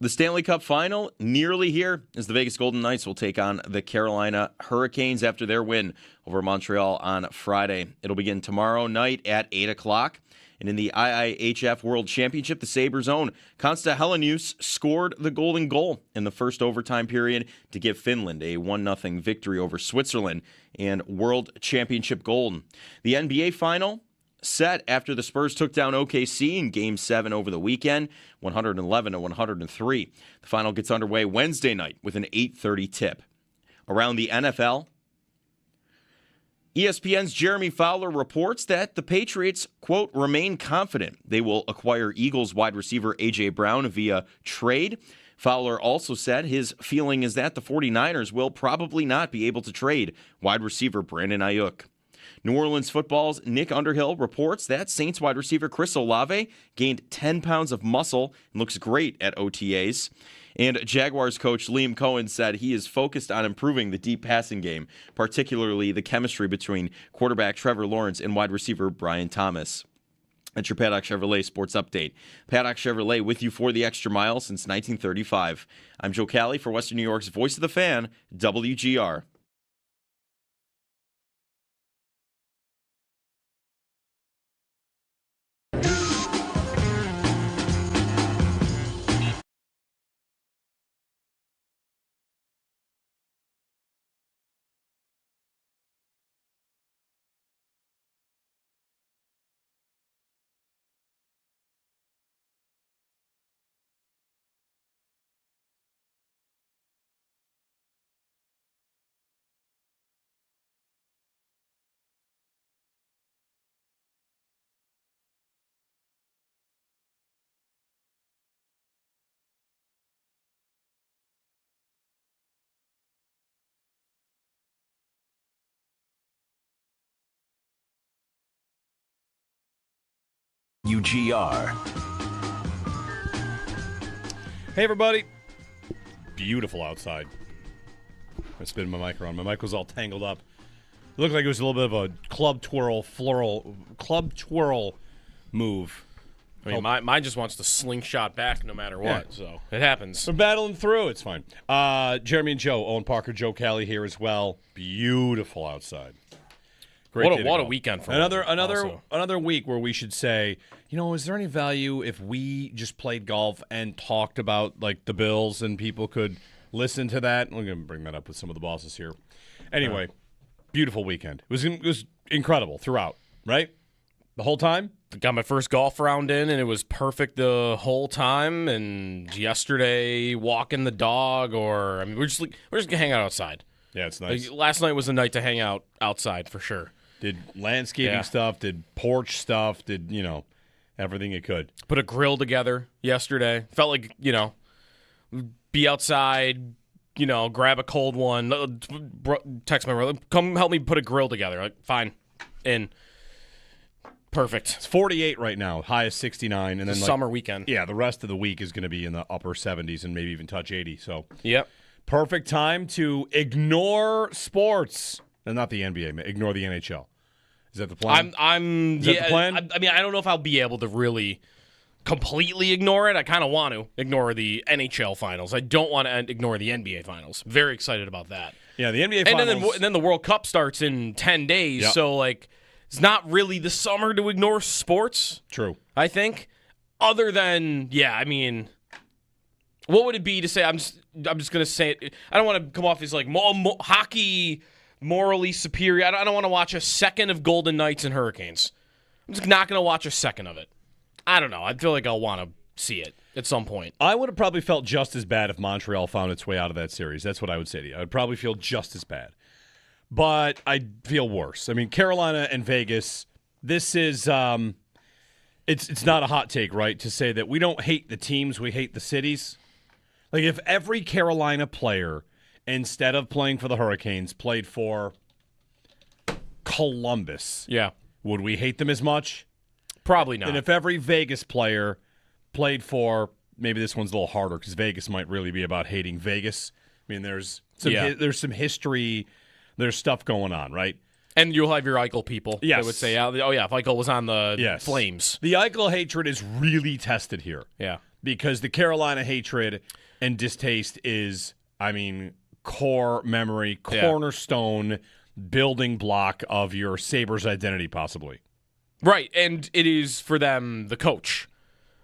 The Stanley Cup Final nearly here as the Vegas Golden Knights will take on the Carolina Hurricanes after their win over Montreal on Friday. It'll begin tomorrow night at 8 o'clock. And in the IIHF World Championship, the Sabres' own Konsta Helenius scored the golden goal in the first overtime period to give Finland a 1-0 victory over Switzerland and World Championship gold. The NBA Final set after the Spurs took down OKC in Game 7 over the weekend, 111-103. The final gets underway Wednesday night with an 8:30 tip. Around the NFL, ESPN's Jeremy Fowler reports that the Patriots, quote, remain confident they will acquire Eagles wide receiver A.J. Brown via trade. Fowler also said his feeling is that the 49ers will probably not be able to trade wide receiver Brandon Ayuk. New Orleans football's Nick Underhill reports that Saints wide receiver Chris Olave gained 10 pounds of muscle and looks great at OTAs. And Jaguars coach Liam Cohen said he is focused on improving the deep passing game, particularly the chemistry between quarterback Trevor Lawrence and wide receiver Brian Thomas. That's your Paddock Chevrolet Sports Update. Paddock Chevrolet with you for the extra mile since 1935. I'm Joe Cali for Western New York's Voice of the Fan, WGR. WGR. Hey, everybody. Beautiful outside. I spin my mic around. My mic was all tangled up. It looked like it was a little bit of a club twirl move. I mean, mine just wants to slingshot back no matter what, so it happens. We're battling through. It's fine. Jeremy and Joe, Owen Parker, Joe Cali here as well. Beautiful outside. Great What a weekend for another week where we should say, is there any value if we just played golf and talked about like the Bills and people could listen to that? We're going to bring that up with some of the bosses here. Anyway, beautiful weekend. It was incredible throughout, right? The whole time. Got my first golf round in, and it was perfect the whole time. And yesterday, walking the dog, we're just gonna hang out outside. Yeah, it's nice. Last night was a night to hang out outside for sure. Did landscaping stuff, did porch stuff, did, everything it could. Put a grill together yesterday. Felt like, be outside, grab a cold one, text my brother, come help me put a grill together. Like, fine. In. Perfect. It's 48 right now, high is 69. And then summer weekend. Yeah, the rest of the week is going to be in the upper 70s and maybe even touch 80. So, yep. Perfect time to ignore sports. And not the NBA, ignore the NHL. Is that the plan? Is that the plan? I don't know if I'll be able to really completely ignore it. I kind of want to ignore the NHL finals. I don't want to ignore the NBA finals. Very excited about that. Yeah, the NBA finals. And then the World Cup starts in 10 days. Yep. So, it's not really the summer to ignore sports. True. I think. Other than, what would it be to say, I'm just going to say it. I don't want to come off as hockey morally superior. I don't want to watch a second of Golden Knights and Hurricanes. I'm just not going to watch a second of it. I don't know. I feel like I'll want to see it at some point. I would have probably felt just as bad if Montreal found its way out of that series. That's what I would say to you. I would probably feel just as bad. But I'd feel worse. I mean, Carolina and Vegas, this is it's not a hot take, right, to say that we don't hate the teams, we hate the cities. Like, if every Carolina player, instead of playing for the Hurricanes, played for Columbus, would we hate them as much? Probably not. And if every Vegas player played for, maybe this one's a little harder because Vegas might really be about hating Vegas. I mean, there's some history, there's stuff going on, right? And you'll have your Eichel people that would say, if Eichel was on the Flames. The Eichel hatred is really tested here. Yeah. because the Carolina hatred and distaste is, I mean, core memory, cornerstone, building block of your Sabres identity, possibly. Right, and it is for them the coach.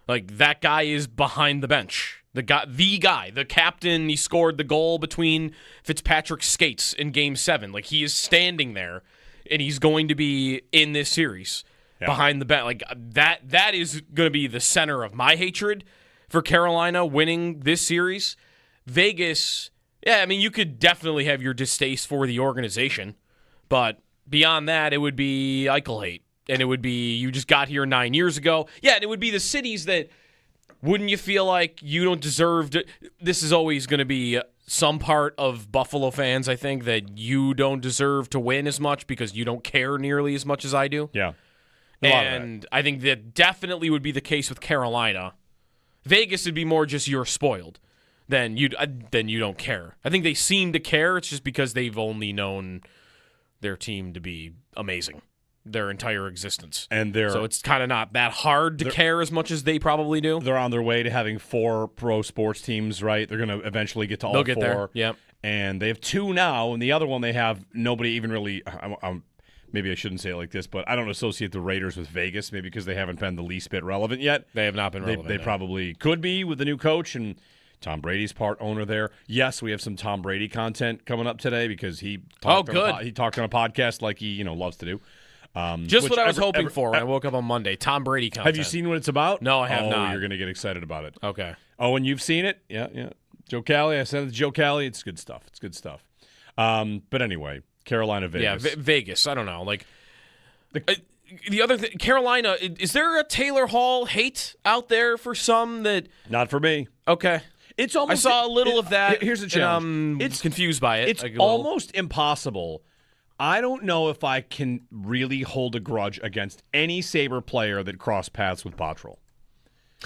Like, that guy is behind the bench. The guy, the captain, he scored the goal between Fitzpatrick's skates in Game 7. Like, he is standing there, and he's going to be in this series behind the bench. Like, that is going to be the center of my hatred for Carolina winning this series. Vegas, yeah, I mean, you could definitely have your distaste for the organization, but beyond that, it would be Eichel hate. And it would be, you just got here 9 years ago. Yeah, and it would be the cities that, wouldn't you feel like you don't deserve to, this is always going to be some part of Buffalo fans, I think, that you don't deserve to win as much because you don't care nearly as much as I do. Yeah. And I think that definitely would be the case with Carolina. Vegas would be more just you're spoiled than you don't care. I think they seem to care. It's just because they've only known their team to be amazing their entire existence. And so it's kind of not that hard to care as much as they probably do. They're on their way to having 4 pro sports teams, right? They're going to eventually get to all 4. They'll get there. Yep. And they have 2 now, and the other one they have nobody even really maybe I shouldn't say it like this, but I don't associate the Raiders with Vegas, maybe because they haven't been the least bit relevant yet. They have not been relevant. They probably could be with the new coach, and Tom Brady's part owner there. Yes, we have some Tom Brady content coming up today because he talked on a podcast like he loves to do. Just what I was hoping for when I woke up on Monday. Tom Brady content. Have you seen what it's about? No, I have not. You're going to get excited about it. Okay. Oh, and you've seen it? Yeah. Joe Cali. I sent it to Joe Cali. It's good stuff. But anyway, Carolina, Vegas. Yeah, Vegas. I don't know. Like, the other thing, Carolina, is there a Taylor Hall hate out there for some that... Not for me. Okay. It's almost... I saw a little of that. Here's the challenge. It's confused by it. It's almost impossible. I don't know if I can really hold a grudge against any Sabre player that crossed paths with Bottrell.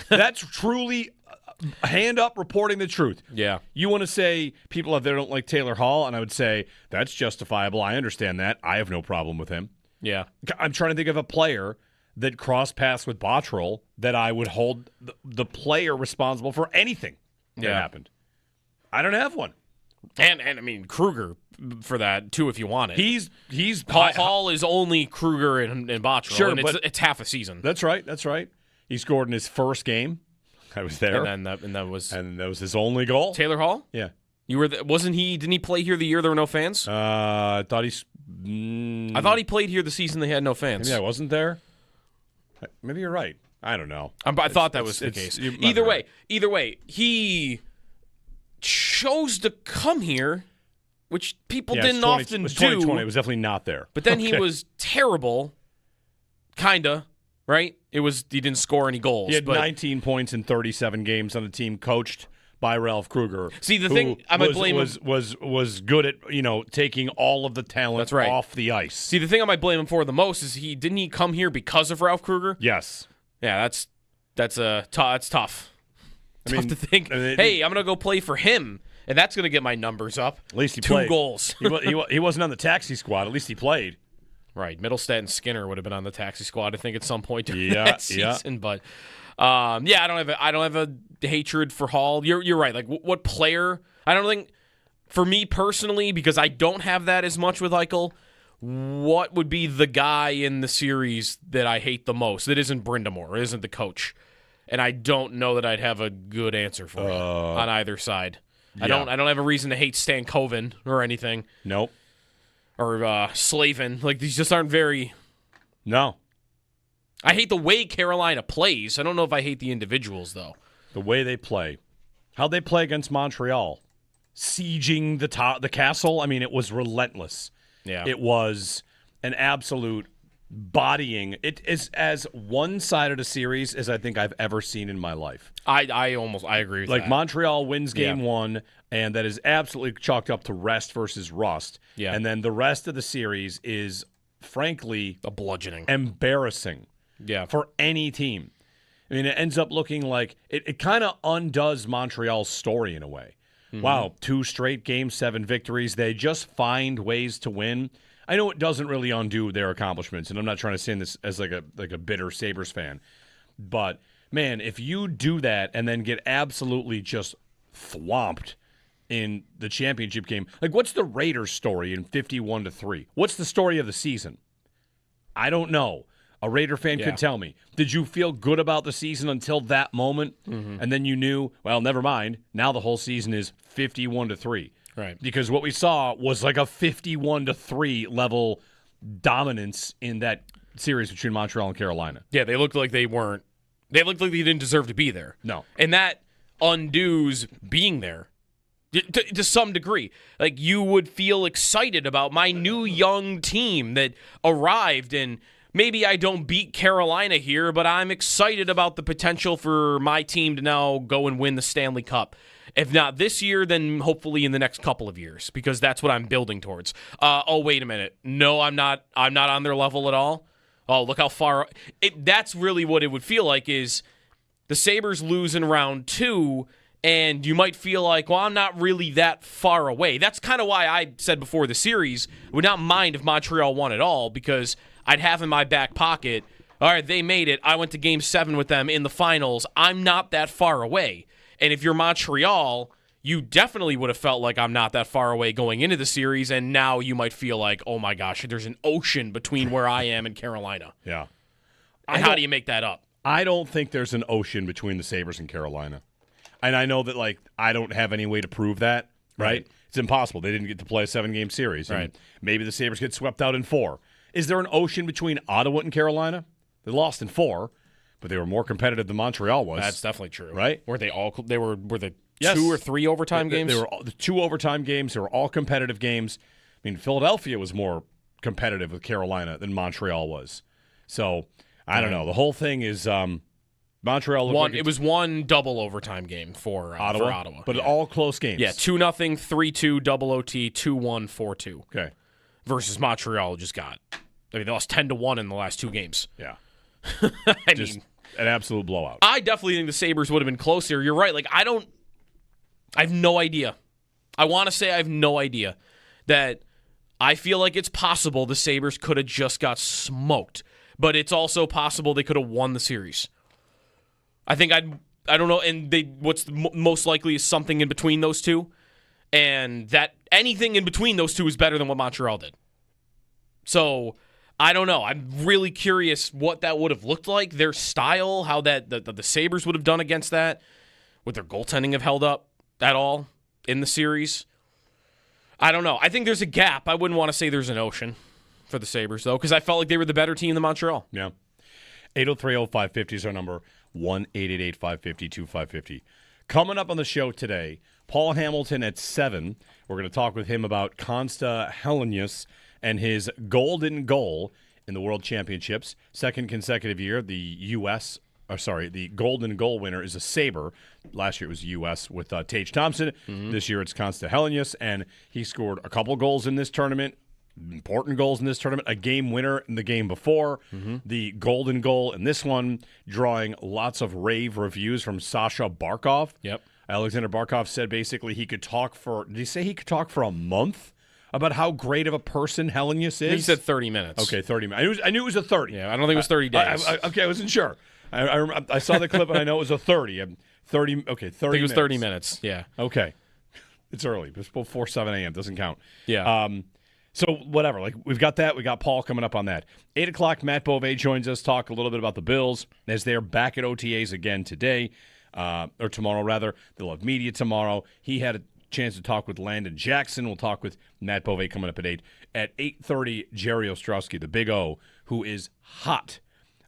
That's truly hand up reporting the truth. Yeah. You want to say people out there don't like Taylor Hall, and I would say that's justifiable. I understand that. I have no problem with him. Yeah. I'm trying to think of a player that crossed paths with Bottrell that I would hold the player responsible for anything that happened. I don't have one. And I mean, Kruger for that, too, if you want it. He's Hall is only Kruger and Bottrell, sure, and it's half a season. That's right. He scored in his first game. I was there. And that was his only goal. Taylor Hall? Yeah. You were wasn't he? Didn't he play here the year there were no fans? I thought I thought he played here the season they had no fans. Maybe I wasn't there. Maybe you're right. I don't know. I thought that was the case. Either way, he chose to come here, which people didn't often do. 2020. It was definitely not there. But then he was terrible, kinda. Right? He didn't score any goals. He had 19 points in 37 games on a team coached by Ralph Kruger. See, the thing I might blame him was good at taking all of the talent off the ice. See, the thing I might blame him for the most is didn't he come here because of Ralph Kruger? Yes. Yeah, that's tough. Tough to think. Hey, I'm gonna go play for him, and that's gonna get my numbers up. At least he 2 played. goals. he wasn't on the taxi squad. At least he played. Right, Middlestat and Skinner would have been on the taxi squad, I think, at some point during that season. But I don't have a hatred for Hall. You're right. Like, what player? I don't think, for me personally, because I don't have that as much with Eichel. What would be the guy in the series that I hate the most? That isn't Brindamore. It isn't the coach, and I don't know that I'd have a good answer for you on either side. Yeah. I don't have a reason to hate Stankoven or anything. Nope. Or Slavin. Like, these just aren't very... No. I hate the way Carolina plays. I don't know if I hate the individuals, though. The way they play. How'd they play against Montreal? Sieging the castle? I mean, it was relentless. Yeah. It was an absolute bodying. It is as one-sided a series as I think I've ever seen in my life. I agree with that. Like, Montreal wins game 1, and that is absolutely chalked up to rest versus rust. Yeah. And then the rest of the series is, frankly, a bludgeoning. Embarrassing. Yeah. For any team. I mean, it ends up looking like it kind of undoes Montreal's story in a way. Mm-hmm. Wow, 2 straight Game 7 victories. They just find ways to win. I know it doesn't really undo their accomplishments, and I'm not trying to say this as like a bitter Sabres fan, but man, if you do that and then get absolutely just thwomped in the championship game, like what's the Raiders story in 51-3? What's the story of the season? I don't know. A Raider fan could tell me. Did you feel good about the season until that moment? And then you knew, well, never mind. Now the whole season is 51-3. Right. Because what we saw was like a 51-3 level dominance in that series between Montreal and Carolina. Yeah, they looked like they weren't. They looked like they didn't deserve to be there. No. And that undoes being there to some degree. Like, you would feel excited about my new young team that arrived, and maybe I don't beat Carolina here, but I'm excited about the potential for my team to now go and win the Stanley Cup. If not this year, then hopefully in the next couple of years, because that's what I'm building towards. Oh, wait a minute. No, I'm not on their level at all. Oh, look how far. That's really what it would feel like, is the Sabres lose in round 2, and you might feel like, well, I'm not really that far away. That's kind of why I said before the series, I would not mind if Montreal won at all, because I'd have in my back pocket, all right, they made it. I went to Game 7 with them in the finals. I'm not that far away. And if you're Montreal, you definitely would have felt like I'm not that far away going into the series, and now you might feel like, oh my gosh, there's an ocean between where I am and Carolina. Yeah. And how do you make that up? I don't think there's an ocean between the Sabres and Carolina. And I know that, like, I don't have any way to prove that, right? It's impossible. They didn't get to play a 7-game series. Right. Maybe the Sabres get swept out in 4. Is there an ocean between Ottawa and Carolina? They lost in 4, but they were more competitive than Montreal was. That's definitely true. Right? Were the Yes. 2 or 3 overtime games? They were the 2 overtime games. They were all competitive games. I mean, Philadelphia was more competitive with Carolina than Montreal was. So, I don't know. The whole thing is Montreal looked it was one double overtime game for Ottawa. But all close games. Yeah, 2-0, 3-2, double OT, 2-1, 4-2. Okay. Versus Montreal just got. I mean, they lost 10-1 in the last 2 games. Yeah. I Just mean, an absolute blowout. I definitely think the Sabres would have been closer. You're right. Like, I have no idea. I want to say I have no idea that I feel like it's possible the Sabres could have just got smoked, but it's also possible they could have won the series. I think I don't know, and what's most likely is something in between those two, and that anything in between those two is better than what Montreal did. So, I don't know. I'm really curious what that would have looked like, their style, how the Sabres would have done against that. Would their goaltending have held up at all in the series? I don't know. I think there's a gap. I wouldn't want to say there's an ocean for the Sabres, though, because I felt like they were the better team than Montreal. Yeah. 803-0550 is our number, 1-888-550-2550. Coming up on the show today, Paul Hamilton at 7. We're going to talk with him about Konsta Helenius and his golden goal in the World Championships. Second consecutive year, the golden goal winner is a Sabre. Last year it was U.S. with Tage Thompson. This year it's Konsta Helenius, and he scored a couple goals in this tournament, important goals in this tournament, a game winner in the game before, the golden goal in this one, drawing lots of rave reviews from Sasha Barkov. Yep. Alexander Barkov said basically he could talk for, did he say he could talk for a month about how great of a person Helenius is? He said 30 minutes. Okay, 30 minutes. I knew it was a 30. Yeah, I don't think it was 30 days. I wasn't sure. I saw the clip and I know it was a 30. 30. Okay, 30. I think it was 30 minutes. Yeah. Okay, it's early. It's before 7 a.m. Doesn't count. Yeah. So whatever. Like we've got that. We got Paul coming up on that. 8 o'clock. Matt Bove joins us. Talk a little bit about the Bills as they're back at OTAs again today, or tomorrow rather. They'll have media tomorrow. He had a chance to talk with Landon Jackson. We'll talk with Matt Bove coming up at 8. At 8:30, Jerry Ostrowski, the Big O, who is hot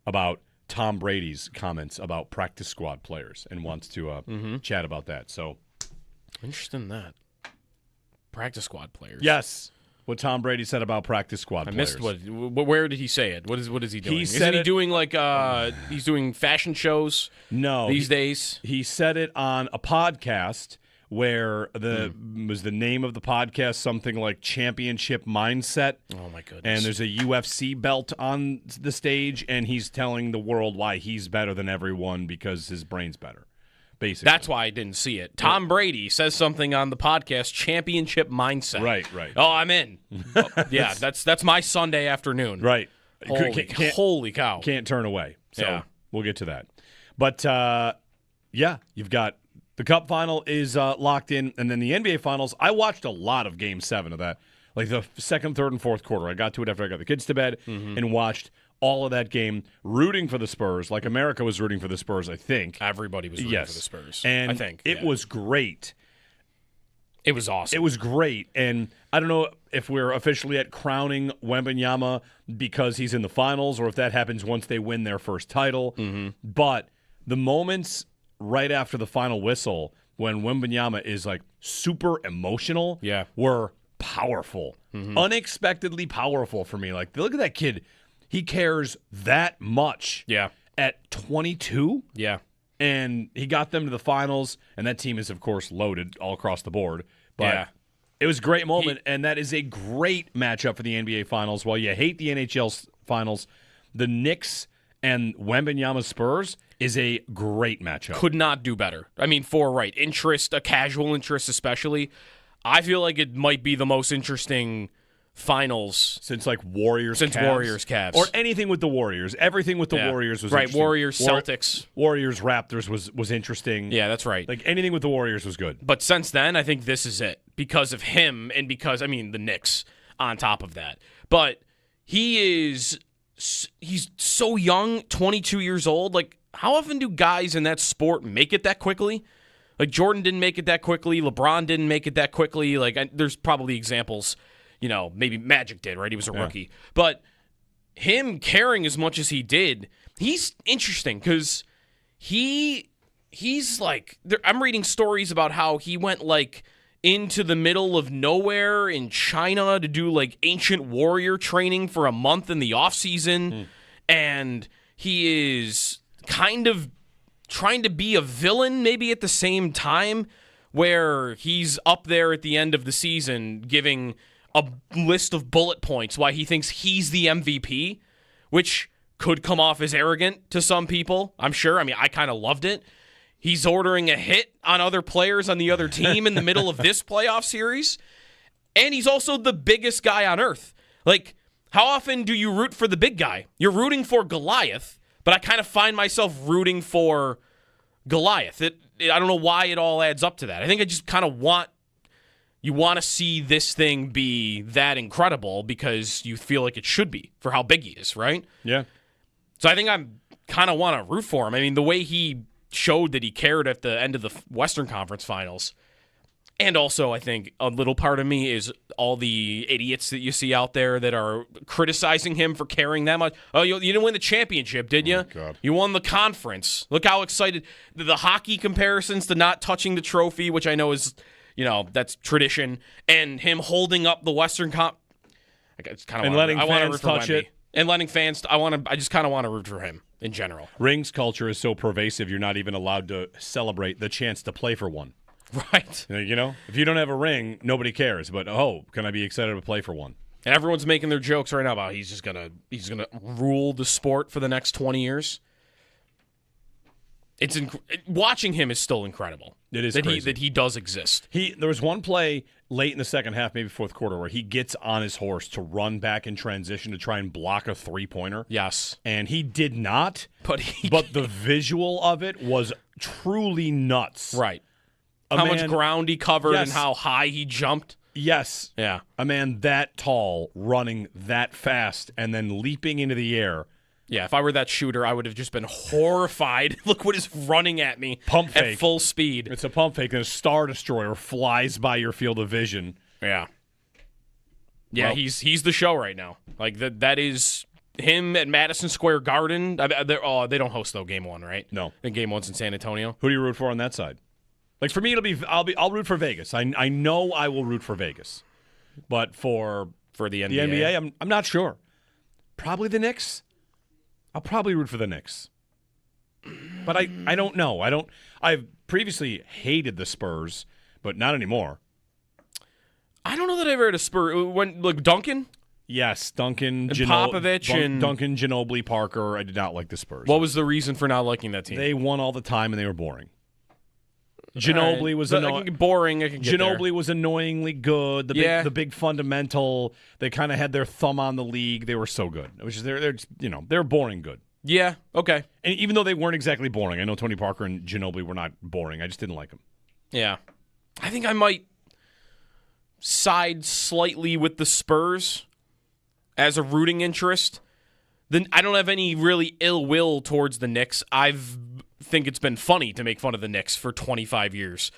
about Tom Brady's comments about practice squad players and wants to chat about that. So interesting that. Practice squad players. Yes. What Tom Brady said about practice squad players. I missed where did he say it? What is he doing? Isn't he doing like he's doing fashion shows these days? He said it on a podcast where was the name of the podcast something like Championship Mindset. Oh my goodness. And there's a UFC belt on the stage and he's telling the world why he's better than everyone because his brain's better. Basically. That's why I didn't see it. Tom Brady says something on the podcast, Championship Mindset. Right. Oh, I'm in. Yeah, that's my Sunday afternoon. Right. Holy cow. Can't turn away. So yeah. We'll get to that. But, yeah, you've got the Cup final is locked in, and then the NBA Finals. I watched a lot of Game 7 of that, like the second, third, and fourth quarter. I got to it after I got the kids to bed and watched all of that game, rooting for the Spurs, like America was rooting for the Spurs, I think. Everybody was rooting for the Spurs. And I think. it was great. It was awesome. It was great. And I don't know if we're officially at crowning Wembanyama because he's in the finals or if that happens once they win their first title. But the moments right after the final whistle when Wembanyama is like super emotional were powerful. Unexpectedly powerful for me. Like, look at that kid. He cares that much at 22. Yeah. And he got them to the finals, and that team is, of course, loaded all across the board. But it was a great moment, and that is a great matchup for the NBA Finals. While you hate the NHL Finals, the Knicks and Wembanyama Spurs is a great matchup. Could not do better. I mean, for interest, a casual interest especially, I feel like it might be the most interesting finals since like Warriors Cavs or anything with the Warriors. Everything with the Warriors was interesting. Warriors Celtics, Warriors Raptors was interesting. Yeah, that's right. Like anything with the Warriors was good. But since then, I think this is it because of him and because the Knicks on top of that. But he's so young, 22 years old. Like, how often do guys in that sport make it that quickly? Like, Jordan didn't make it that quickly. LeBron didn't make it that quickly. Like, there's probably examples. Maybe Magic did, right? He was a rookie. But him caring as much as he did, he's interesting because he's like, I'm reading stories about how he went like into the middle of nowhere in China to do like ancient warrior training for a month in the offseason. And he is kind of trying to be a villain maybe at the same time where he's up there at the end of the season giving a list of bullet points why he thinks he's the MVP, which could come off as arrogant to some people, I'm sure. I mean, I kind of loved it. He's ordering a hit on other players on the other team in the middle of this playoff series. And he's also the biggest guy on earth. Like, how often do you root for the big guy? You're rooting for Goliath, but I kind of find myself rooting for Goliath. I don't know why it all adds up to that. I think I just kind of want to see this thing be that incredible because you feel like it should be for how big he is, right? Yeah. So I think I kind of want to root for him. I mean, the way he showed that he cared at the end of the Western Conference Finals. And also, I think a little part of me is all the idiots that you see out there that are criticizing him for caring that much. Oh, you didn't win the championship, did you? Oh, God. You won the conference. Look how excited. The hockey comparisons to not touching the trophy, which I know is, that's tradition, and him holding up the Western Comp. I just kind of and letting fans touch it. And letting fans, I just kind of want to root for him in general. Rings culture is so pervasive, you're not even allowed to celebrate the chance to play for one. Right. If you don't have a ring, nobody cares. But, can I be excited to play for one? And everyone's making their jokes right now about he's gonna rule the sport for the next 20 years. It's watching him is still incredible. It is that crazy. that he does exist. There was one play late in the second half, maybe fourth quarter, where he gets on his horse to run back in transition to try and block a three-pointer. Yes. And he did not, but the visual of it was truly nuts. Right. How much ground he covered and how high he jumped. Yes. Yeah. A man that tall, running that fast, and then leaping into the air. Yeah, if I were that shooter, I would have just been horrified. Look what is running at me. Pump fake. At full speed. It's a pump fake, and a Star Destroyer flies by your field of vision. Yeah. Yeah, well, he's the show right now. Like, that is him at Madison Square Garden. They don't host, though, Game 1, right? No. And Game 1's in San Antonio. Who do you root for on that side? Like, for me, I'll root for Vegas. I know I will root for Vegas. But for the NBA, the NBA I'm not sure. Probably the Knicks. I'll probably root for the Knicks. But I don't know. I've previously hated the Spurs, but not anymore. I don't know that I ever had a Spur. Duncan? Yes, Duncan. And Popovich and Duncan, Ginobili, Parker. I did not like the Spurs. What was the reason for not liking that team? They won all the time and they were boring. Ginobili was boring. Ginobili was annoyingly good. The big fundamental. They kind of had their thumb on the league. They were so good. It was just, they're boring good. Yeah, okay. And even though they weren't exactly boring, I know Tony Parker and Ginobili were not boring. I just didn't like them. Yeah. I think I might side slightly with the Spurs as a rooting interest. Then I don't have any really ill will towards the Knicks. Think it's been funny to make fun of the Knicks for 25 years.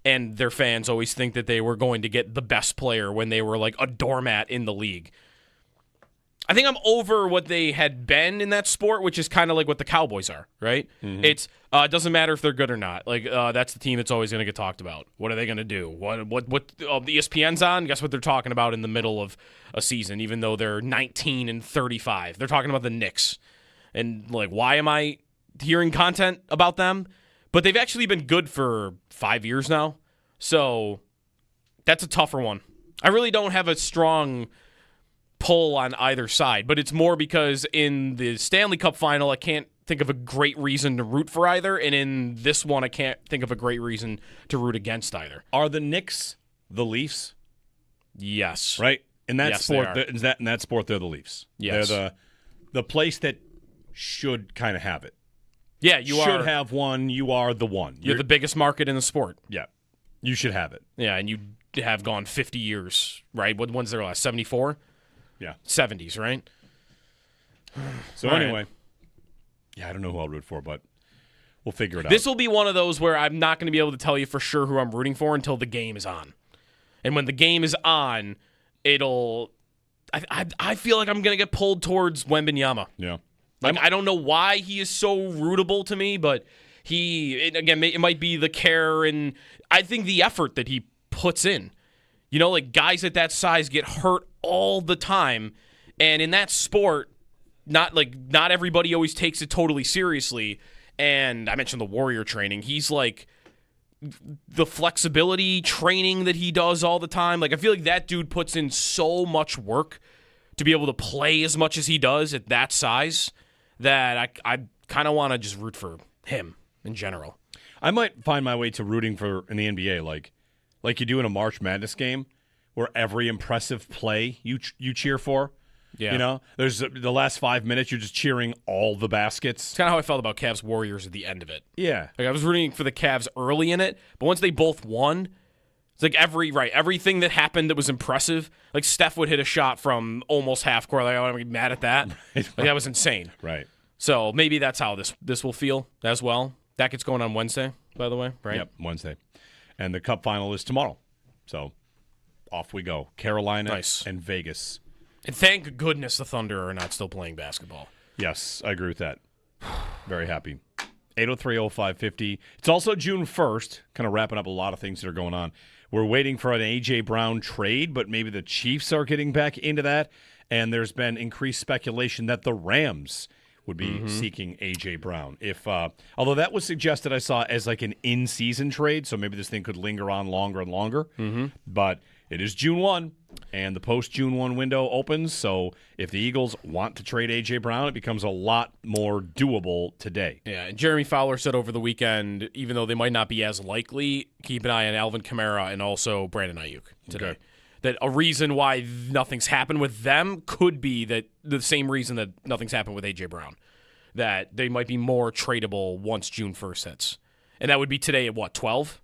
And their fans always think that they were going to get the best player when they were like a doormat in the league. I think I'm over what they had been in that sport, which is kind of like what the Cowboys are, right? Mm-hmm. It doesn't matter if they're good or not. Like that's the team that's always going to get talked about. What are they going to do? What the ESPN's on? Guess what they're talking about in the middle of a season, even though they're 19-35. They're talking about the Knicks. And like, why am I hearing content about them? But they've actually been good for 5 years now. So that's a tougher one. I really don't have a strong pull on either side, but it's more because in the Stanley Cup final, I can't think of a great reason to root for either, and in this one, I can't think of a great reason to root against either. Are the Knicks the Leafs? Yes. Right? In that Yes, sport, they are. in that sport, they're the Leafs. Yes. They're the place that should kind of have it. Yeah, you should have one. You are the one. You're the biggest market in the sport. Yeah. You should have it. Yeah, and you have gone 50 years, right? When's their last? 74? Yeah. 70s, right? So anyway, yeah, I don't know who I'll root for, but we'll figure it out. This will be one of those where I'm not going to be able to tell you for sure who I'm rooting for until the game is on. And when the game is on, I feel like I'm going to get pulled towards Wembanyama. Yeah. Like, I don't know why he is so rootable to me, but it might be the care and I think the effort that he puts in. You know, like guys at that size get hurt all the time, and in that sport, not everybody always takes it totally seriously. And I mentioned the warrior training. He's like the flexibility training that he does all the time. Like I feel like that dude puts in so much work to be able to play as much as he does at that size that I kind of want to just root for him in general. I might find my way to rooting for in the NBA, like you do in a March Madness game, where every impressive play you cheer for. Yeah. You know, there's the last 5 minutes, you're just cheering all the baskets. It's kind of how I felt about Cavs Warriors at the end of it. Yeah. Like I was rooting for the Cavs early in it, but once they both won, it's like everything that happened that was impressive. Like Steph would hit a shot from almost half court. Like I want to be mad at that. Like that was insane. Right. So maybe that's how this will feel as well. That gets going on Wednesday, by the way, right? Yep, Wednesday. And the Cup final is tomorrow. So off we go. Carolina and Vegas. And thank goodness the Thunder are not still playing basketball. Yes, I agree with that. Very happy. 803-0550. It's also June 1st, kind of wrapping up a lot of things that are going on. We're waiting for an A.J. Brown trade, but maybe the Chiefs are getting back into that. And there's been increased speculation that the Rams would be seeking A.J. Brown. Although that was suggested, I saw, as like an in-season trade, so maybe this thing could linger on longer and longer. Mm-hmm. But it is June 1, and the post-June 1 window opens, so if the Eagles want to trade A.J. Brown, it becomes a lot more doable today. Yeah, and Jeremy Fowler said over the weekend, even though they might not be as likely, keep an eye on Alvin Kamara and also Brandon Ayuk today. Okay. That a reason why nothing's happened with them could be that the same reason that nothing's happened with A.J. Brown. That they might be more tradable once June 1st hits. And that would be today at what, 12?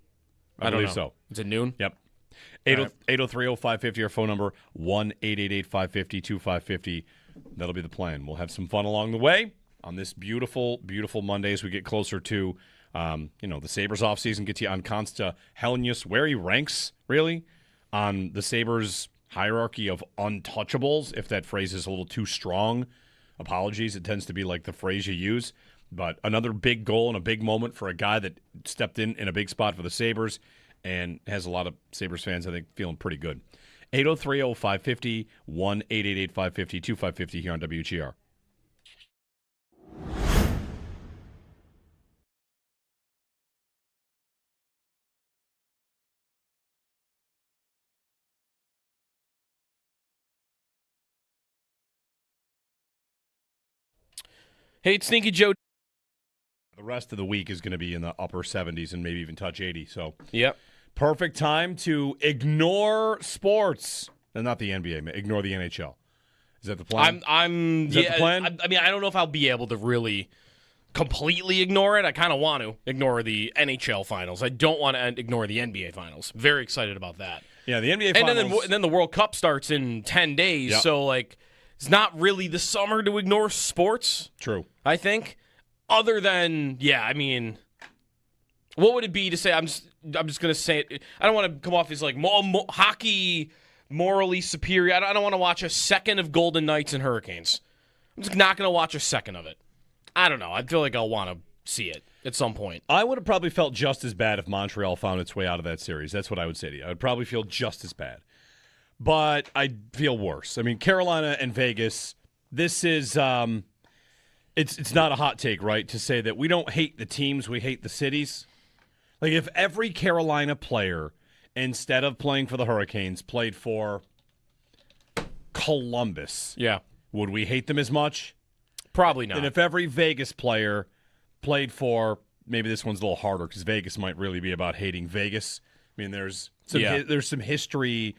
I believe know. so. Is it noon? Yep. 803-0550, our phone number, 1-888-550-2550. That'll be the plan. We'll have some fun along the way on this beautiful, beautiful Monday as we get closer to, the Sabres offseason. Get you on Consta Helenius, where he ranks, really, on the Sabres hierarchy of untouchables, if that phrase is a little too strong. Apologies. It tends to be like the phrase you use. But another big goal and a big moment for a guy that stepped in a big spot for the Sabres and has a lot of Sabres fans, I think, feeling pretty good. 803-0550, 1-888-550-2550 here on WGR. Hey, it's Sneaky Joe. The rest of the week is going to be in the upper 70s and maybe even touch 80. So, yep. Perfect time to ignore sports. And not the NBA, ignore the NHL. Is that the plan? Is that the plan? I mean, I don't know if I'll be able to really completely ignore it. I kind of want to ignore the NHL finals. I don't want to ignore the NBA finals. Very excited about that. Yeah, the NBA finals. And then the World Cup starts in 10 days. Yep. So, like, it's not really the summer to ignore sports. True. I think. Other than, yeah, I mean, what would it be to say, I'm just going to say it. I don't want to come off as, like, hockey morally superior. I don't want to watch a second of Golden Knights and Hurricanes. I'm just not going to watch a second of it. I don't know. I feel like I'll want to see it at some point. I would have probably felt just as bad if Montreal found its way out of that series. That's what I would say to you. I would probably feel just as bad. But I'd feel worse. I mean, Carolina and Vegas, this is it's not a hot take, right, to say that we don't hate the teams, we hate the cities. Like if every Carolina player, instead of playing for the Hurricanes, played for Columbus, Yeah. would we hate them as much? Probably not. And if every Vegas player played for, maybe this one's a little harder because Vegas might really be about hating Vegas. I mean, there's some history,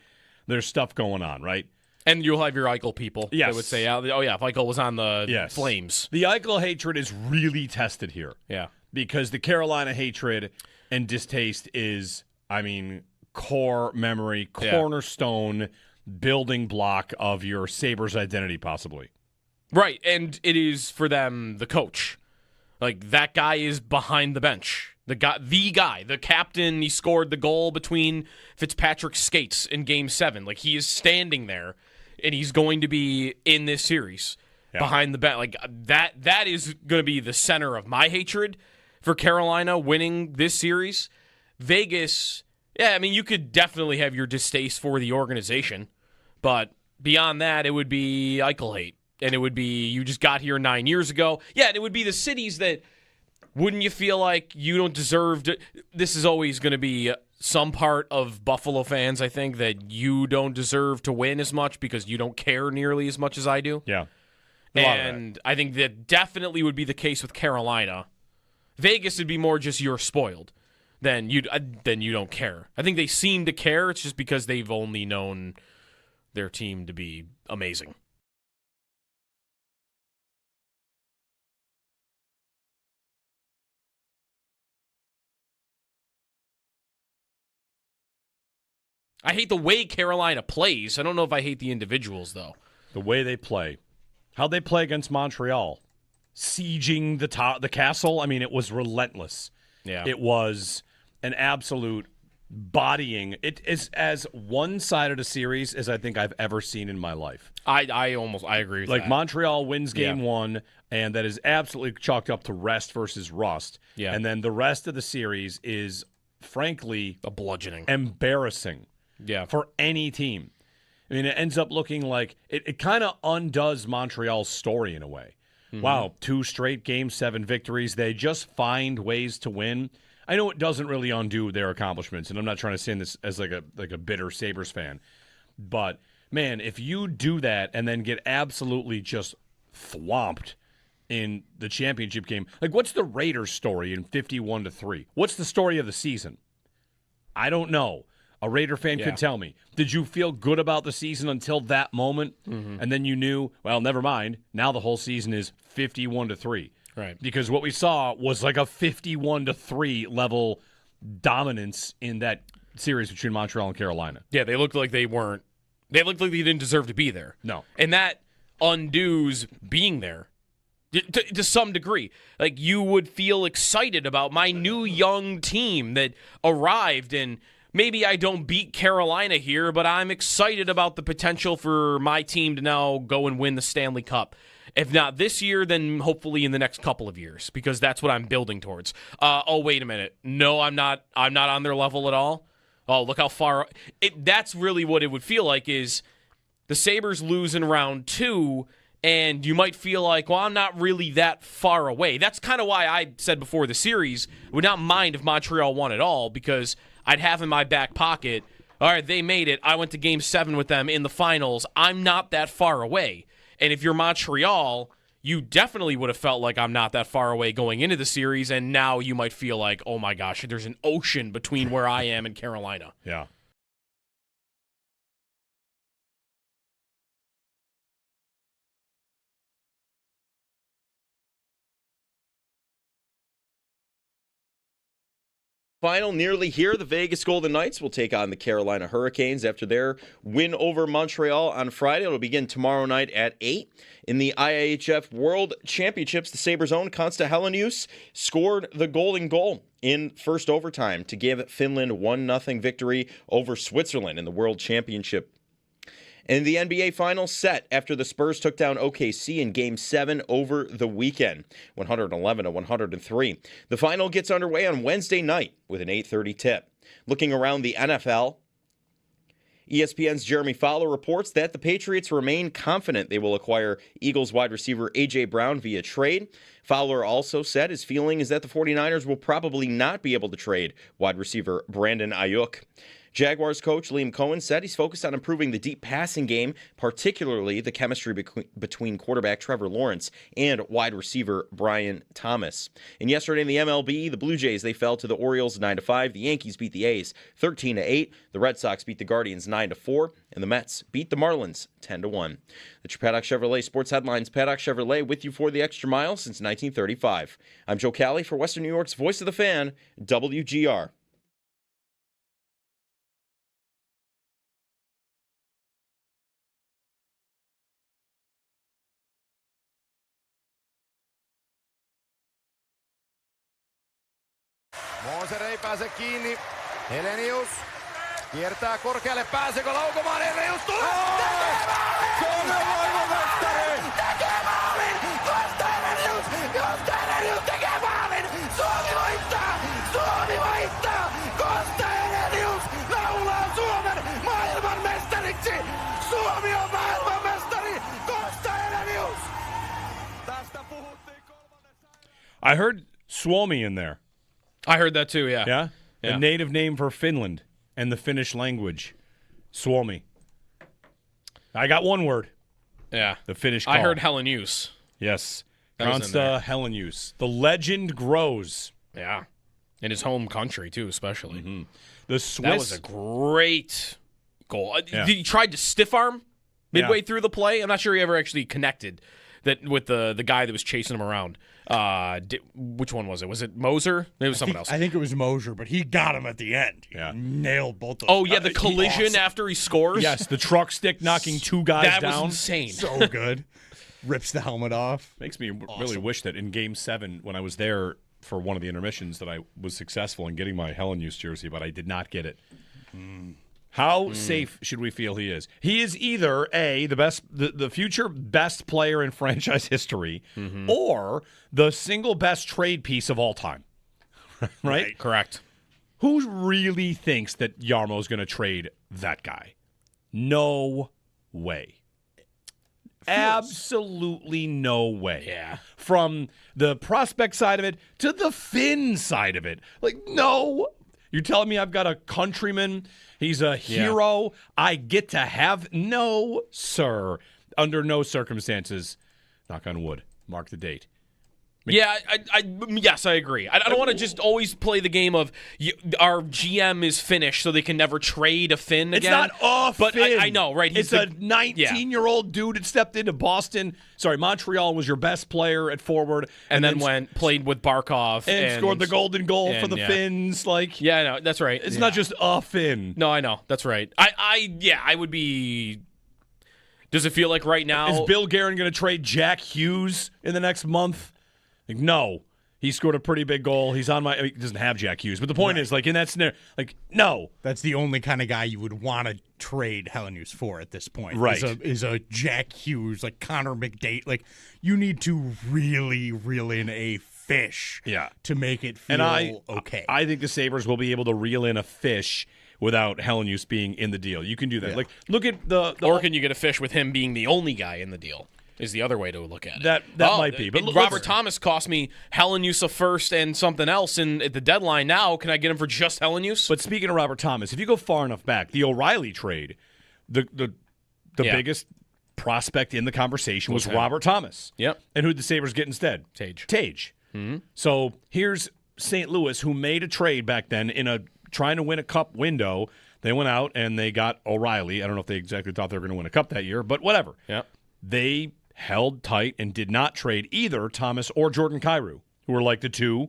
there's stuff going on, right? And you'll have your Eichel people. Yes. That would say, oh, yeah, if Eichel was on the Flames. The Eichel hatred is really tested here. Yeah. Because the Carolina hatred and distaste is, I mean, core memory, cornerstone, building block of your Sabres identity, possibly. Right, and it is for them the coach. Like, that guy is behind the bench. The guy, the captain, he scored the goal between Fitzpatrick's skates in Game 7. Like, he is standing there, and he's going to be in this series behind the bench. Like, that is going to be the center of my hatred for Carolina winning this series. Vegas, yeah, I mean, you could definitely have your distaste for the organization, but beyond that, it would be Eichel hate. And it would be, you just got here 9 years ago. Yeah, and it would be the cities that, wouldn't you feel like you don't deserve to, this is always going to be some part of Buffalo fans, I think, that you don't deserve to win as much because you don't care nearly as much as I do. Yeah. And I think that definitely would be the case with Carolina. Vegas would be more just you're spoiled than you don't care. I think they seem to care. It's just because they've only known their team to be amazing. I hate the way Carolina plays. I don't know if I hate the individuals, though. The way they play. How'd they play against Montreal? Sieging the castle? I mean, it was relentless. Yeah. It was an absolute bodying. It is as one-sided a series as I think I've ever seen in my life. I agree with that. Like, Montreal wins game 1, and that is absolutely chalked up to rest versus rust. Yeah. And then the rest of the series is, frankly, a bludgeoning. Embarrassing. Yeah. For any team. I mean, it ends up looking like it kind of undoes Montreal's story in a way. Mm-hmm. Wow, 2 straight Game 7 victories. They just find ways to win. I know it doesn't really undo their accomplishments, and I'm not trying to say this as like a bitter Sabres fan. But, man, if you do that and then get absolutely just thwomped in the championship game, like, what's the Raiders' story in 51-3? What's the story of the season? I don't know. A Raider fan could tell me. Did you feel good about the season until that moment? Mm-hmm. And then you knew, well, never mind. Now the whole season is 51-3. Right. Because what we saw was like a 51-3 level dominance in that series between Montreal and Carolina. Yeah, they looked like they looked like they didn't deserve to be there. No. And that undoes being there. To some degree. Like, you would feel excited about my new young team that arrived, and maybe I don't beat Carolina here, but I'm excited about the potential for my team to now go and win the Stanley Cup. If not this year, then hopefully in the next couple of years, because that's what I'm building towards. Oh, wait a minute. No, I'm not on their level at all. Oh, look how far. That's really what it would feel like, is the Sabres lose in round 2, and you might feel like, well, I'm not really that far away. That's kind of why I said before the series, I would not mind if Montreal won at all, because I'd have in my back pocket, all right, they made it. I went to Game 7 with them in the finals. I'm not that far away. And if you're Montreal, you definitely would have felt like I'm not that far away going into the series, and now you might feel like, oh my gosh, there's an ocean between where I am and Carolina. Yeah. Final nearly here. The Vegas Golden Knights will take on the Carolina Hurricanes after their win over Montreal on Friday. It'll begin tomorrow night at 8. In the IIHF World Championships, the Sabres' own Konsta Helenius scored the golden goal in first overtime to give Finland 1-0 victory over Switzerland in the World Championship. And the NBA Finals set after the Spurs took down OKC in Game 7 over the weekend, 111-103. The final gets underway on Wednesday night with an 8:30 tip. Looking around the NFL, ESPN's Jeremy Fowler reports that the Patriots remain confident they will acquire Eagles wide receiver A.J. Brown via trade. Fowler also said his feeling is that the 49ers will probably not be able to trade wide receiver Brandon Ayuk. Jaguars coach Liam Cohen said he's focused on improving the deep passing game, particularly the chemistry between quarterback Trevor Lawrence and wide receiver Brian Thomas. And yesterday in the MLB, the Blue Jays, they fell to the Orioles 9-5. The Yankees beat the A's 13-8. The Red Sox beat the Guardians 9-4. And the Mets beat the Marlins 10-1. That's your Paddock Chevrolet Sports Headlines. Paddock Chevrolet with you for the extra mile since 1935. I'm Joe Cali for Western New York's Voice of the Fan, WGR. Moser ei pääse kiinni. Helenius kiertää korkealle. Pääseekö laukomaan? Helenius tulee! Tekee maalin! Suomen maailmanmestari! Tekee maalin! Kosta Helenius! Kosta Helenius tekee maalin! Suomi voittaa! Suomi voittaa! Kosta Helenius laulaa Suomen maailmanmestariksi! Suomi on maailmanmestari! Kosta Helenius! Tästä puhuttiin kolmannessa... I heard Suomi in there. I heard that too, yeah. Yeah? Yeah. A native name for Finland and the Finnish language. Suomi. I got one word. Yeah. The Finnish call. I heard Helenius. Yes. That was in there. Konsta Helenius. The legend grows. Yeah. In his home country, too, especially. Mm-hmm. The Swiss. That was a great goal. Yeah. He tried to stiff arm midway Yeah. through the play. I'm not sure he ever actually connected that with the guy that was chasing him around. Which one was it? Was it Moser? It was someone else. I think it was Moser, but he got him at the end. He Yeah. nailed both those. Oh, yeah, the collision Awesome. after he scores? Yes, the truck stick knocking two guys That down. was insane. So good. Rips the helmet off. Makes me really wish that in Game 7, when I was there for one of the intermissions, that I was successful in getting my Helenius jersey, but I did not get it. How safe should we feel he is? He is either A, the future best player in franchise history, or the single best trade piece of all time. Right? Correct. Who really thinks that Jarmo's going to trade that guy? No way. Absolutely no way. Yeah. From the prospect side of it to the Finn side of it. Like, no. You're telling me I've got a countryman? He's a hero. I get to have? No, sir. Under no circumstances. Knock on wood. Mark the date. Yeah, yes, I agree. I don't want to just always play the game of our GM is Finnish, so they can never trade a Finn again. It's not a but Finn. I know, right? It's a 19-year-old dude that stepped into Boston. Sorry, Montreal was your best player at forward. and then played with Barkov. And scored the golden goal for the yeah. Finns. Like, Yeah, I know. That's right. it's not just a Finn. No, I know. That's right. I would be... Does it feel like right now... Is Bill Guerin going to trade Jack Hughes in the next month? Like, no. He scored a pretty big goal. He's on my... I mean, he doesn't have Jack Hughes. But the point is, like, in that scenario, like, no. That's the only kind of guy you would want to trade Helenius for at this point. Right. Is a Jack Hughes, like Connor McDavid. Like, you need to really reel in a fish to make it feel okay. I think the Sabres will be able to reel in a fish without Helenius being in the deal. You can do that. Yeah. Like, look at the Or can you get a fish with him being the only guy in the deal? Is the other way to look at it. That might be. But Robert Thomas cost me Helenius a first and something else at the deadline. Now, can I get him for just Helenius? But speaking of Robert Thomas, if you go far enough back, the O'Reilly trade, the biggest prospect in the conversation was Robert Thomas. Yep. And who'd the Sabres get instead? Tage. Mm-hmm. So here's St. Louis, who made a trade back then in a trying to win a cup window. They went out and they got O'Reilly. I don't know if they exactly thought they were going to win a cup that year, but whatever. Yep. They held tight and did not trade either Thomas or Jordan Kyrou, who were like the two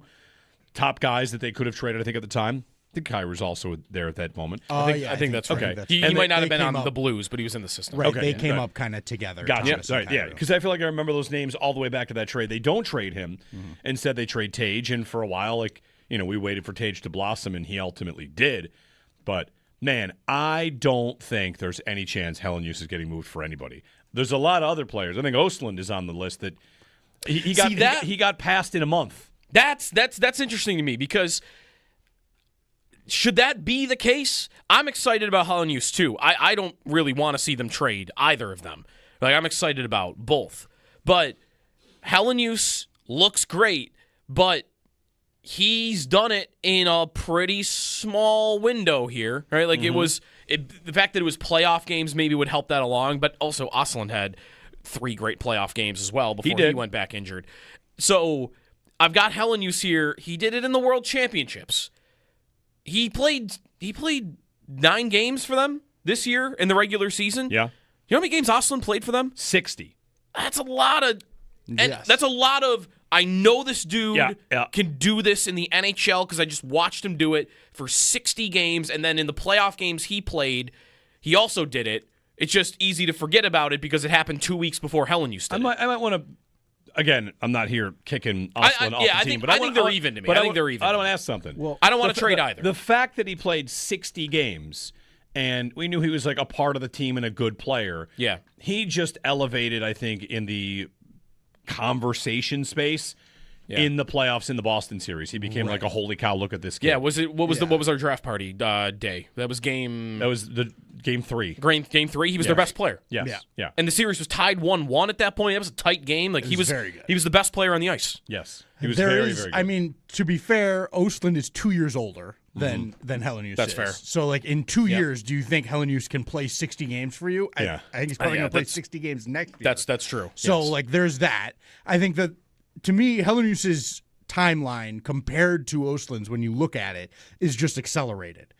top guys that they could have traded, I think, at the time. I think Kyrou was also there at that moment. I think that's okay. He might not have been on the Blues, but he was in the system. Right, they came up kind of together. Gotcha. Right, yeah, because I feel like I remember those names all the way back to that trade. They don't trade him. Instead, they trade Tage, and for a while, we waited for Tage to blossom, and he ultimately did. But, man, I don't think there's any chance Hellenius is getting moved for anybody. There's a lot of other players. I think Östlund is on the list that he got passed in a month. That's interesting to me because should that be the case? I'm excited about Hellenius too. I don't really want to see them trade either of them. I'm excited about both. But Hellenius looks great, but he's done it in a pretty small window here, right? The fact that it was playoff games maybe would help that along, but also Östlund had 3 great playoff games as well before he went back injured. So I've got Hellenius here. He did it in the World Championships. He played 9 games for them this year in the regular season. Yeah. You know how many games Östlund played for them? 60. That's a lot of. Yes. That's a lot of. I know this dude can do this in the NHL because I just watched him do it for 60 games, and then in the playoff games he played, he also did it. It's just easy to forget about it because it happened 2 weeks before Hellenius did. I might want to. Again, I'm not here kicking Östlund off the team, but I think they're even to me. I think they're even. I don't want to ask something. Well, I don't want to trade either. The fact that he played 60 games, and we knew he was a part of the team and a good player. Yeah, he just elevated, I think, in the conversation space in the playoffs in the Boston series. He became like a holy cow, look at this game. Yeah, what was our draft party day? That was the game 3. Game 3, he was their best player. Yes. Yeah. And the series was tied 1-1 at that point. That was a tight game. He was very good. He was the best player on the ice. Yes. He was very good. I mean, to be fair, Östlund is 2 years older than Hellenius. That's is. fair. So, in 2 years, do you think Hellenius can play 60 games for you? I think he's probably going to play 60 games next year. That's true. So, there's that. I think that, to me, Hellenius's timeline compared to Östlund's, when you look at it, is just accelerated.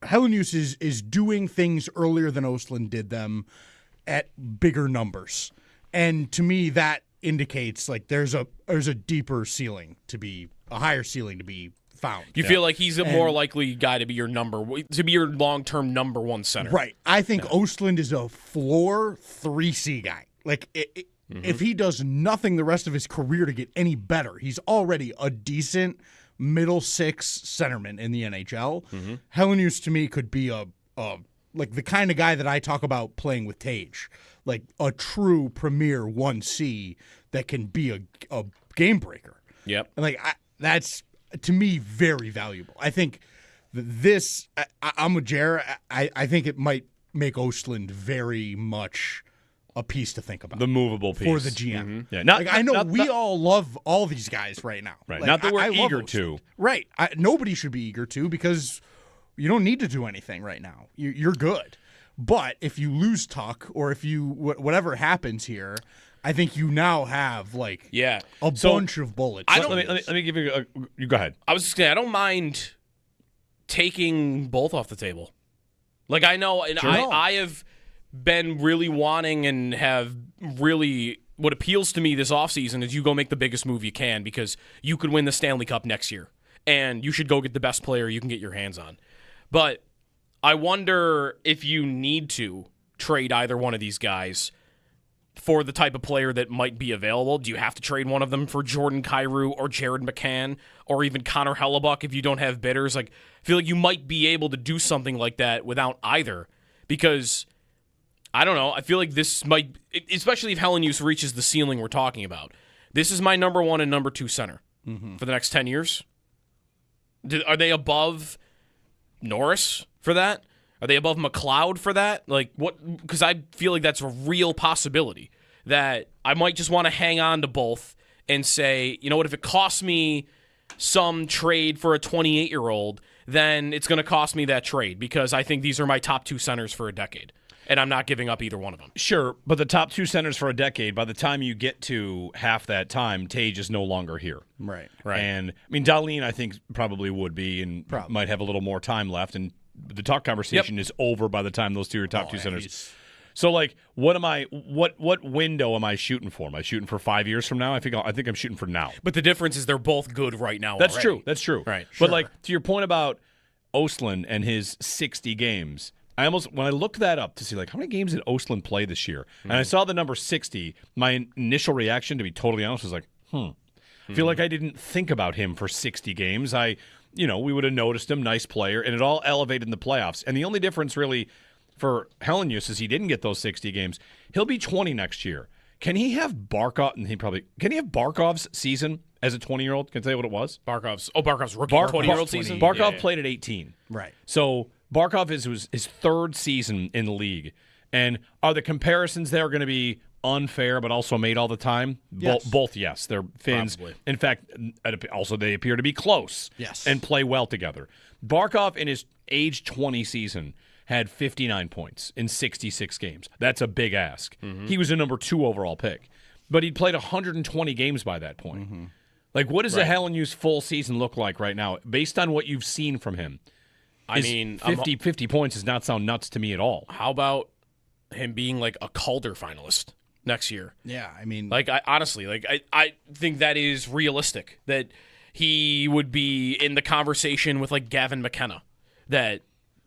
Hellenius is doing things earlier than Östlund did them at bigger numbers. And to me, that indicates there's a deeper ceiling to be, a higher ceiling to be found. You feel like he's a more likely guy to be your long-term number 1 center. Right. I think Östlund is a floor 3C guy. If he does nothing the rest of his career to get any better, he's already a decent middle 6 centerman in the NHL. Hellenius, to me, could be the kind of guy that I talk about playing with Tage, a true premier 1C that can be a game breaker. Yep. And that's, to me, very valuable. I think this, I'm with Jared. I think it might make Östlund very much a piece to think about. The movable piece. For the GM. Yeah. I know we all love all these guys right now. Right. Not that we're I love eager Östlund. to. Right. Nobody should be eager to, because you don't need to do anything right now. You're good. But if you lose Tuck, or if you whatever happens here, I think you now have a bunch of bullets. Let me give you you go ahead. I was just saying, I don't mind taking both off the table. I know, and Sure. I have been really wanting and have really, what appeals to me this offseason is you go make the biggest move you can, because you could win the Stanley Cup next year, and you should go get the best player you can get your hands on. But I wonder if you need to trade either one of these guys for the type of player that might be available. Do you have to trade one of them for Jordan Kyrou or Jared McCann or even Connor Hellebuck if you don't have bidders? I feel like you might be able to do something like that without either, because I don't know. I feel like this might, especially if Hellenius reaches the ceiling we're talking about. This is my number 1 and number 2 center for the next 10 years. Are they above Norris for that? Are they above McLeod for that? What? Because I feel like that's a real possibility that I might just want to hang on to both and say, you know what, if it costs me some trade for a 28-year-old, then it's going to cost me that trade, because I think these are my top 2 centers for a decade, and I'm not giving up either one of them. Sure, but the top 2 centers for a decade, by the time you get to half that time, Tage is no longer here. Right. And, Dahlin, I think, probably would be, and might have a little more time left, and the talk conversation is over by the time those 2 are top 2 centers. So, like, what window am I shooting for? Am I shooting for 5 years from now? I think I'm shooting for now. But the difference is they're both good right now. That's already. true. That's true. Right. But like to your point about Ostlund and his 60 games, when I looked that up to see like how many games did Ostlund play this year, and I saw the number 60, my initial reaction, to be totally honest, was like, I feel like I didn't think about him for 60 games. We would have noticed him, nice player, and it all elevated in the playoffs. And the only difference really for Hellenius is he didn't get those 60 games. He'll be 20 next year. Can he have Barkov? And can he have Barkov's season as a 20-year-old? Can I tell you what it was? Barkov's rookie 20-year-old season. Barkov played at 18. Right. So Barkov was his third season in the league. And are the comparisons there going to be unfair but also made all the time? Yes. Both, yes. They're Finns. Probably. In fact, also they appear to be close. Yes. And play well together. Barkov in his age 20 season had 59 points in 66 games. That's a big ask. He was a number 2 overall pick. But he'd played 120 games by that point. Like, what does a Hellenius full season look like right now, based on what you've seen from him? 50 points does not sound nuts to me at all. How about him being like a Calder finalist next year? Yeah, I mean, Like, I think that is realistic, that he would be in the conversation with like Gavin McKenna, that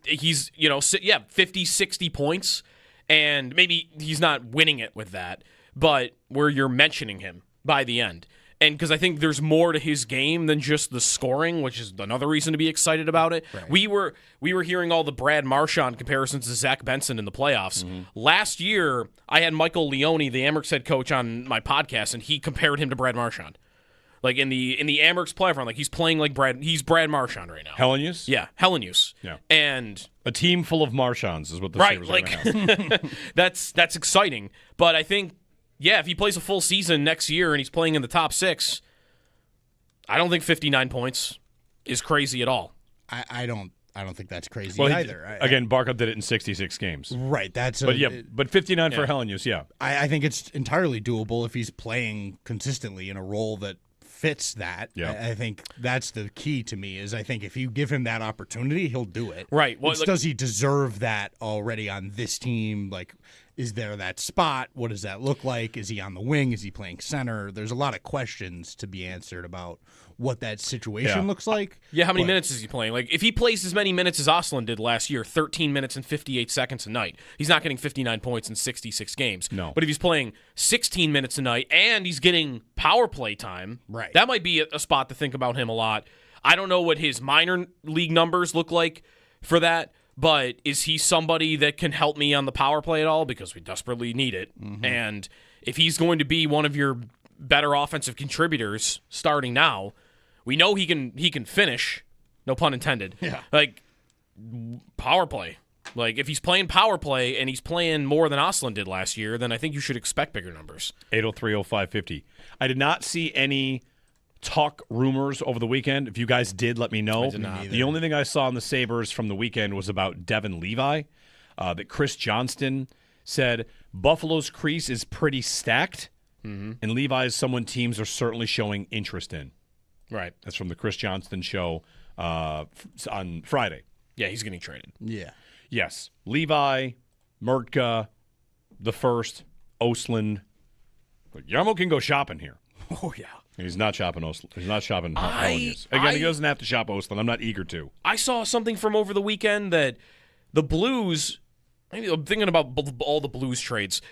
he's 50, 60 points, and maybe he's not winning it with that, but where you're mentioning him by the end. And because I think there's more to his game than just the scoring, which is another reason to be excited about it. Right. We were hearing all the Brad Marchand comparisons to Zach Benson in the playoffs. Last year, I had Michael Leone, the Amherst head coach, on my podcast, and he compared him to Brad Marchand. Like in the Amherst playoff run, like he's playing like he's Brad Marchand right now. Hellenius? Yeah, Hellenius. Yeah. And a team full of Marchands is what the Sabres are going to have. that's exciting. But I think, if he plays a full season next year and he's playing in the top 6, I don't think 59 points is crazy at all. I don't think that's crazy either. Again, Barkov did it in 66 games. Right. But 59 for Hellenius, yeah. I think it's entirely doable if he's playing consistently in a role that fits that. Yeah. I think that's the key to me, is I think if you give him that opportunity, he'll do it. Right. Well, does he deserve that already on this team? Like, is there that spot? What does that look like? Is he on the wing? Is he playing center? There's a lot of questions to be answered about what that situation looks like. Yeah, how many minutes is he playing? Like, if he plays as many minutes as Ostlund did last year, 13 minutes and 58 seconds a night, he's not getting 59 points in 66 games. No. But if he's playing 16 minutes a night and he's getting power play time, right, that might be a spot to think about him a lot. I don't know what his minor league numbers look like for that, but is he somebody that can help me on the power play at all? Because we desperately need it. And if he's going to be one of your better offensive contributors starting now, we know he can finish, no pun intended. Yeah. Like, power play. Like, if he's playing power play and he's playing more than Ostlund did last year, then I think you should expect bigger numbers. 803-0550. I did not see any talk rumors over the weekend. If you guys did, let me know. I did not. The only thing I saw in the Sabres from the weekend was about Devin Levi, that Chris Johnston said Buffalo's crease is pretty stacked, and Levi is someone teams are certainly showing interest in. Right. That's from the Chris Johnston show on Friday. Yeah, he's getting traded. Yeah. Yes. Levi, Mertka, the first, Ostlund. Yarmo can go shopping here. Oh, yeah. He's not shopping Ostlund. He's not shopping Hellenius. Again, he doesn't have to shop Ostlund. I'm not eager to. I saw something from over the weekend that the Blues, maybe I'm thinking about all the Blues trades.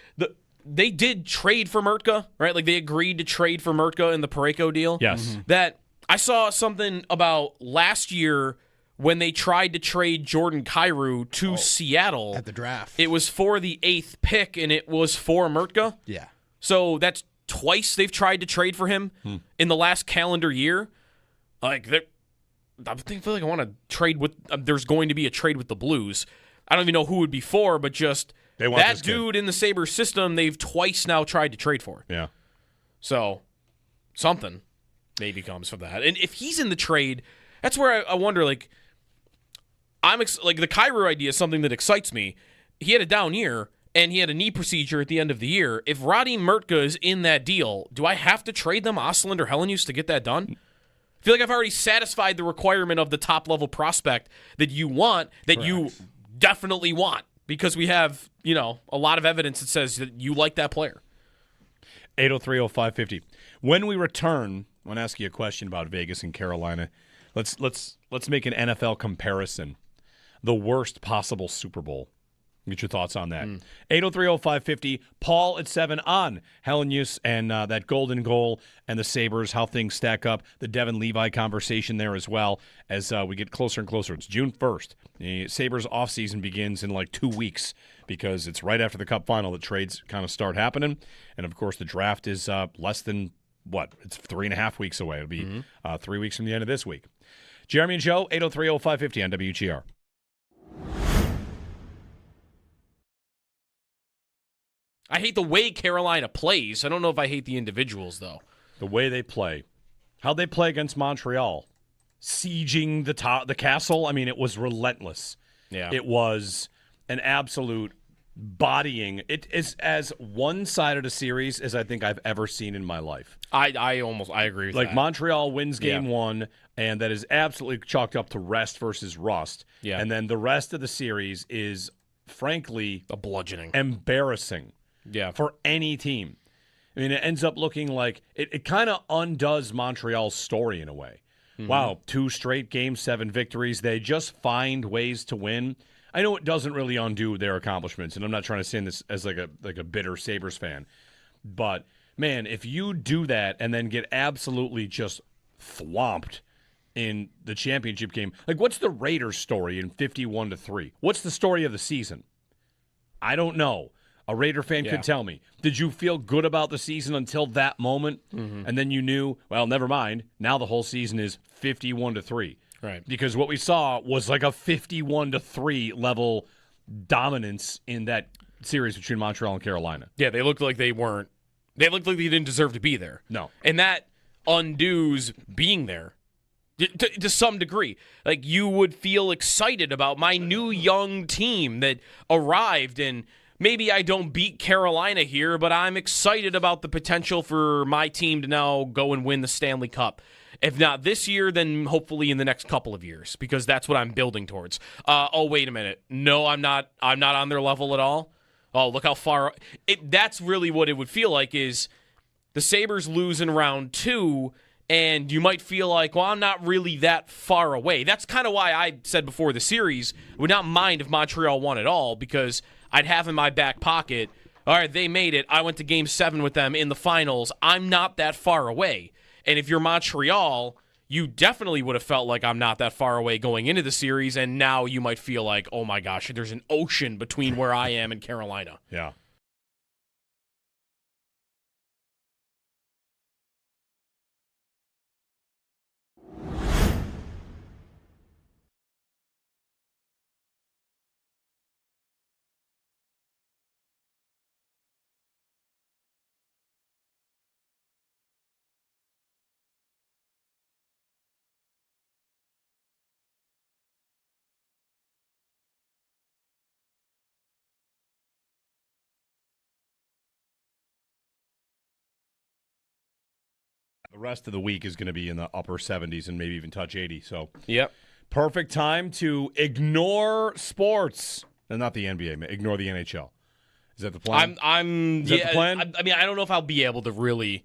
They did trade for Mertka, right? Like, they agreed to trade for Mertka in the Parayko deal. Yes. That I saw something about last year when they tried to trade Jordan Kyrou to Seattle. At the draft. It was for the 8th pick, and it was for Mertka. Yeah. So that's twice they've tried to trade for him in the last calendar year. Like, I feel like I want to trade with. There's going to be a trade with the Blues. I don't even know who it would be for, but just that dude in the Sabres system, they've twice now tried to trade for. Yeah. So something maybe comes from that. And if he's in the trade, that's where I wonder, like, like the Kyrou idea is something that excites me. He had a down year, and he had a knee procedure at the end of the year. If Roddy Mertka is in that deal, do I have to trade them, Ostlund or Hellenius, to get that done? I feel like I've already satisfied the requirement of the top-level prospect that you want, that you definitely want. because we have, a lot of evidence that says that you like that player. 803-0550. When we return, I want to ask you a question about Vegas and Carolina. Let's make an NFL comparison. The worst possible Super Bowl. Get your thoughts on that. 803-0550. Paul at 7 on Hellenius and that golden goal and the Sabres, how things stack up. The Devin Levi conversation there as well as we get closer and closer. It's June 1st. The Sabres offseason begins in like 2 weeks because it's right after the Cup final that trades kind of start happening. And, of course, the draft is less than, it's 3.5 weeks away. It'll be 3 weeks from the end of this week. Jeremy and Joe, 803-0550 on WGR. I hate the way Carolina plays. I don't know if I hate the individuals, though. The way they play. How'd they play against Montreal? Sieging the castle? I mean, it was relentless. Yeah. It was an absolute bodying. It is as one-sided a series as I think I've ever seen in my life. I agree with that. Montreal wins game one, and that is absolutely chalked up to rest versus rust. Yeah. And then the rest of the series is, frankly, a bludgeoning. Embarrassing. Yeah. For any team. I mean, it ends up looking like it kind of undoes Montreal's story in a way. Mm-hmm. Wow, 2 straight Game 7 victories. They just find ways to win. I know it doesn't really undo their accomplishments, and I'm not trying to say this as like a bitter Sabres fan. But, man, if you do that and then get absolutely just thwomped in the championship game, like what's the Raiders' story in 51-3? What's the story of the season? I don't know. A Raider fan could tell me. Did you feel good about the season until that moment? Mm-hmm. And then you knew, well, never mind. Now the whole season is 51-3. Right. Because what we saw was like a 51-3 level dominance in that series between Montreal and Carolina. Yeah, they looked like they weren't. They looked like they didn't deserve to be there. No. And that undoes being there to some degree. Like, you would feel excited about my new young team that arrived, and maybe I don't beat Carolina here, but I'm excited about the potential for my team to now go and win the Stanley Cup. If not this year, then hopefully in the next couple of years, because that's what I'm building towards. Oh, wait a minute. No, I'm not on their level at all. Oh, look how far. That's really what it would feel like is the Sabres lose in round 2, and you might feel like, well, I'm not really that far away. That's kind of why I said before the series, I would not mind if Montreal won at all, because I'd have in my back pocket, all right, they made it. I went to Game 7 with them in the finals. I'm not that far away. And if you're Montreal, you definitely would have felt like I'm not that far away going into the series, and now you might feel like, oh my gosh, there's an ocean between where I am and Carolina. Yeah. The rest of the week is going to be in the upper 70s and maybe even touch 80. So, Yep. Perfect time to ignore sports. And not the NBA, ignore the NHL. Is that the plan? Is that the plan? I mean, I don't know if I'll be able to really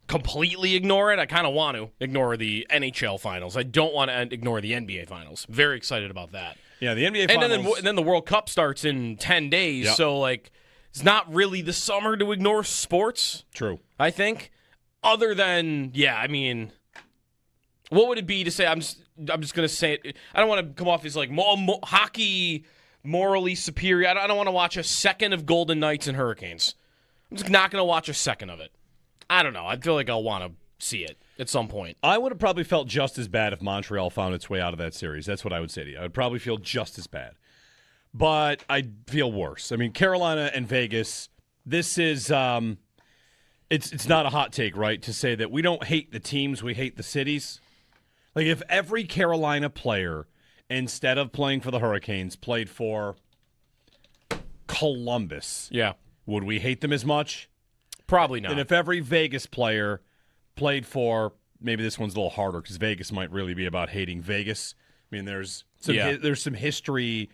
completely ignore it. I kind of want to ignore the NHL finals. I don't want to ignore the NBA finals. Very excited about that. Yeah, the NBA finals. And then the World Cup starts in 10 days. Yep. So, it's not really the summer to ignore sports. True. I think. Other than, what would it be to say? I'm just going to say it. I don't want to come off as hockey morally superior. I don't want to watch a second of Golden Knights and Hurricanes. I'm just not going to watch a second of it. I don't know. I feel like I'll want to see it at some point. I would have probably felt just as bad if Montreal found its way out of that series. That's what I would say to you. I would probably feel just as bad. But I'd feel worse. I mean, Carolina and Vegas, this is it's not a hot take, right, to say that we don't hate the teams, we hate the cities. Like, if every Carolina player, instead of playing for the Hurricanes, played for Columbus, would we hate them as much? Probably not. And if every Vegas player played for, maybe this one's a little harder because Vegas might really be about hating Vegas. I mean, there's some history,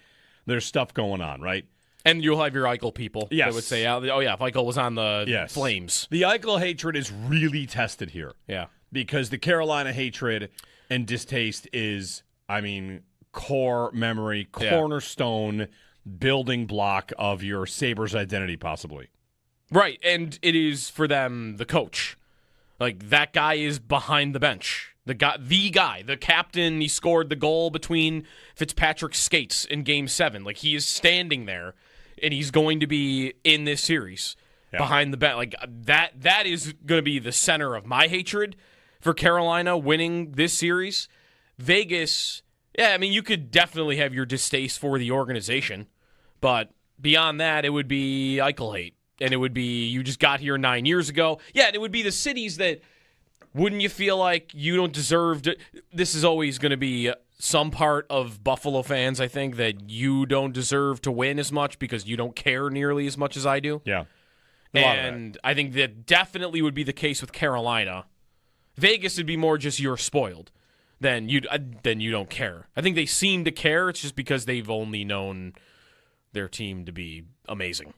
there's stuff going on, right? And you'll have your Eichel people Yes. that would say, oh, yeah, if Eichel was on the Flames. The Eichel hatred is really tested here. Yeah. Because the Carolina hatred and distaste is, core memory, cornerstone, building block of your Sabres identity, possibly. Right, and it is for them the coach. Like, that guy is behind the bench. The guy, the captain, he scored the goal between Fitzpatrick's skates in Game 7. Like, he is standing there, and he's going to be in this series behind the bench. Like, that is going to be the center of my hatred for Carolina winning this series. Vegas, you could definitely have your distaste for the organization, but beyond that, it would be Eichel hate. And it would be, you just got here 9 years ago. Yeah, and it would be the cities that, wouldn't you feel like you don't deserve to, this is always going to be some part of Buffalo fans, I think, that you don't deserve to win as much because you don't care nearly as much as I do. Yeah. And I think that definitely would be the case with Carolina. Vegas would be more just you're spoiled than you don't care. I think they seem to care. It's just because they've only known their team to be amazing.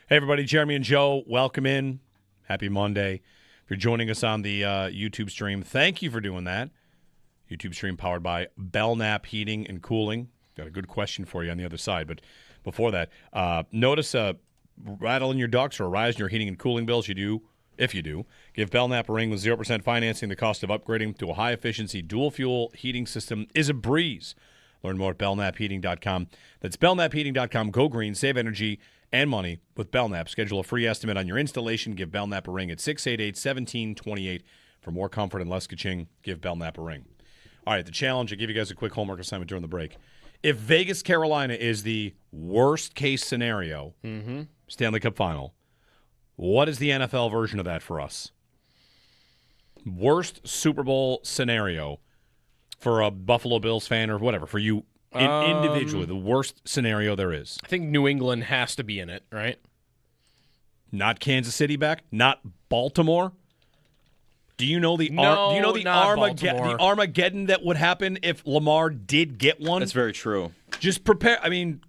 Hey, everybody. Jeremy and Joe, welcome in. Happy Monday. If you're joining us on the YouTube stream, thank you for doing that. YouTube stream powered by Belknap Heating and Cooling. Got a good question for you on the other side. But before that, notice a rattle in your ducts or a rise in your heating and cooling bills. If you do, give Belknap a ring with 0% financing. The cost of upgrading to a high-efficiency dual-fuel heating system is a breeze. Learn more at belknapheating.com. That's belknapheating.com. Go green, save energy and money with Belknap. Schedule a free estimate on your installation. Give Belknap a ring at 688-1728. For more comfort and less ka-ching, give Belknap a ring. All right, the challenge, I'll give you guys a quick homework assignment during the break. If Vegas, Carolina is the worst-case scenario, Stanley Cup final, what is the NFL version of that for us? Worst Super Bowl scenario for a Buffalo Bills fan or whatever, for you individually, the worst scenario there is. I think New England has to be in it, right? Not Kansas City back? Not Baltimore? Do you know the not Armageddon that would happen if Lamar did get one? That's very true. Just prepare.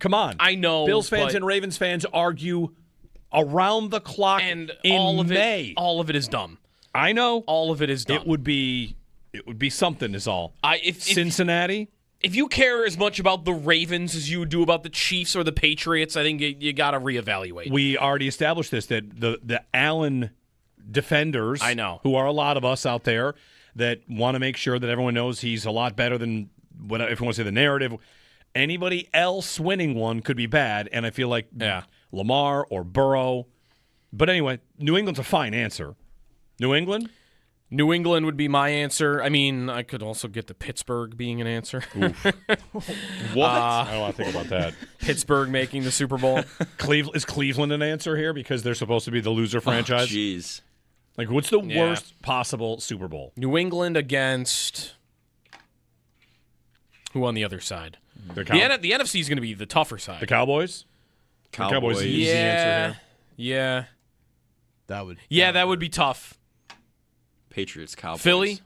Come on. I know. Bills fans and Ravens fans argue around the clock and in all of May. All of it is dumb. I know. All of it is dumb. It would be something is all. Cincinnati? If you care as much about the Ravens as you do about the Chiefs or the Patriots, I think you got to reevaluate. We already established this, that the Allen defenders, I know, who are a lot of us out there, that want to make sure that everyone knows he's a lot better than, if you want to say the narrative, anybody else winning one could be bad, and I feel like Lamar or Burrow. But anyway, New England's a fine answer. New England? New England would be my answer. I mean, I could also get the Pittsburgh being an answer. What? I don't want to think about that. Pittsburgh making the Super Bowl. Is Cleveland an answer here because they're supposed to be the loser franchise? Jeez. Like, what's the worst possible Super Bowl? New England against who on the other side? The NFC is going to be the tougher side. The Cowboys? Cowboys. The easy answer here. Yeah. That would be tough. Patriots, Cowboys. Philly?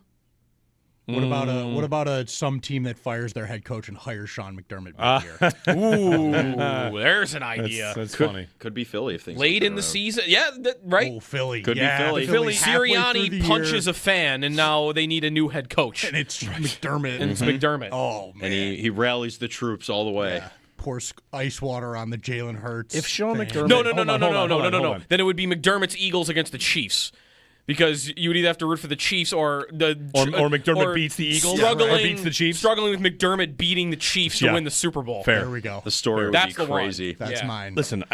What about some team that fires their head coach and hires Sean McDermott here? Ooh, there's an idea. That's funny. Could be Philly if things late in the season. Yeah, right. Oh, Philly. Could be Philly. Sirianni punches a fan, and now they need a new head coach. And it's McDermott. And it's McDermott. Oh, man. And he rallies the troops all the way. Yeah. Pours ice water on the Jalen Hurts. If Sean McDermott... No. Then it would be McDermott's Eagles against the Chiefs. Because you would either have to root for the Chiefs or McDermott beats the Eagles or beats the Chiefs. Struggling with McDermott beating the Chiefs to win the Super Bowl. Fair. There we go. The story would be crazy. That's mine. Listen,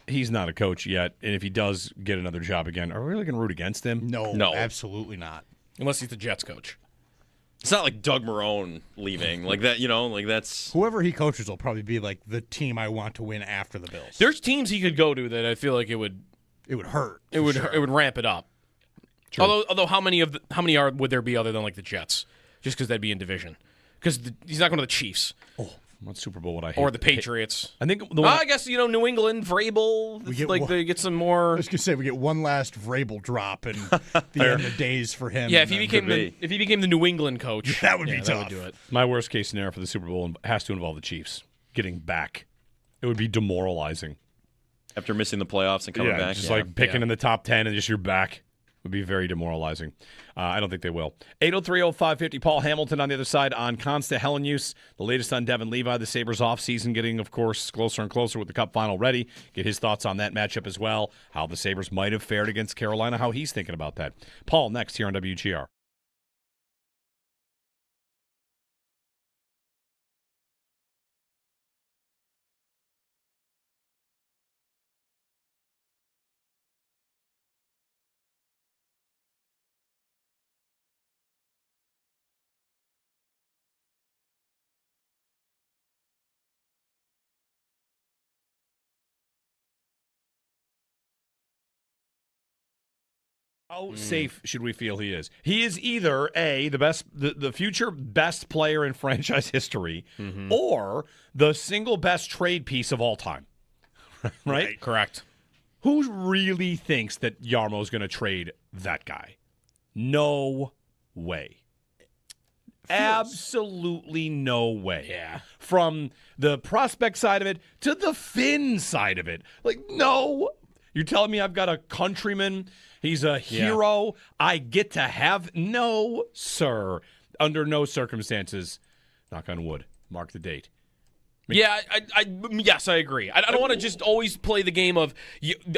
he's not a coach yet, and if he does get another job again, are we really going to root against him? No, No. absolutely not. Unless he's the Jets coach. It's not like Doug Marrone leaving like that. Like that's Whoever he coaches will probably be like the team I want to win after the Bills. There's teams he could go to that I feel like it would hurt. it would ramp it up. Although how many would there be other than like the Jets? Just because that'd be in division. Because he's not going to the Chiefs. Oh, what Super Bowl would I hate? Or the Patriots. I think the one I guess, New England, Vrabel, they get some more. I was going to say, we get one last Vrabel drop and the end of days for him. Yeah, if he became the New England coach, that would be that tough. would do it. my worst case scenario for the Super Bowl has to involve the Chiefs getting back. It would be demoralizing. after missing the playoffs and coming back. Just like picking in the top 10 and just you're back. Would be very demoralizing. I don't think they will. 803-0550, Paul Hamilton on the other side on Consta Hellenius. The latest on Devin Levi, the Sabres offseason getting, of course, closer and closer with the Cup final ready. Get his thoughts on that matchup as well, how the Sabres might have fared against Carolina, how he's thinking about that. Paul, next here on WGR. How safe should we feel he is? He is either the future best player in franchise history, or the single best trade piece of all time. Right? Correct. Who really thinks that Yarmo's going to trade that guy? No way. Absolutely no way. Yeah. From the prospect side of it to the Finn side of it. Like, no. You're telling me I've got a countryman, he's a hero, I get to have? No, sir. Under no circumstances, knock on wood, mark the date. Yeah, yes, I agree. I don't want to just always play the game of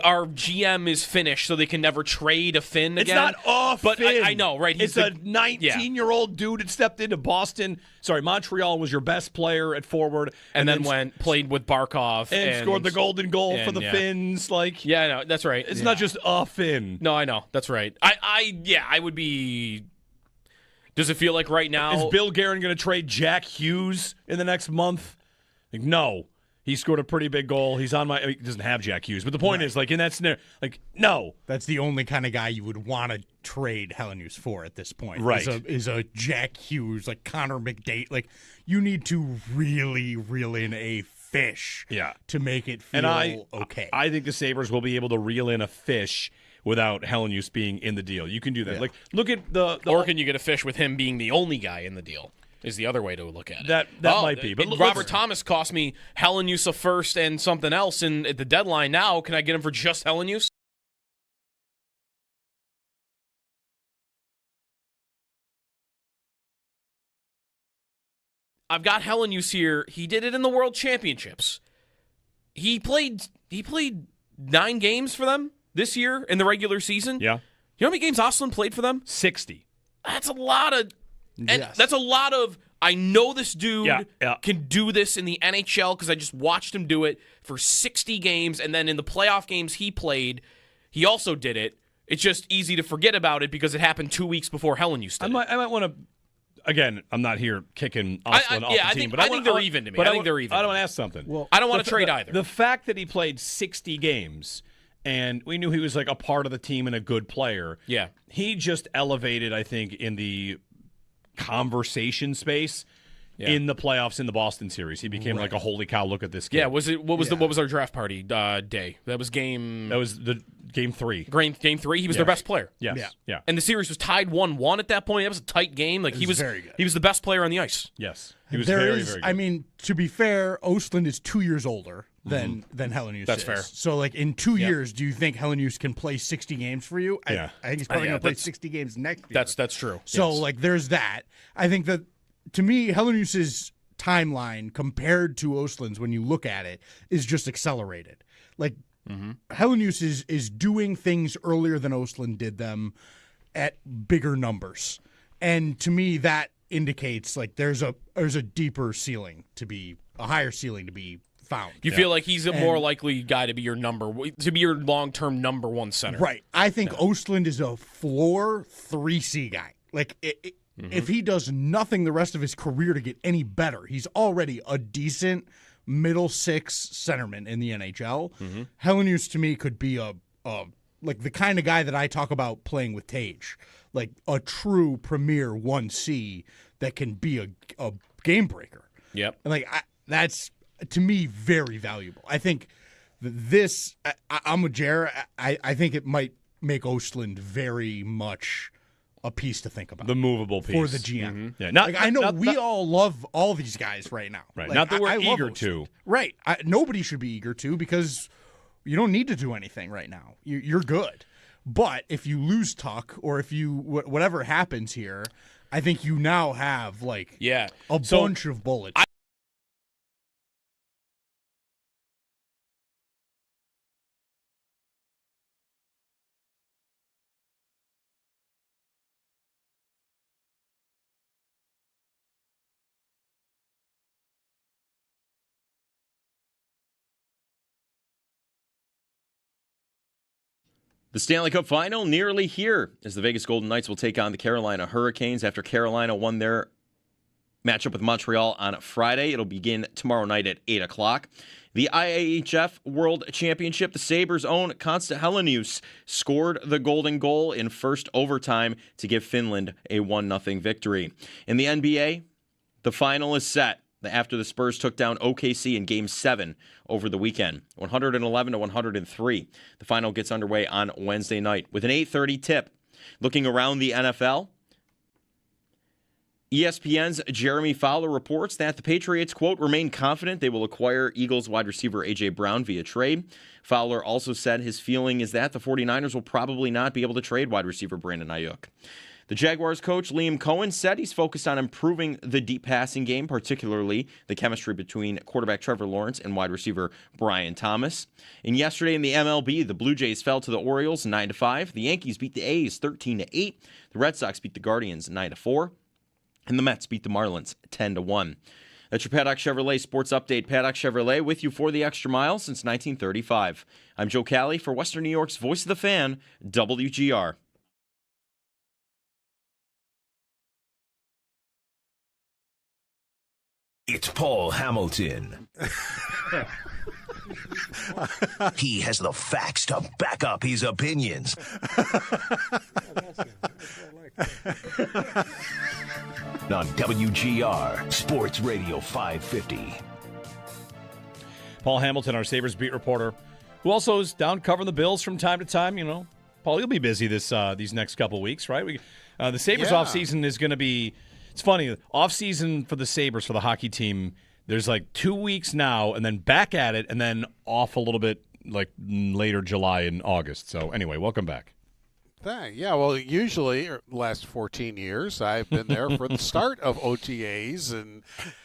our GM is finished, so they can never trade a Finn again. It's not but Finn. I know, right? It's a 19-year-old dude that stepped into Montreal, was your best player at forward, and then played with Barkov and scored the golden goal for the Finns. Like, yeah, no, that's right. It's not just a Finn. No, I know, that's right. I would be. Does it feel like right now is Bill Guerin going to trade Jack Hughes in the next month? Like, no, he scored a pretty big goal. He's on he doesn't have Jack Hughes, but the point is, like, in that scenario, like, no, that's the only kind of guy you would want to trade Hellenius for at this point. Right, is a Jack Hughes, like Connor McDavid. Like, you need to really reel in a fish, to make it feel okay. I think the Sabres will be able to reel in a fish without Hellenius being in the deal. You can do that. Like, look at or can you get a fish with him being the only guy in the deal? Is the other way to look at it. That might be. But Robert Thomas cost me Hellenius a first and something else at the deadline. Now, can I get him for just Hellenius? I've got Hellenius here. He did it in the World Championships. He played 9 games for them this year in the regular season. Yeah. You know how many games Ostlund played for them? 60. That's a lot of. And that's a lot of, I know this dude can do this in the NHL because I just watched him do it for 60 games, and then in the playoff games he played, he also did it. It's just easy to forget about it because it happened 2 weeks before Hellenius did I might want to, again, I'm not here kicking Ostlund off the team. I think they're even to me. I think they're even. I don't ask something. Well, I don't want to trade either. The fact that he played 60 games, and we knew he was like a part of the team and a good player. Yeah. He just elevated, I think, in the conversation space in the playoffs in the Boston series. He became like a holy cow, look at this kid. Yeah, what was our draft party day? That was game 3. Game 3. He was their best player. Yes. Yeah. And the series was tied 1-1 at that point. That was a tight game. Like he was very good. He was the best player on the ice. Yes. He was very good. I mean, to be fair, Ostlund is 2 years older than Hellenius. That's is. fair. So, like, in 2 years, do you think Hellenius can play 60 games for you? I think he's probably going to play 60 games next year. That's true. So, like, there's that. I think that, to me, Hellenius's timeline compared to Ostlund's, when you look at it, is just accelerated. Like, Hellenius is doing things earlier than Ostlund did them at bigger numbers. And to me, that indicates, like, there's a deeper ceiling to be, a higher ceiling to be found. You feel like he's a more likely guy to be your long-term number one center. Right. I think Ostlund is a floor 3C guy. Like, if he does nothing the rest of his career to get any better, he's already a decent middle six centerman in the NHL. Helenius to me could be a like the kind of guy that I talk about playing with Tage, like a true premier 1C that can be a game breaker. Yep. And that's to me very valuable. I think this. I'm with Jer. I think it might make Östlund very much a piece to think about. The movable piece for the GM. Yeah, I know we all love all these guys right now. Right. Like, Not that we're I love eager Östlund. to. Right. Nobody should be eager to because you don't need to do anything right now. You're good. But if you lose Tuck or if you whatever happens here, I think you now have a bunch of bullets. The Stanley Cup Final nearly here as the Vegas Golden Knights will take on the Carolina Hurricanes after Carolina won their matchup with Montreal on Friday. It'll begin tomorrow night at 8 o'clock. The IAHF World Championship, the Sabres' own Konsta Helenius scored the golden goal in first overtime to give Finland a 1-0 victory. In the NBA, the final is set after the Spurs took down OKC in Game 7 over the weekend, 111-103. The final gets underway on Wednesday night with an 8:30 tip. Looking around the NFL, ESPN's Jeremy Fowler reports that the Patriots, quote, remain confident they will acquire Eagles wide receiver A.J. Brown via trade. Fowler also said his feeling is that the 49ers will probably not be able to trade wide receiver Brandon Ayuk. The Jaguars coach, Liam Cohen, said he's focused on improving the deep passing game, particularly the chemistry between quarterback Trevor Lawrence and wide receiver Brian Thomas. And yesterday in the MLB, the Blue Jays fell to the Orioles 9-5. The Yankees beat the A's 13-8. The Red Sox beat the Guardians 9-4. And the Mets beat the Marlins 10-1. That's your Paddock Chevrolet Sports Update. Paddock Chevrolet with you for the extra mile since 1935. I'm Joe Cali for Western New York's Voice of the Fan, WGR. It's Paul Hamilton. He has the facts to back up his opinions. On WGR Sports Radio 550. Paul Hamilton, our Sabres beat reporter, who also is down covering the Bills from time to time. You know, Paul, you'll be busy these next couple of weeks, right? The Sabres offseason is going to be. It's funny, off-season for the Sabres, for the hockey team, there's like 2 weeks now, and then back at it, and then off a little bit like later July and August. So anyway, welcome back. Yeah, well, usually, the last 14 years, I've been there for the start of OTAs and,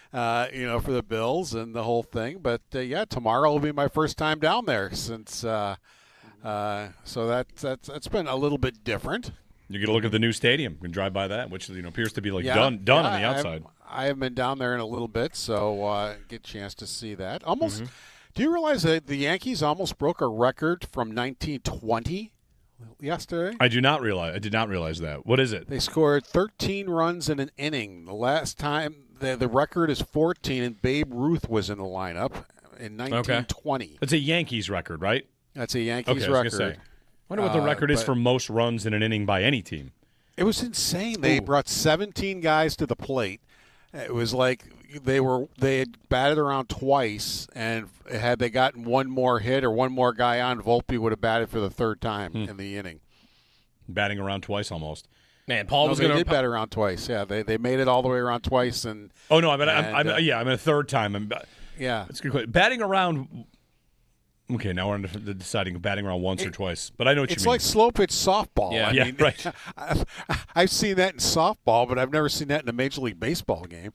for the Bills and the whole thing. But, tomorrow will be my first time down there since, so that's been a little bit different. You get a look at the new stadium. You can drive by that, which appears to be done on the outside. I haven't been down there in a little bit, so get a chance to see that. Almost. Do you realize that the Yankees almost broke a record from 1920 yesterday? I did not realize that. What is it? They scored 13 runs in an inning. The last time the record is 14, and Babe Ruth was in the lineup in 1920. Okay. It's a Yankees record, right? That's a Yankees record. record. I wonder what the record is for most runs in an inning by any team. It was insane. They brought 17 guys to the plate. It was like they had batted around twice, and had they gotten one more hit or one more guy on, Volpe would have batted for the third time in the inning. Batting around twice almost. Man, Paul was going to bat around twice. Yeah, they made it all the way around twice. And I'm a third time. Yeah, that's a good question. Batting around. Okay, now we're on the deciding batting around once or twice, but I know what you mean. It's like slow pitch softball. Yeah, right. I've seen that in softball, but I've never seen that in a Major League Baseball game.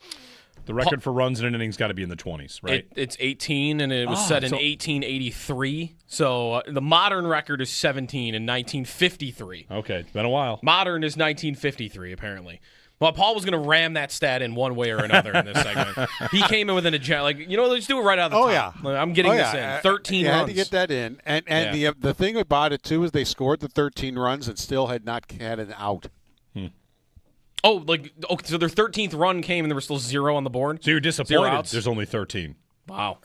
The record for runs in an inning's got to be in the 20s, right? It's 18, and it was set in 1883. So the modern record is 17 in 1953. Okay, it's been a while. Modern is 1953, apparently. Well, Paul was going to ram that stat in one way or another in this segment. He came in with an agenda. Let's do it right out of the top. Yeah. I'm getting this in. 13 runs. Had to get that in. And the thing about it, too, is they scored the 13 runs and still had not had an out. Oh, so their 13th run came and there was still 0 on the board? So you're 0 disappointed outs? there's only 13. Wow.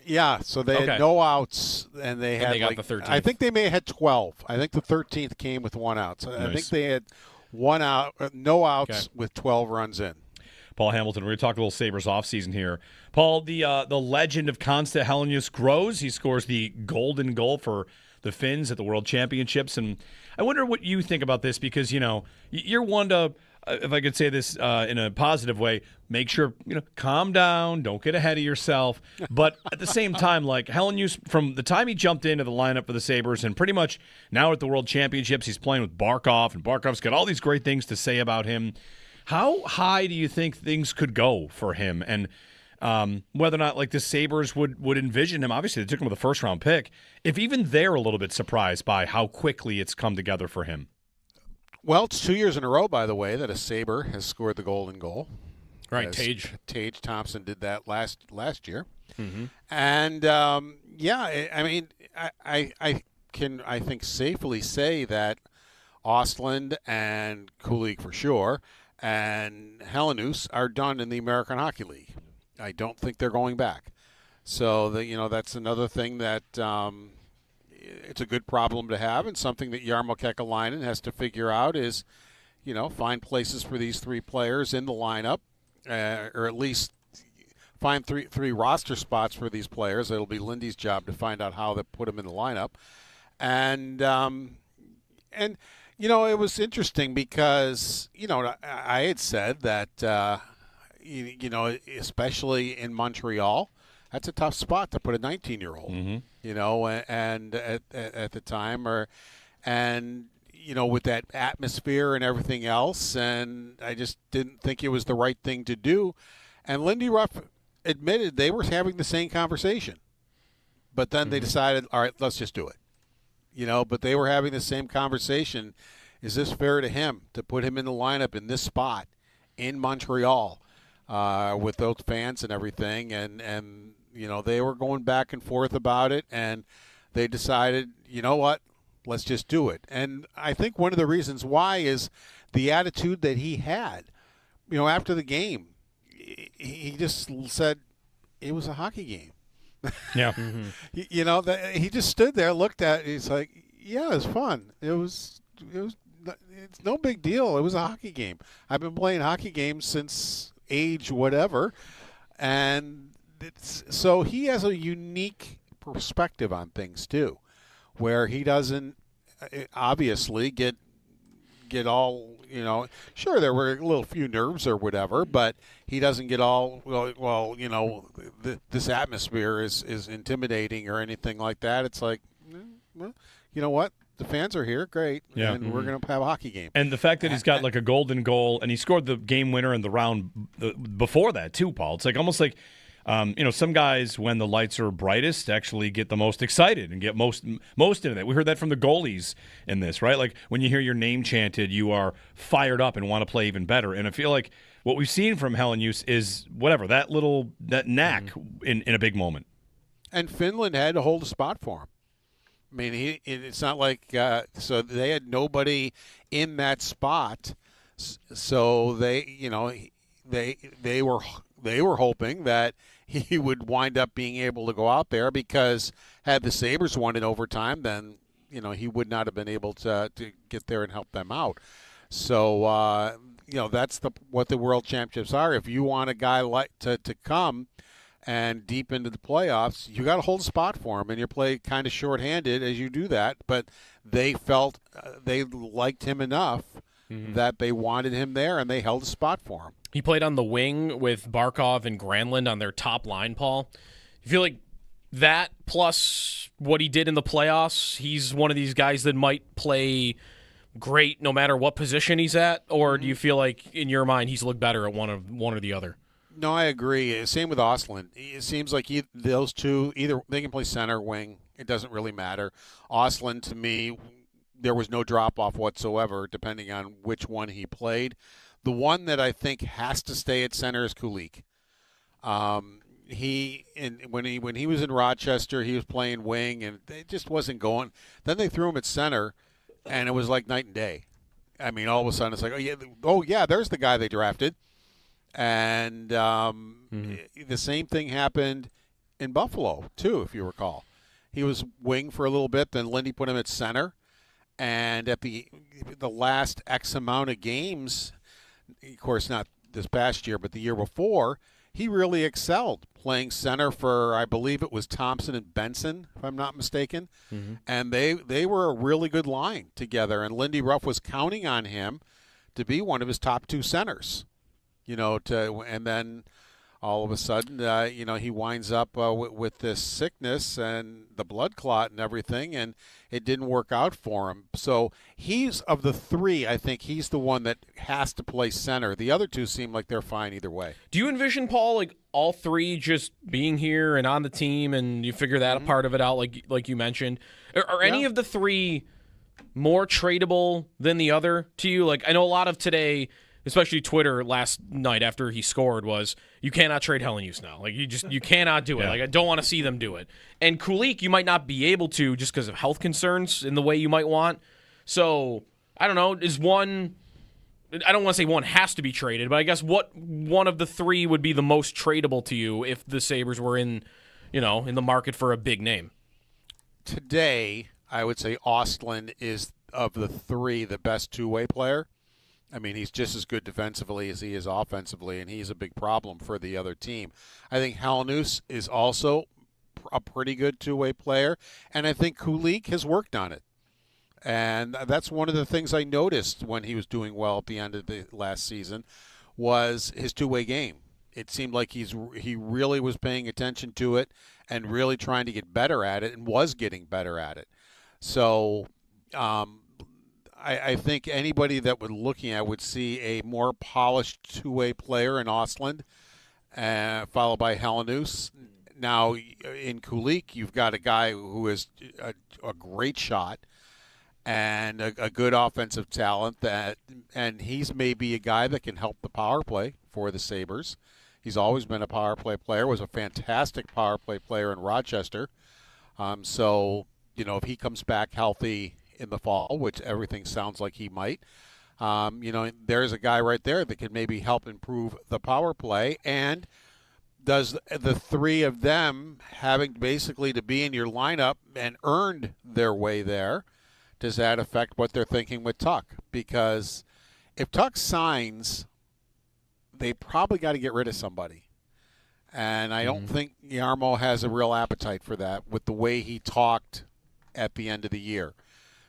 Yeah, so they had no outs, and they had got the 13th. I think they may have had 12. I think the 13th came with 1 out. So I think they had 1 out, no outs with 12 runs in. Paul Hamilton, we're going to talk a little Sabres offseason here. Paul, the legend of Konsta Helenius grows. He scores the golden goal for the Finns at the World Championships. And I wonder what you think about this because, you're one to, if I could say this in a positive way, make sure, calm down, don't get ahead of yourself. But at the same time, like Helenius, from the time he jumped into the lineup for the Sabres and pretty much now at the World Championships, he's playing with Barkov, and Barkov's got all these great things to say about him. How high do you think things could go for him? And whether or not the Sabres would envision him, obviously they took him with a first-round pick, if even they're a little bit surprised by how quickly it's come together for him. Well, it's 2 years in a row, by the way, that a Sabre has scored the golden goal. Right, Tage Thompson did that last year. Mm-hmm. And, I mean, I can, I think, safely say that Ostland and Kulik for sure and Helenius are done in the American Hockey League. I don't think they're going back. So, that's another thing that it's a good problem to have, and something that Jarmo Kekalainen has to figure out is, find places for these 3 players in the lineup, or at least find three roster spots for these players. It'll be Lindy's job to find out how to put them in the lineup. And it was interesting because, I had said that, especially in Montreal, that's a tough spot to put a 19-year-old, and at the time, with that atmosphere and everything else, and I just didn't think it was the right thing to do. And Lindy Ruff admitted they were having the same conversation, but then they decided, all right, let's just do it. But they were having the same conversation. Is this fair to him to put him in the lineup in this spot in Montreal with those fans and everything? And they were going back and forth about it, and they decided, you know what, let's just do it. And I think one of the reasons why is the attitude that he had. After the game, he just said it was a hockey game. Yeah. He just stood there, looked at it, he's like, yeah, it was fun. It's no big deal. It was a hockey game. I've been playing hockey games since age whatever, and so he has a unique perspective on things too, where he doesn't obviously get all, sure, there were a little few nerves or whatever, but he doesn't get all, this atmosphere is intimidating or anything like that. It's like, well, you know what? The fans are here, great, and we're going to have a hockey game. And the fact that he's got a golden goal, and he scored the game winner in the round before that too, Paul. It's almost like, some guys, when the lights are brightest, actually get the most excited and get most into that. We heard that from the goalies in this, right? Like when you hear your name chanted, you are fired up and want to play even better. And I feel like what we've seen from Helenius is that knack in a big moment. And Finland had to hold a spot for him. I mean, it's not like so they had nobody in that spot, so they were hoping that he would wind up being able to go out there, because had the Sabres won in overtime, then he would not have been able to get there and help them out. So that's what the World Championships are. If you want a guy to come and deep into the playoffs, you got to hold a spot for him, and you play kind of shorthanded as you do that. But they felt they liked him enough that they wanted him there, and they held a spot for him. He played on the wing with Barkov and Granlund on their top line, Paul. You feel like that plus what he did in the playoffs, he's one of these guys that might play great no matter what position he's at? Or do you feel like, in your mind, he's looked better at one or the other? No, I agree. Same with Ostland. It seems like those two, either they can play center, wing. It doesn't really matter. Ostland, to me, there was no drop-off whatsoever, depending on which one he played. The one that I think has to stay at center is Kulik. When he was in Rochester, he was playing wing, and it just wasn't going. Then they threw him at center, and it was like night and day. I mean, all of a sudden it's like, oh yeah, there's the guy they drafted. And the same thing happened in Buffalo, too, if you recall. He was wing for a little bit, then Lindy put him at center. And at the last X amount of games, of course not this past year, but the year before, he really excelled playing center for, I believe it was Thompson and Benson, if I'm not mistaken. Mm-hmm. And they were a really good line together. And Lindy Ruff was counting on him to be one of his top two centers. And then all of a sudden, he winds up with this sickness and the blood clot and everything, and it didn't work out for him. So he's, of the three, I think he's the one that has to play center. The other two seem like they're fine either way. Do you envision, Paul, like all three just being here and on the team, and you figure that part of it out, like you mentioned? Are any of the three more tradable than the other to you? Like, I know a lot of today, especially Twitter last night after he scored, was you cannot trade Hellenius now. Like, you cannot do it. Yeah. Like, I don't want to see them do it. And Kulik, you might not be able to just because of health concerns in the way you might want. So, I don't know, is one – I don't want to say one has to be traded, but I guess what one of the three would be the most tradable to you if the Sabres were in the market for a big name? Today, I would say Ostlund is, of the three, the best two-way player. I mean, he's just as good defensively as he is offensively, and he's a big problem for the other team. I think Hellenius is also a pretty good two-way player, and I think Kulik has worked on it. And that's one of the things I noticed when he was doing well at the end of the last season was his two-way game. It seemed like he really was paying attention to it and really trying to get better at it and was getting better at it. So I think anybody that would looking at would see a more polished two-way player in Ostlund, followed by Hellenius. Now, in Kulik, you've got a guy who is a great shot and a good offensive talent, and he's maybe a guy that can help the power play for the Sabres. He's always been a power play player, was a fantastic power play player in Rochester. So, if he comes back healthy in the fall, which everything sounds like he might, there's a guy right there that can maybe help improve the power play. And does the three of them having basically to be in your lineup and earned their way there, does that affect what they're thinking with Tuck? Because if Tuck signs, they probably got to get rid of somebody. And I don't think Jarmo has a real appetite for that with the way he talked at the end of the year,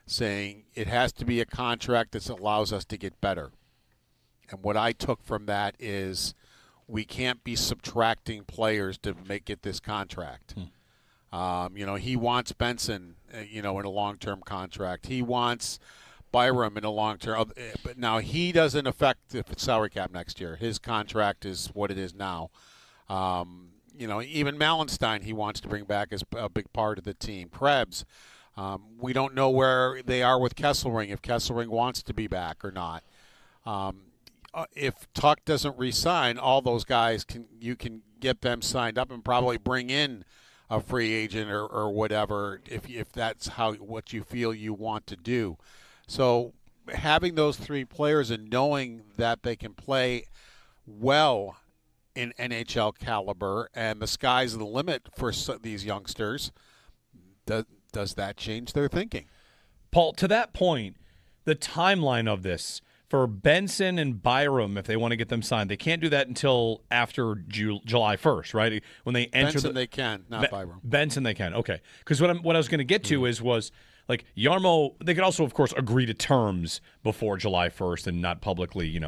saying it has to be a contract that allows us to get better. And what I took from that is we can't be subtracting players to get this contract. He wants Benson, in a long-term contract. He wants Byram in a long-term. But now he doesn't affect the salary cap next year. His contract is what it is now. Even Malenstein he wants to bring back as a big part of the team. Krebs. We don't know where they are with Kesselring, if Kesselring wants to be back or not. If Tuck doesn't re-sign, all those guys you can get them signed up and probably bring in a free agent or whatever if that's what you feel you want to do. So having those three players and knowing that they can play well in NHL caliber and the sky's the limit for these youngsters, does that change their thinking? Paul, to that point, the timeline of this for Benson and Byram, if they want to get them signed, they can't do that until after July 1st, right? When they enter Benson they can, not Byram. Benson they can, okay. Because what I was going to get to was like Jarmo, they could also, of course, agree to terms before July 1st and not publicly,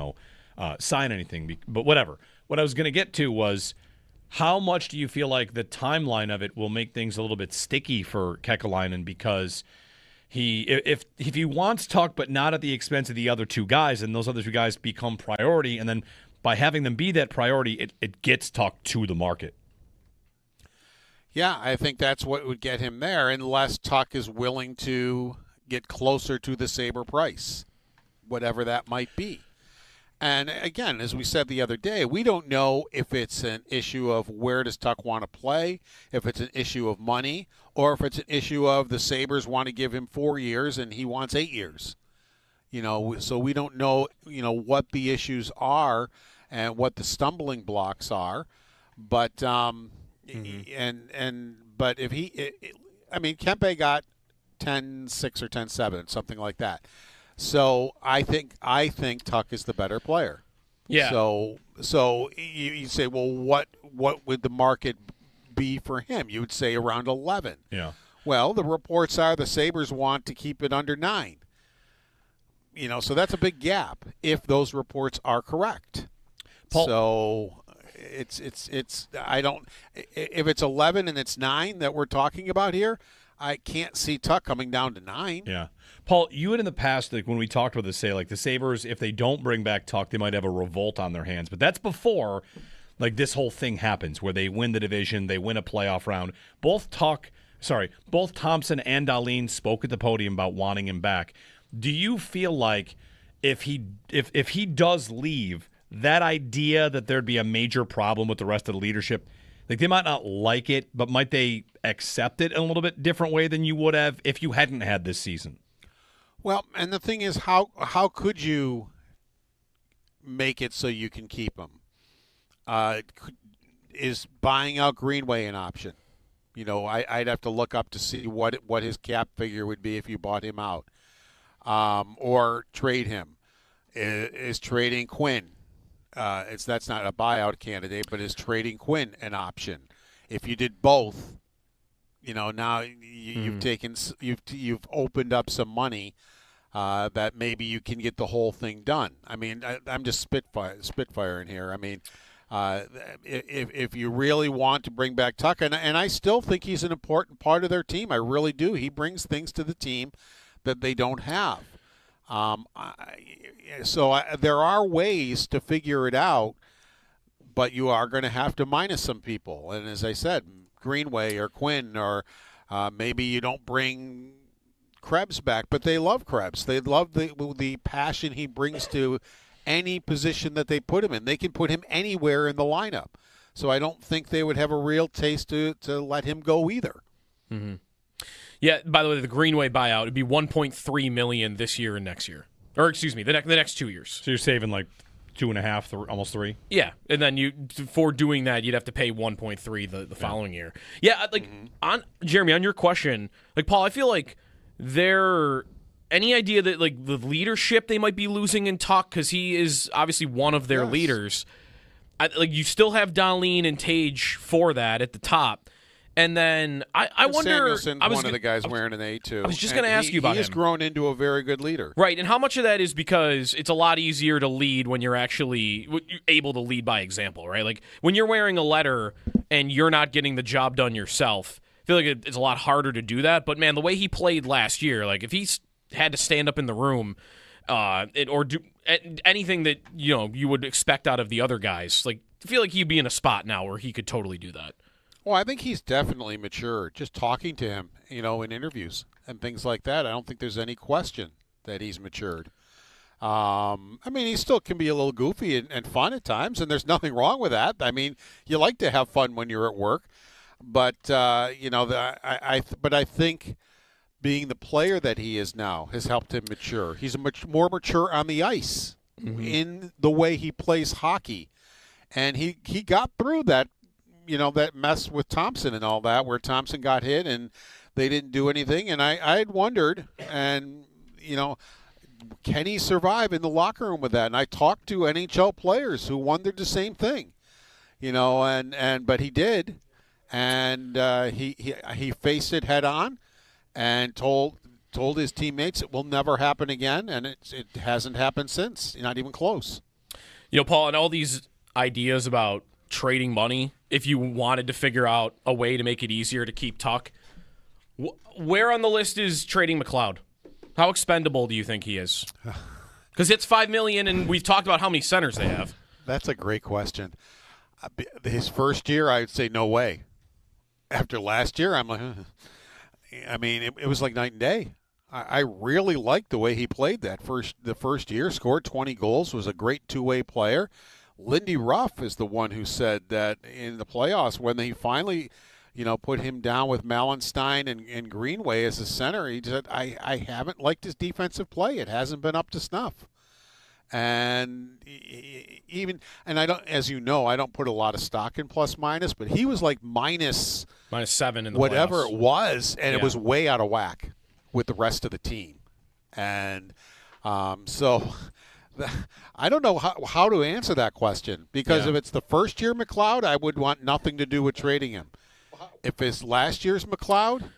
sign anything. But whatever. What I was going to get to was how much do you feel like the timeline of it will make things a little bit sticky for Kekalainen because if he wants Tuck but not at the expense of the other two guys, and those other two guys become priority, and then by having them be that priority, it gets Tuck to the market. Yeah, I think that's what would get him there, unless Tuck is willing to get closer to the Sabre price, whatever that might be. And again, as we said the other day, we don't know if it's an issue of where does Tuck want to play, if it's an issue of money, or if it's an issue of the Sabres want to give him 4 years and he wants 8 years. So we don't know, what the issues are and what the stumbling blocks are. But but if Kempe got 10-6 or 10-7, something like that. So I think Tuck is the better player. Yeah. So you say, well, what would the market be for him? You would say around 11. Yeah. Well, the reports are the Sabres want to keep it under 9. So that's a big gap if those reports are correct. Paul, so it's I don't, if it's 11 and it's 9 that we're talking about here, I can't see Tuck coming down to 9. Yeah. Paul, you had in the past, when we talked about this, say, the Sabres, if they don't bring back Tuck, they might have a revolt on their hands. But that's before, this whole thing happens where they win the division, they win a playoff round. Both Thompson and Dahlin spoke at the podium about wanting him back. Do you feel like if he does leave, that idea that there'd be a major problem with the rest of the leadership, they might not like it, but might they accept it in a little bit different way than you would have if you hadn't had this season? Well, and the thing is, how could you make it so you can keep him? Is buying out Greenway an option? I'd have to look up to see what his cap figure would be if you bought him out. Or trade him. Is trading Quinn? That's not a buyout candidate, but is trading Quinn an option? If you did both, now you've opened up some money that maybe you can get the whole thing done. I'm just spitfiring here. If you really want to bring back Tuck, and I still think he's an important part of their team. I really do. He brings things to the team that they don't have. There are ways to figure it out, but you are going to have to minus some people. And as I said, Greenway or Quinn, or maybe you don't bring Krebs back, but they love Krebs. They love the passion he brings to any position that they put him in. They can put him anywhere in the lineup. So I don't think they would have a real taste to let him go either. Mm-hmm. Yeah, by the way, the Greenway buyout would be $1.3 million this year and next year. Or excuse me, the next 2 years. So you're saving $2.5, almost $3? Yeah, and then for doing that, you'd have to pay $1.3 the following year. Yeah, on Jeremy, on your question, Paul, I feel like any idea that the leadership they might be losing in Tuck, because he is obviously one of their leaders. You still have Dahlin and Tage for that at the top. And then I wonder. Samuelson's one of the guys wearing an A2. I was just going to ask you about him. He has grown into a very good leader. Right, and how much of that is because it's a lot easier to lead when you're actually able to lead by example, right? When you're wearing a letter and you're not getting the job done yourself, I feel like it's a lot harder to do that. But, man, the way he played last year, if he's had to stand up in the room or do anything that, you would expect out of the other guys, I feel like he'd be in a spot now where he could totally do that. Well, I think he's definitely matured. Just talking to him, in interviews and things like that, I don't think there's any question that he's matured. He still can be a little goofy and fun at times, and there's nothing wrong with that. You like to have fun when you're at work, but I think being the player that he is now has helped him mature. He's much more mature on the ice in the way he plays hockey, and he got through that. That mess with Thompson and all that, where Thompson got hit and they didn't do anything. And I had wondered, and, can he survive in the locker room with that? And I talked to NHL players who wondered the same thing, but he did. And he faced it head on and told his teammates it will never happen again. And it hasn't happened since, not even close. Paul, and all these ideas about trading money, if you wanted to figure out a way to make it easier to keep Tuck, where on the list is trading McLeod? How expendable do you think he is? Because it's $5 million, and we've talked about how many centers they have. That's a great question. His first year, I would say no way. After last year, I'm like, it was like night and day. I really liked the way he played the first year. Scored 20 goals, was a great two-way player. Lindy Ruff is the one who said that in the playoffs, when he finally put him down with Mallenstein and Greenway as a center. He said, I haven't liked his defensive play. It hasn't been up to snuff. And I don't, as you know, I don't put a lot of stock in plus minus, but he was like minus -7 in the whatever playoffs. it was, and it Yeah. was way out of whack with the rest of the team. And so I don't know how to answer that question, because if it's the first year McLeod, I would want nothing to do with trading him. If it's last year's McLeod,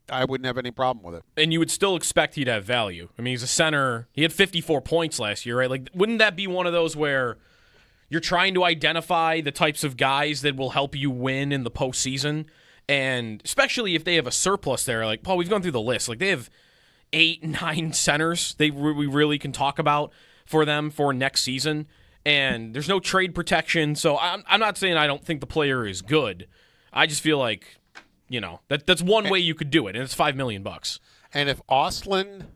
I wouldn't have any problem with it. And you would still expect he'd have value. I mean, he's a center. He had 54 points last year, right? Like, wouldn't that be one of those where you're trying to identify the types of guys that will help you win in the postseason? And especially if they have a surplus there, like, Paul, we've gone through the list. Like, they have 8, 9 centers we really can talk about for them for next season. And there's no trade protection. So I'm not saying I don't think the player is good. I just feel like, that's one way you could do it, and it's $5 million. And if Ostlund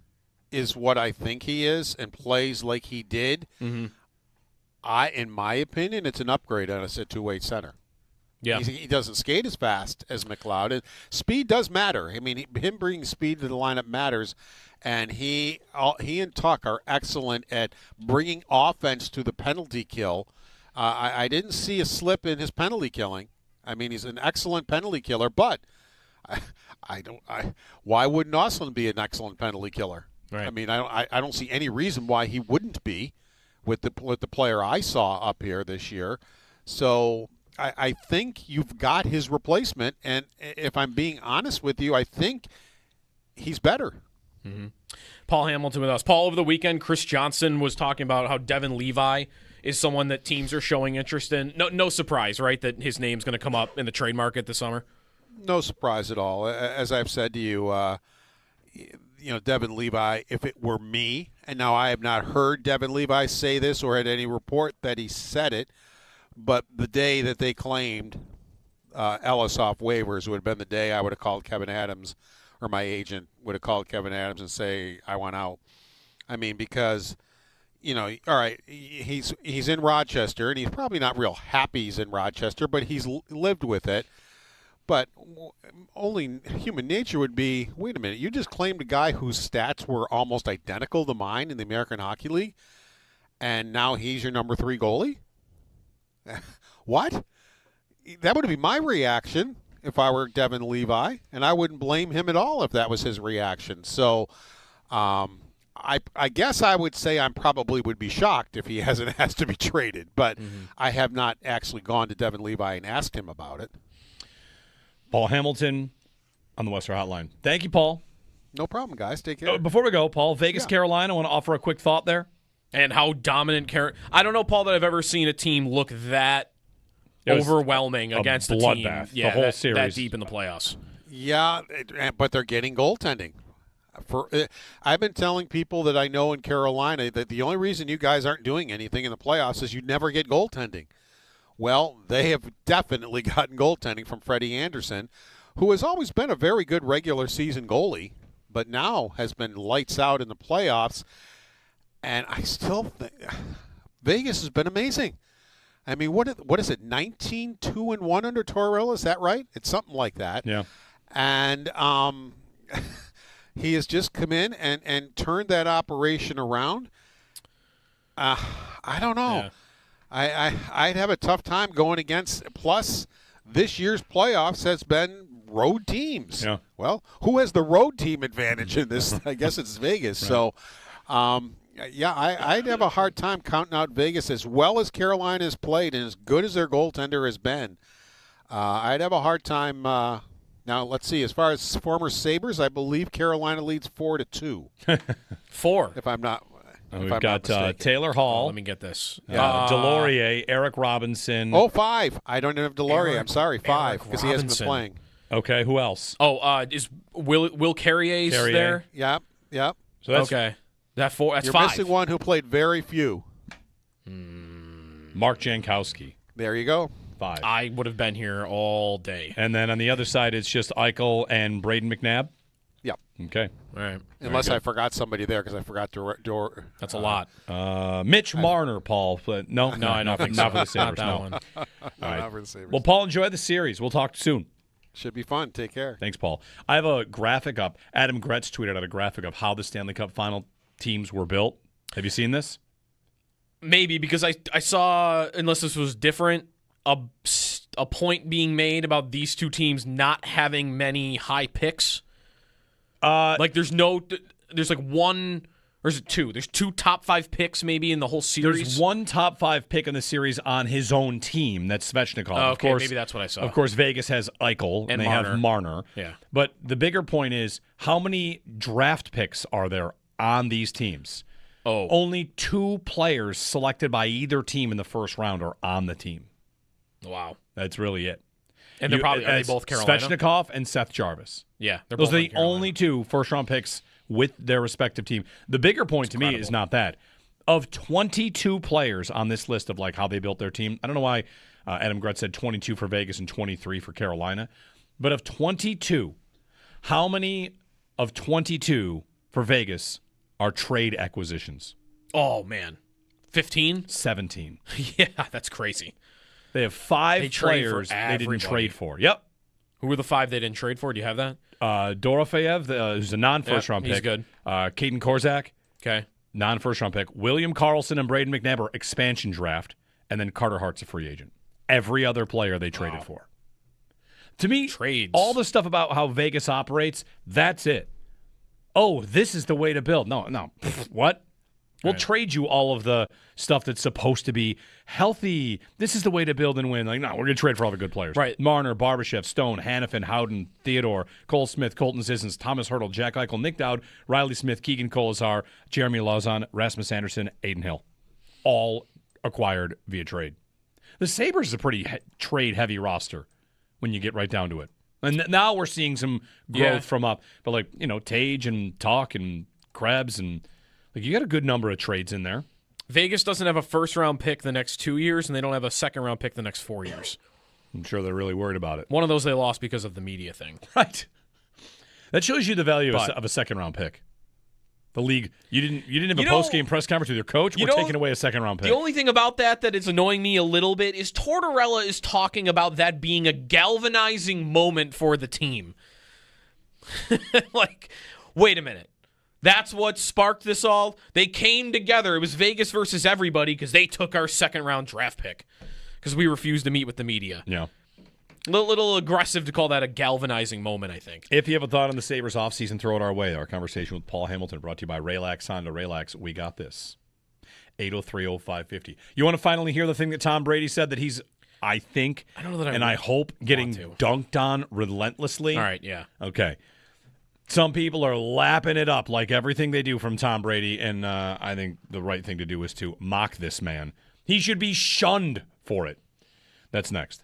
is what I think he is and plays like he did, in my opinion, it's an upgrade on a two-way center. Yeah. He doesn't skate as fast as McLeod. And speed does matter. I mean, him bringing speed to the lineup matters. And he and Tuck are excellent at bringing offense to the penalty kill. I didn't see a slip in his penalty killing. I mean, he's an excellent penalty killer. But why wouldn't Ostlund be an excellent penalty killer? Right. I mean, I don't see any reason why he wouldn't be with the player I saw up here this year. So I think you've got his replacement, and if I'm being honest with you, I think he's better. Mm-hmm. Paul Hamilton with us. Paul, over the weekend, Chris Johnson was talking about how Devin Levi is someone that teams are showing interest in. No surprise, right, that his name's going to come up in the trade market this summer? No surprise at all. As I've said to you, Devin Levi, if it were me, and now I have not heard Devin Levi say this or had any report that he said it, but the day that they claimed Ellis off waivers would have been the day I would have called Kevin Adams, or my agent would have called Kevin Adams and say, I want out. I mean, because, all right, he's in Rochester, and he's probably not real happy he's in Rochester, but he's lived with it. But only human nature would be, wait a minute, you just claimed a guy whose stats were almost identical to mine in the American Hockey League, and now he's your number 3 goalie? What? That would be my reaction if I were Devin Levi, and I wouldn't blame him at all if that was his reaction. So I guess I would say I probably would be shocked if he hasn't asked to be traded, but I have not actually gone to Devin Levi and asked him about it. Paul Hamilton on the Western Hotline. Thank you, Paul. No problem, guys. Take care. Before we go, Paul, Vegas, Carolina, I want to offer a quick thought there. And how dominant I don't know, Paul, that I've ever seen a team look that overwhelming against a team. Bloodbath, the whole series. That deep in the playoffs. Yeah, but they're getting goaltending. I've been telling people that I know in Carolina that the only reason you guys aren't doing anything in the playoffs is you never get goaltending. Well, they have definitely gotten goaltending from Freddie Anderson, who has always been a very good regular season goalie, but now has been lights out in the playoffs. And I still think Vegas has been amazing. I mean, what is it, 19-2-1 under Tortorella? Is that right? It's something like that. Yeah. And he has just come in and turned that operation around. I don't know. Yeah. I'd have a tough time going against. Plus, this year's playoffs has been road teams. Yeah. Well, who has the road team advantage in this? I guess it's Vegas. Right. So, I'd have a hard time counting out Vegas as well as Carolina has played and as good as their goaltender has been. I'd have a hard time. Now, let's see. As far as former Sabres, I believe Carolina leads 4-2. 4. If I'm not. We've got Taylor Hall. Let me get this. Delorier, Eric Robinson. 5. I don't have Delorier. I'm sorry, 5 because he hasn't been playing. Okay, who else? Is Will Carrier there? Yep. So that's okay. That's 4. That's You're 5. missing one who played very few. Mark Jankowski. There you go. 5. I would have been here all day. And then on the other side, it's just Eichel and Braden McNabb. Yep. Okay. All right. Unless I forgot somebody there because I forgot to. That's a lot. Mitch Marner, Paul. But no, I don't think so. not for the Sabres. Not that no. one. All right. Not for the Sabres. Well, Paul, enjoy the series. We'll talk soon. Should be fun. Take care. Thanks, Paul. I have a graphic up. Adam Gretz tweeted out a graphic of how the Stanley Cup final teams were built. Have you seen this? Maybe, because I saw, unless this was different, a point being made about these two teams not having many high picks. There's like one, or is it two? There's two top 5 picks maybe in the whole series. There's one top 5 pick in the series on his own team. That's Svechnikov. Oh, of course, maybe that's what I saw. Of course, Vegas has Eichel and they have Marner. Yeah. But the bigger point is, how many draft picks are there on these teams? Oh. Only 2 players selected by either team in the first round are on the team. Wow. That's really it. And they're probably, are they both Carolina? Svechnikov and Seth Jarvis. Yeah. Those are the only 2 first-round picks with their respective team. The bigger point to me is not that. Of 22 players on this list of like how they built their team, I don't know why Adam Gretz said 22 for Vegas and 23 for Carolina, but of 22, how many of 22 for Vegas are trade acquisitions? Oh, man. 15? 17. Yeah, that's crazy. They have 5 players they didn't everybody. trade for. Yep. Who were the 5 they didn't trade for? Do you have that? Dorofeyev, who's a non-first-round pick. He's good. Caden Korzak, Okay. non-first-round pick. William Karlsson and Braden McNabb, expansion draft. And then Carter Hart's a free agent. Every other player they traded for. To me, Trades. all the stuff about how Vegas operates, that's it. Oh, this is the way to build. No. What? We'll trade you all of the stuff that's supposed to be healthy. This is the way to build and win. Like, no, we're going to trade for all the good players. Right. Marner, Barbashev, Stone, Hannafin, Howden, Theodore, Cole Smith, Colton Sissons, Thomas Hurdle, Jack Eichel, Nick Dowd, Riley Smith, Keegan Kolazar, Jeremy Lauzon, Rasmus Anderson, Aiden Hill. All acquired via trade. The Sabres is a pretty trade-heavy roster when you get right down to it. And now we're seeing some growth from up. But, like, Tage and Talk and Krebs and – like, you got a good number of trades in there. Vegas doesn't have a first-round pick the next 2 years, and they don't have a second-round pick the next 4 years. I'm sure they're really worried about it. One of those they lost because of the media thing. Right. That shows you the value of a second-round pick. The league, you didn't have a post-game press conference with your coach. We're taking away a second-round pick. The only thing about that is annoying me a little bit is Tortorella is talking about that being a galvanizing moment for the team. Like, wait a minute. That's what sparked this all. They came together. It was Vegas versus everybody because they took our second-round draft pick because we refused to meet with the media. Yeah. Little aggressive to call that a galvanizing moment, I think. If you have a thought on the Sabres offseason, throw it our way. Our conversation with Paul Hamilton brought to you by Raylax Honda. Raylax, we got this. 803-0550. You want to finally hear the thing that Tom Brady said that he's, I think, I don't know that I hope, getting dunked on relentlessly? All right, yeah. Okay. Some people are lapping it up like everything they do from Tom Brady, and I think the right thing to do is to mock this man. He should be shunned for it. That's next.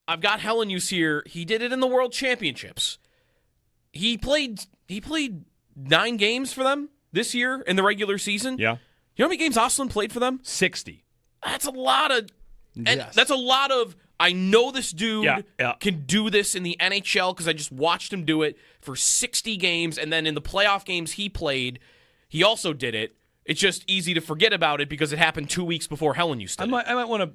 I've got Hellenius here. He did it in the World Championships. He played 9 games for them this year in the regular season. Yeah. You know how many games Ostlund played for them? 60. That's a lot of... And Yes. that's a lot of, I know this dude Yeah. can do this in the NHL because I just watched him do it for 60 games, and then in the playoff games he played, he also did it. It's just easy to forget about it because it happened 2 weeks before Hellenius did I might want to,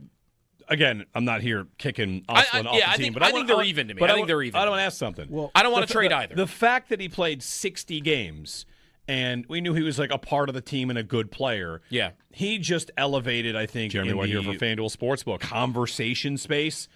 again, I'm not here kicking Ostlund off the team. I think they're even to me. But I think they're even. I don't want to ask something. Well, I don't want to trade either. The fact that he played 60 games, and we knew he was like a part of the team and a good player. Yeah. He just elevated, I think, Jeremy in White the here for FanDuel Sportsbook conversation space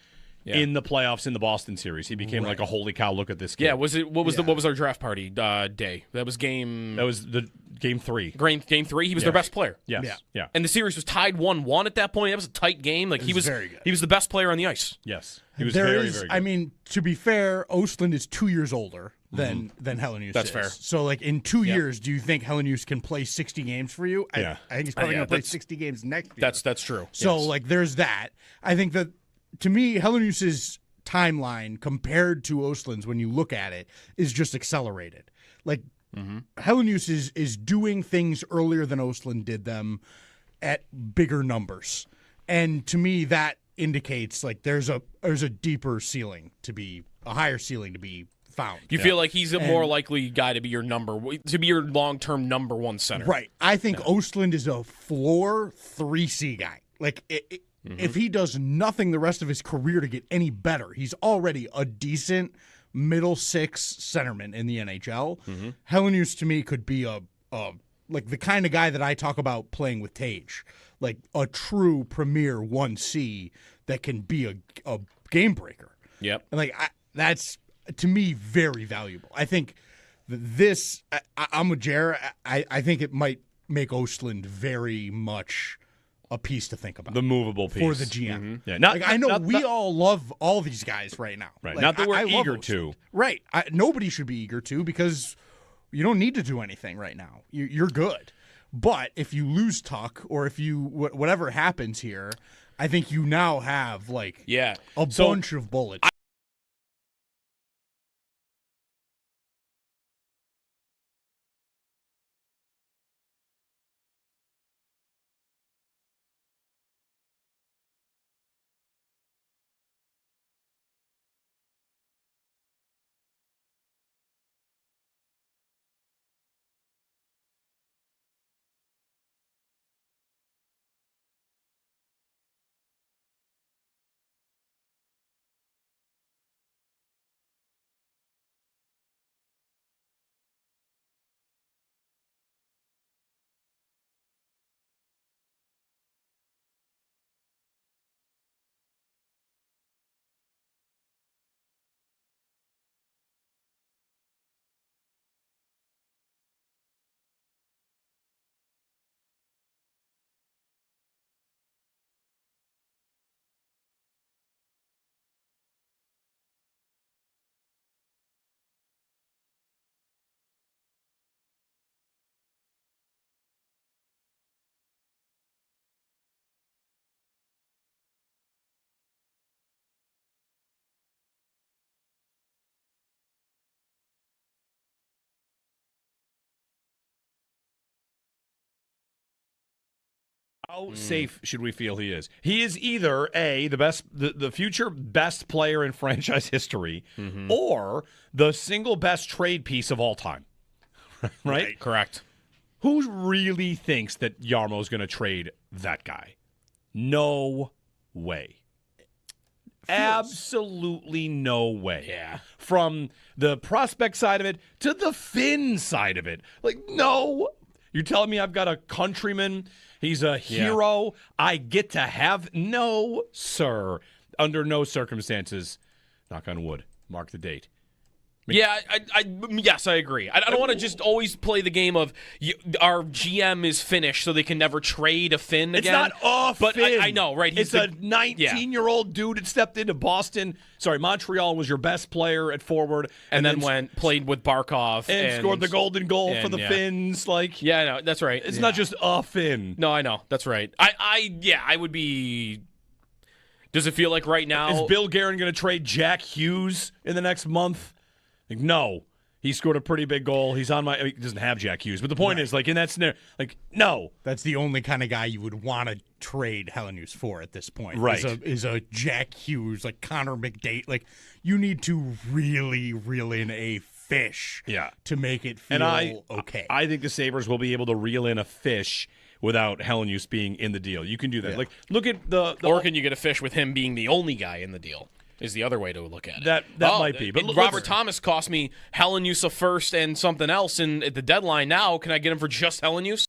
in the playoffs in the Boston series. He became like a holy cow, look at this kid. Yeah, what was our draft party day? That was game the game 3. Game 3. He was their best player. Yes. Yeah. And the series was tied 1-1 at that point. That was a tight game. Like he was very good. He was the best player on the ice. Yes. He was There very, is, very good. I mean, to be fair, Ostlund is 2 years older than Hellenius That's is. fair. So, like, in 2 years, do you think Hellenius can play 60 games for you? Yeah. I think he's probably going to play that's- 60 games next year. That's true. So, Yes. like, there's that. I think that, to me, Hellenius's timeline compared to Ostlund's, when you look at it, is just accelerated. Like, Hellenius is doing things earlier than Ostlund did them at bigger numbers. And to me, that indicates, like, there's a deeper ceiling to be, a higher ceiling to be found. You feel like he's a more likely guy to be your long-term number 1 center. Right. I think Ostlund is a floor 3C guy. Like, if he does nothing the rest of his career to get any better, he's already a decent middle six centerman in the NHL. Helenius, to me, could be a like the kind of guy that I talk about playing with Tage, like a true premier 1C that can be a game breaker. Yep. And like that's to me very valuable. I think this. I'm with Jer. I think it might make Östlund very much a piece to think about. The movable piece for the GM. Yeah, I know we all love all these guys right now. Right. Like, Not that we're I love eager Östlund. to. Right. Nobody should be eager to because you don't need to do anything right now. You're good. But if you lose Tuck or if you whatever happens here, I think you now have like a bunch of bullets. How safe should we feel he is? He is either the future best player in franchise history, or the single best trade piece of all time. Right? Correct. Who really thinks that Jarmo's going to trade that guy? No way. Absolutely no way. Yeah. From the prospect side of it to the Finn side of it. Like, no. You're telling me I've got a countryman, he's a hero, I get to have? No, sir. Under no circumstances, knock on wood, mark the date. Yeah, yes, I agree. I don't want to just always play the game of our GM is finished, so they can never trade a Finn again. It's not but Finn. I know, right? It's a 19-year-old dude that stepped into Montreal was your best player at forward, and then played with Barkov and scored the golden goal for the Finns. Like, yeah, I know, that's right. It's not just a Finn. No, I know, that's right. I would be. Does it feel like right now is Bill Guerin going to trade Jack Hughes in the next month? Like, no, he scored a pretty big goal. He's on he doesn't have Jack Hughes, but the point is, like in that scenario, like no, that's the only kind of guy you would want to trade Helenius for at this point. Right, is a Jack Hughes, like Connor McDavid. Like you need to really reel in a fish, to make it feel okay. I think the Sabres will be able to reel in a fish without Helenius being in the deal. You can do that. Yeah. Like, look at the or can you get a fish with him being the only guy in the deal? Is the other way to look at it. That might be. But Robert Thomas cost me Helenius a first and something else at the deadline now. Can I get him for just Helenius?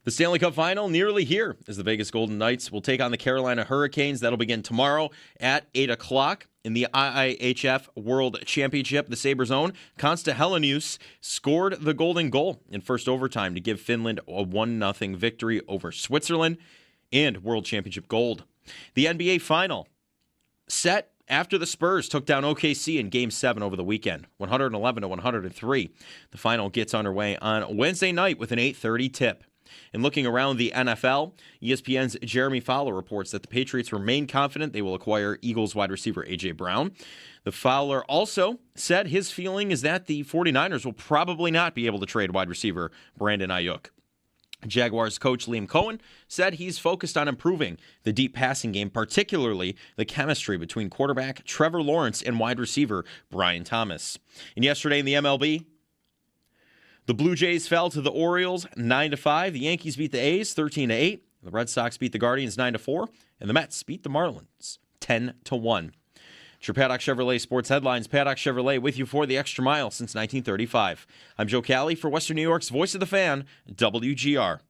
The Stanley Cup Final nearly here as the Vegas Golden Knights will take on the Carolina Hurricanes. That'll begin tomorrow at 8 o'clock. In the IIHF World Championship, the Sabres' own Konsta Helenius scored the golden goal in first overtime to give Finland a 1-0 victory over Switzerland and World Championship gold. The NBA Final set after the Spurs took down OKC in Game 7 over the weekend, 111-103. The final gets underway on Wednesday night with an 8:30 tip. And looking around the NFL, ESPN's Jeremy Fowler reports that the Patriots remain confident they will acquire Eagles wide receiver A.J. Brown. The Fowler also said his feeling is that the 49ers will probably not be able to trade wide receiver Brandon Ayuk. Jaguars coach Liam Cohen said he's focused on improving the deep passing game, particularly the chemistry between quarterback Trevor Lawrence and wide receiver Brian Thomas. And yesterday in the MLB, the Blue Jays fell to the Orioles 9-5. The Yankees beat the A's 13-8. The Red Sox beat the Guardians 9-4. And the Mets beat the Marlins 10-1. It's your Paddock Chevrolet Sports Headlines. Paddock Chevrolet with you for the extra mile since 1935. I'm Joe Cali for Western New York's Voice of the Fan, WGR.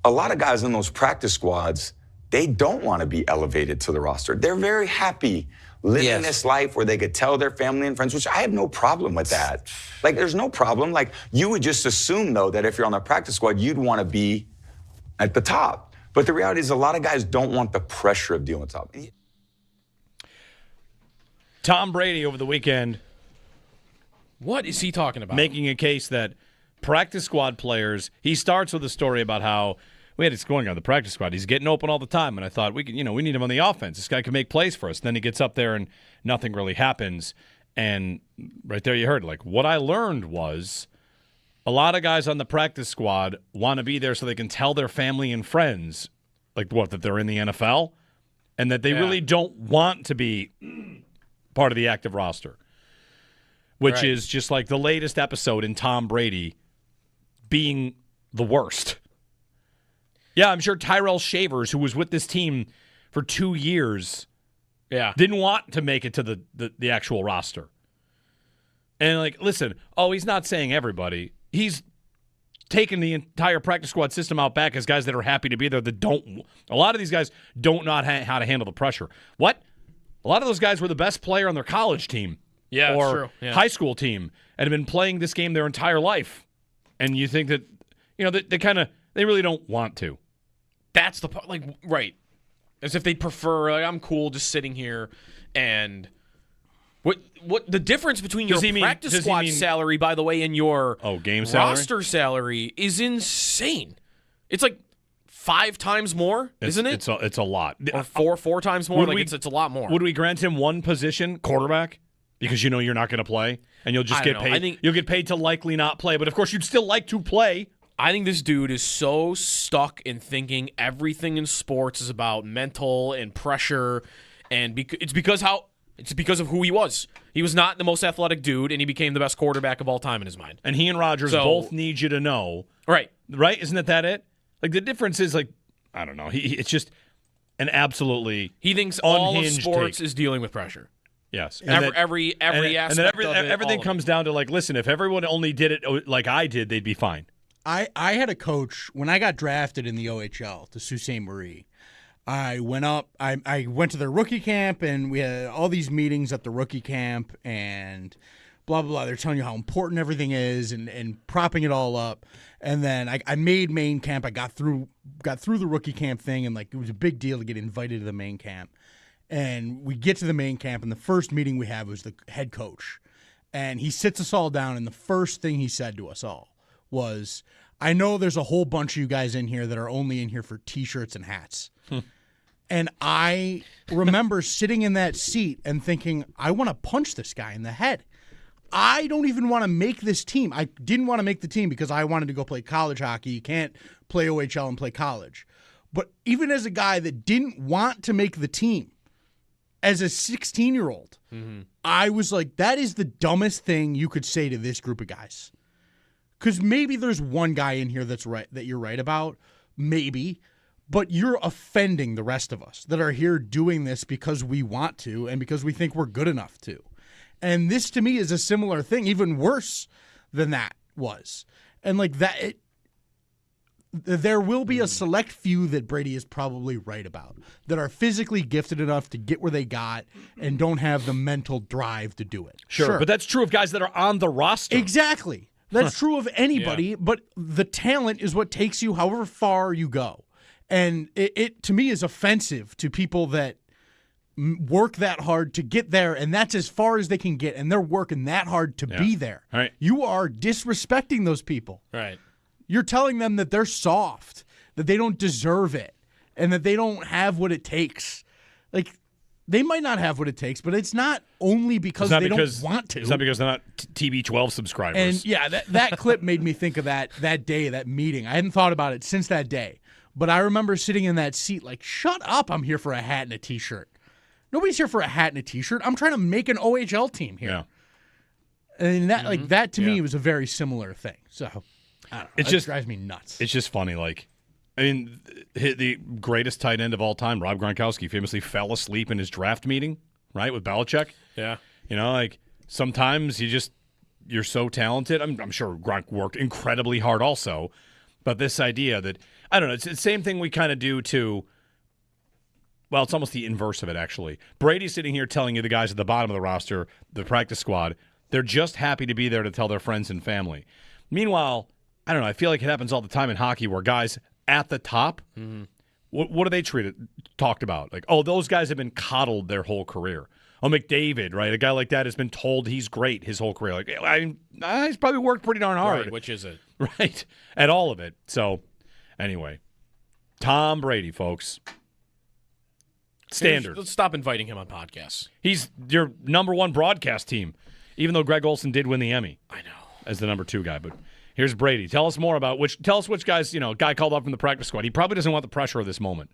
A lot of guys in those practice squads, they don't want to be elevated to the roster. They're very happy living this life where they could tell their family and friends, which I have no problem with that. Like, there's no problem. Like, you would just assume, though, that if you're on the practice squad, you'd want to be at the top. But the reality is a lot of guys don't want the pressure of dealing with top. Tom Brady over the weekend. What is he talking about? Making a case that practice squad players, he starts with a story about how we had this going on the practice squad. He's getting open all the time, and I thought we need him on the offense. This guy can make plays for us. And then he gets up there and nothing really happens. And right there you heard, like, what I learned was a lot of guys on the practice squad want to be there so they can tell their family and friends, like, what, that they're in the NFL, and that they really don't want to be part of the active roster, which is just like the latest episode in Tom Brady being the worst. Yeah, I'm sure Tyrell Shavers, who was with this team for 2 years, didn't want to make it to the actual roster. And, like, listen, he's not saying everybody. He's taken the entire practice squad system out back as guys that are happy to be there that don't. A lot of these guys don't know how to handle the pressure. What? A lot of those guys were the best player on their college team or high school team and have been playing this game their entire life. And you think that, they really don't want to. That's the part, like, right. As if they'd prefer, like, I'm cool just sitting here. And what the difference between your practice squad salary, by the way, and your game salary? roster salary is insane. It's like 5 times more, isn't it? It's a lot. Or four times more. It's a lot more. Would we grant him one position, quarterback? Because you're not going to play, and you'll just get paid. You'll get paid to likely not play, but of course you'd still like to play. I think this dude is so stuck in thinking everything in sports is about mental and pressure, and it's because of who he was. He was not the most athletic dude, and he became the best quarterback of all time in his mind. And he and Rodgers both need you to know, right? Isn't that it? Like, the difference is, like, I don't know. It's just an absolutely he thinks all of sports is dealing with pressure. Yes. Every aspect of it, everything comes down to, like, listen, if everyone only did it like I did, they'd be fine. I had a coach, when I got drafted in the OHL to Sault Ste. Marie, I went up, I went to their rookie camp, and we had all these meetings at the rookie camp, and blah, blah, blah. They're telling you how important everything is and propping it all up. And then I made main camp. I got through the rookie camp thing, and, like, it was a big deal to get invited to the main camp. And we get to the main camp, and the first meeting we have was the head coach. And he sits us all down, and the first thing he said to us all was, I know there's a whole bunch of you guys in here that are only in here for T-shirts and hats. And I remember sitting in that seat and thinking, I want to punch this guy in the head. I don't even want to make this team. I didn't want to make the team because I wanted to go play college hockey. You can't play OHL and play college. But even as a guy that didn't want to make the team, as a 16-year-old, I was like, that is the dumbest thing you could say to this group of guys. Because maybe there's one guy in here that's right, that you're right about, maybe, but you're offending the rest of us that are here doing this because we want to and because we think we're good enough to. And this, to me, is a similar thing, even worse than that was. And, like, that, there will be a select few that Brady is probably right about that are physically gifted enough to get where they got and don't have the mental drive to do it. Sure. But that's true of guys that are on the roster. Exactly. That's true of anybody, but the talent is what takes you however far you go. And it to me is offensive to people that work that hard to get there, and that's as far as they can get, and they're working that hard to be there. Right. You are disrespecting those people. Right. You're telling them that they're soft, that they don't deserve it, and that they don't have what it takes. Like, they might not have what it takes, but it's not only because they don't want to. It's not because they're not TB12 subscribers. And yeah, that clip made me think of that day, that meeting. I hadn't thought about it since that day. But I remember sitting in that seat like, shut up, I'm here for a hat and a T-shirt. Nobody's here for a hat and a T-shirt. I'm trying to make an OHL team here. Yeah. And that to me was a very similar thing. So, I don't know. It just drives me nuts. It's just funny. Like, I mean, the greatest tight end of all time, Rob Gronkowski, famously fell asleep in his draft meeting, right, with Belichick. Yeah. You know, like, sometimes you're so talented. I'm sure Gronk worked incredibly hard also. But this idea that, I don't know, it's the same thing we kind of do to, well, it's almost the inverse of it, actually. Brady's sitting here telling you the guys at the bottom of the roster, the practice squad, they're just happy to be there to tell their friends and family. Meanwhile, I don't know, I feel like it happens all the time in hockey where guys at the top, what are they talked about? Like, oh, those guys have been coddled their whole career. Oh, McDavid, right? A guy like that has been told he's great his whole career. Like, he's probably worked pretty darn hard. Right, which is it? Right, at all of it. So, anyway, Tom Brady, folks. Standard. Let's stop inviting him on podcasts. He's your number one broadcast team, even though Greg Olson did win the Emmy. I know. As the number 2 guy. But here's Brady. Tell us more about which guys, guy called up from the practice squad. He probably doesn't want the pressure of this moment.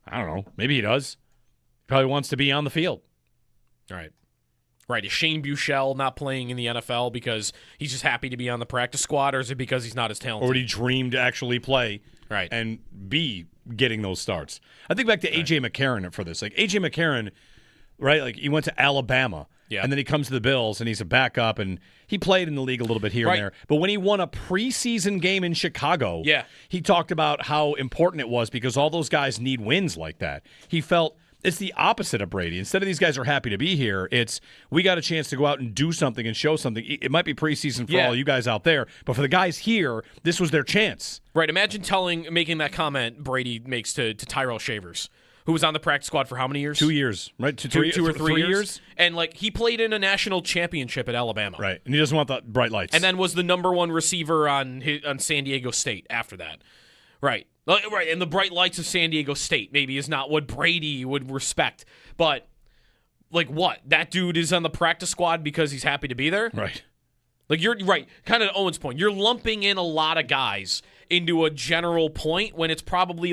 I don't know. Maybe he does. Probably wants to be on the field. Right. Right. Is Shane Buechele not playing in the NFL because he's just happy to be on the practice squad, or is it because he's not as talented? Or would he dream to actually play and be getting those starts? I think back to A.J. McCarron for this. Like, A.J. McCarron, right, like he went to Alabama, and then he comes to the Bills, and he's a backup, and he played in the league a little bit here and there. But when he won a preseason game in Chicago, he talked about how important it was because all those guys need wins like that. He felt it's the opposite of Brady. Instead of these guys are happy to be here, it's we got a chance to go out and do something and show something. It might be preseason for all you guys out there, but for the guys here, this was their chance. Right. Imagine making that comment Brady makes to Tyrell Shavers, who was on the practice squad for how many years? 2 years, right? Two or three years. And he played in a national championship at Alabama. Right. And he doesn't want the bright lights. And then was the number 1 receiver on San Diego State after that. Right. Right, and the bright lights of San Diego State maybe is not what Brady would respect. But, what? That dude is on the practice squad because he's happy to be there? Right. You're right, kind of Owen's point. You're lumping in a lot of guys into a general point when it's probably,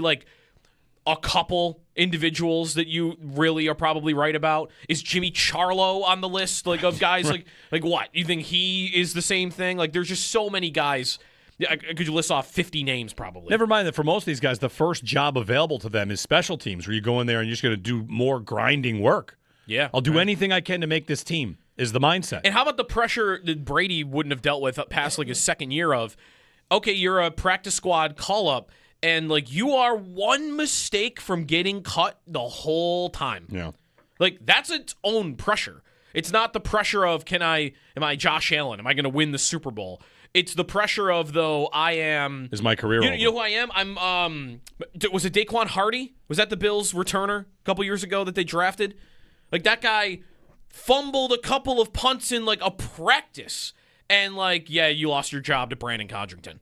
a couple individuals that you really are probably right about. Is Jimmy Charlo on the list, of guys? like what? You think he is the same thing? There's just so many guys. Yeah, could you list off 50 names probably? Never mind that for most of these guys, the first job available to them is special teams, where you go in there and you're just going to do more grinding work. Yeah. I'll do anything I can to make this team, is the mindset. And how about the pressure that Brady wouldn't have dealt with past his second year of, okay, you're a practice squad call-up, and you are one mistake from getting cut the whole time. Yeah. That's its own pressure. It's not the pressure of, am I Josh Allen? Am I going to win the Super Bowl? It's the pressure of, though, I am... Is my career over? You know who I am? I'm, was it Daquan Hardy? Was that the Bills' returner a couple years ago that they drafted? That guy fumbled a couple of punts in, a practice. And, you lost your job to Brandon Codrington.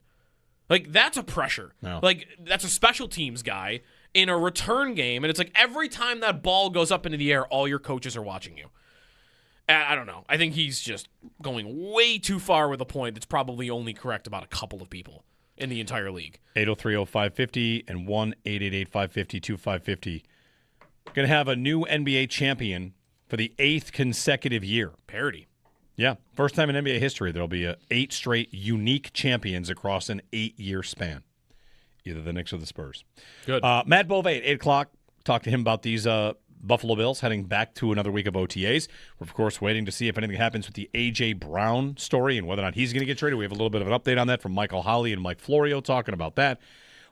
That's a pressure. No. That's a special teams guy in a return game. And it's every time that ball goes up into the air, all your coaches are watching you. I don't know. I think he's just going way too far with a point that's probably only correct about a couple of people in the entire league. 803-0550 and 1-888-550-2550. Going to have a new NBA champion for the 8th consecutive year. Parity. Yeah. First time in NBA history, there'll be 8 straight unique champions across an 8-year span. Either the Knicks or the Spurs. Good. Matt Bove at 8 o'clock. Talk to him about these Buffalo Bills heading back to another week of OTAs. We're, of course, waiting to see if anything happens with the A.J. Brown story and whether or not he's going to get traded. We have a little bit of an update on that from Michael Holley and Mike Florio talking about that.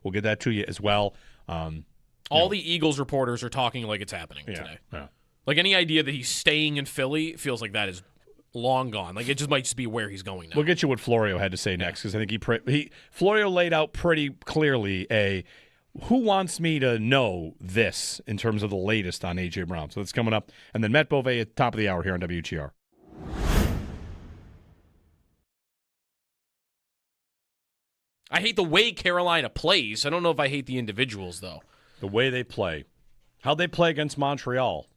We'll get that to you as well. All the Eagles reporters are talking like it's happening today. Yeah. Like any idea that he's staying in Philly feels like that is long gone. Like it just might just be where he's going now. We'll get you what Florio had to say next because I think Florio laid out pretty clearly who wants me to know this in terms of the latest on A.J. Brown. So that's coming up. And then Matt Beauvais at the top of the hour here on WGR. I hate the way Carolina plays. I don't know if I hate the individuals, though. The way they play. How'd they play against Montreal?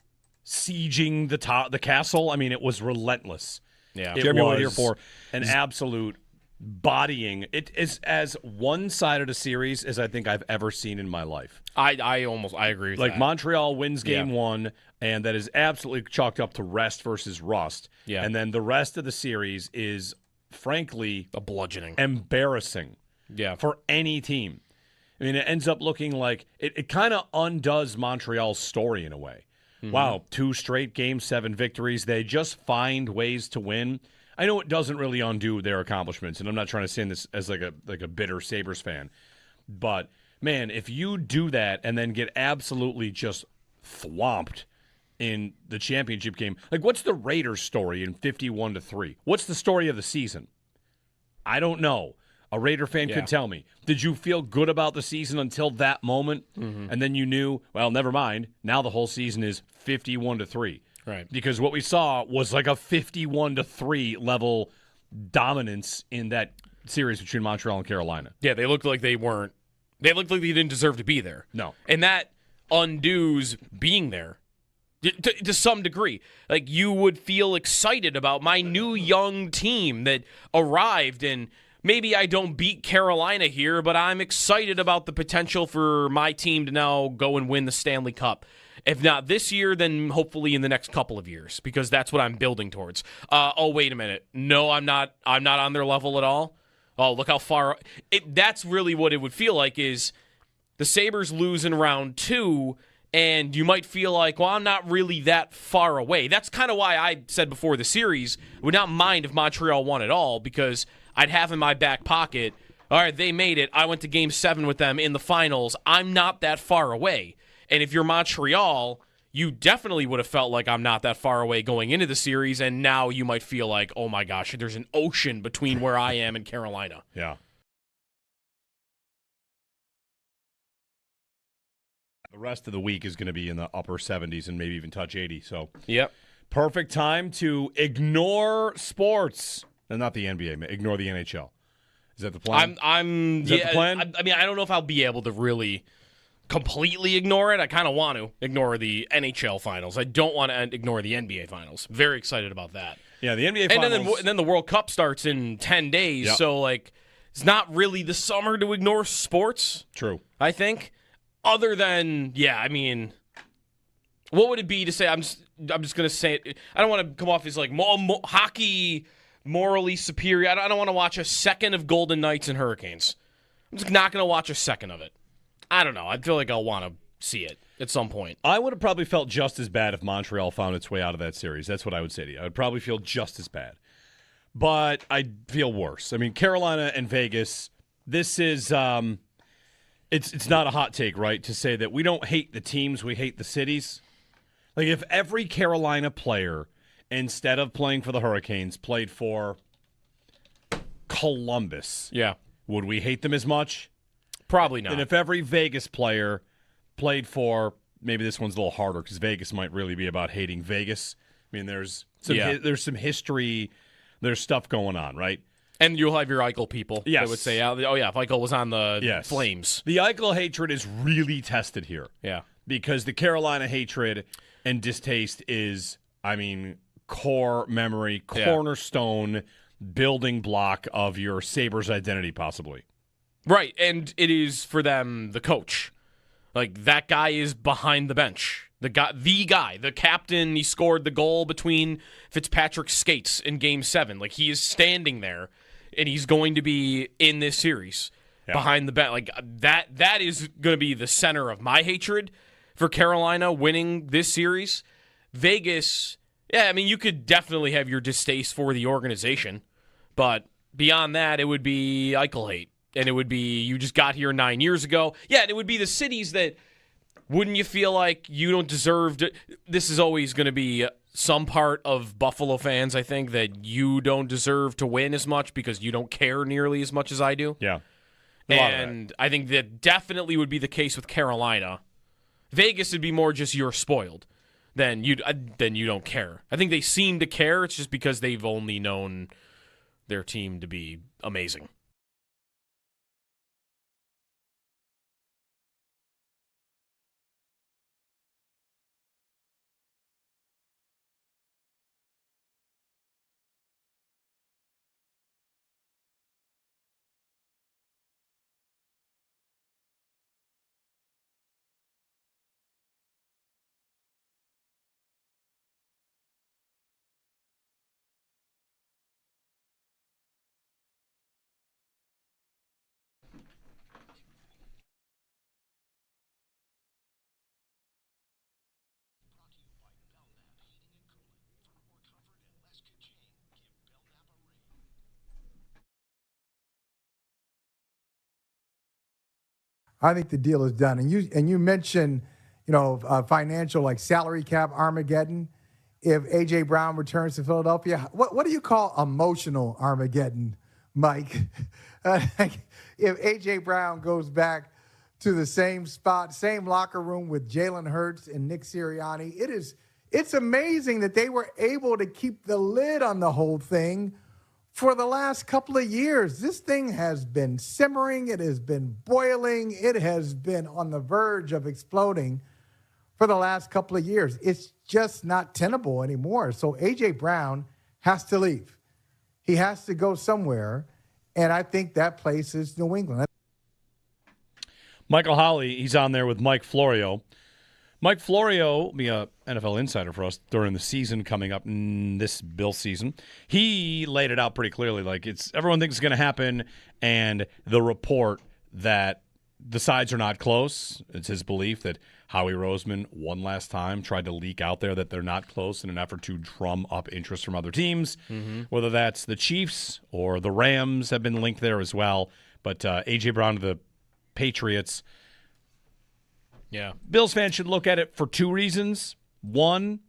Sieging the castle? I mean, it was relentless. Yeah. It was here for an absolute bodying. It is as one-sided a series as I think I've ever seen in my life. I agree with that. Like Montreal wins game one, and that is absolutely chalked up to rest versus rust. Yeah. And then the rest of the series is, frankly, a bludgeoning. Embarrassing. Yeah. For any team. I mean, it ends up looking like it kind of undoes Montreal's story in a way. Mm-hmm. Wow, 2 straight Game 7 victories. They just find ways to win. I know it doesn't really undo their accomplishments, and I'm not trying to say this as like a bitter Sabres fan. But, man, if you do that and then get absolutely just thwomped in the championship game, like what's the Raiders' story in 51-3? What's the story of the season? I don't know. A Raider fan could tell me. Did you feel good about the season until that moment? Mm-hmm. And then you knew, well, never mind. Now the whole season is 51-3. Right. Because what we saw was like a 51-3 level dominance in that series between Montreal and Carolina. Yeah, they looked like they weren't. They looked like they didn't deserve to be there. No. And that undoes being there to some degree. Like you would feel excited about my new young team that arrived and maybe I don't beat Carolina here, but I'm excited about the potential for my team to now go and win the Stanley Cup. If not this year, then hopefully in the next couple of years, because that's what I'm building towards. Oh, wait a minute. No, I'm not on their level at all. Oh, look how far. That's really what it would feel like is the Sabres lose in round 2, and you might feel like, well, I'm not really that far away. That's kind of why I said before the series, I would not mind if Montreal won at all, because I'd have in my back pocket, all right, they made it. I went to Game 7 with them in the finals. I'm not that far away. And if you're Montreal, you definitely would have felt like I'm not that far away going into the series, and now you might feel like, oh my gosh, there's an ocean between where I am and Carolina. Yeah. The rest of the week is going to be in the upper 70s and maybe even touch 80. So, yep. Perfect time to ignore sports. And not the NBA. Ignore the NHL. Is that the plan? Is that the plan? I mean, I don't know if I'll be able to really completely ignore it. I kind of want to ignore the NHL finals. I don't want to ignore the NBA finals. Very excited about that. Yeah, the NBA finals. And then the World Cup starts in 10 days. Yep. So, like, it's not really the summer to ignore sports. True. I think. Other than, I mean, what would it be to say, I'm just going to say it. I don't want to come off as, like, hockey morally superior. I don't want to watch a second of Golden Knights and Hurricanes. I'm just not going to watch a second of it. I don't know. I feel like I'll want to see it at some point. I would have probably felt just as bad if Montreal found its way out of that series. That's what I would say to you. I would probably feel just as bad. But I'd feel worse. I mean, Carolina and Vegas, this is it's not a hot take, right, to say that we don't hate the teams, we hate the cities. Like if every Carolina player, instead of playing for the Hurricanes, played for Columbus, would we hate them as much? Probably not. And if every Vegas player played for, maybe this one's a little harder because Vegas might really be about hating Vegas. I mean, there's some history, there's stuff going on, right? And you'll have your Eichel people that would say, oh, yeah, if Eichel was on the Flames. The Eichel hatred is really tested here. Yeah. Because the Carolina hatred and distaste is, I mean, core memory, cornerstone, building block of your Sabres identity, possibly. Right, and it is for them the coach. Like, that guy is behind the bench. The guy, the captain, he scored the goal between Fitzpatrick's skates in Game 7. Like, he is standing there, and he's going to be in this series behind the bench. Like, that is going to be the center of my hatred for Carolina winning this series. Vegas, yeah, I mean, you could definitely have your distaste for the organization, but beyond that, it would be Eichel hate. And it would be, you just got here 9 years ago. Yeah, and it would be the cities that, wouldn't you feel like you don't deserve to, this is always going to be some part of Buffalo fans, I think, that you don't deserve to win as much because you don't care nearly as much as I do. Yeah. And I think that definitely would be the case with Carolina. Vegas would be more just you're spoiled than you don't care. I think they seem to care. It's just because they've only known their team to be amazing. I think the deal is done. And you mentioned, financial, like salary cap Armageddon. If A.J. Brown returns to Philadelphia, what do you call emotional Armageddon, Mike? If A.J. Brown goes back to the same spot, same locker room with Jalen Hurts and Nick Sirianni, it's amazing that they were able to keep the lid on the whole thing for the last couple of years. This thing has been simmering. It has been boiling. It has been on the verge of exploding for the last couple of years. It's just not tenable anymore. So A.J. Brown has to leave. He has to go somewhere, and I think that place is New England. Michael Holley, he's on there with Mike Florio. Mike Florio will be an NFL insider for us during the season coming up this Bill season. He laid it out pretty clearly. Like, everyone thinks it's going to happen, and the report that the sides are not close. It's his belief that Howie Roseman, one last time, tried to leak out there that they're not close in an effort to drum up interest from other teams. Mm-hmm. Whether that's the Chiefs or the Rams have been linked there as well. But A.J. Brown to the Patriots. Yeah. Bills fans should look at it for two reasons. One,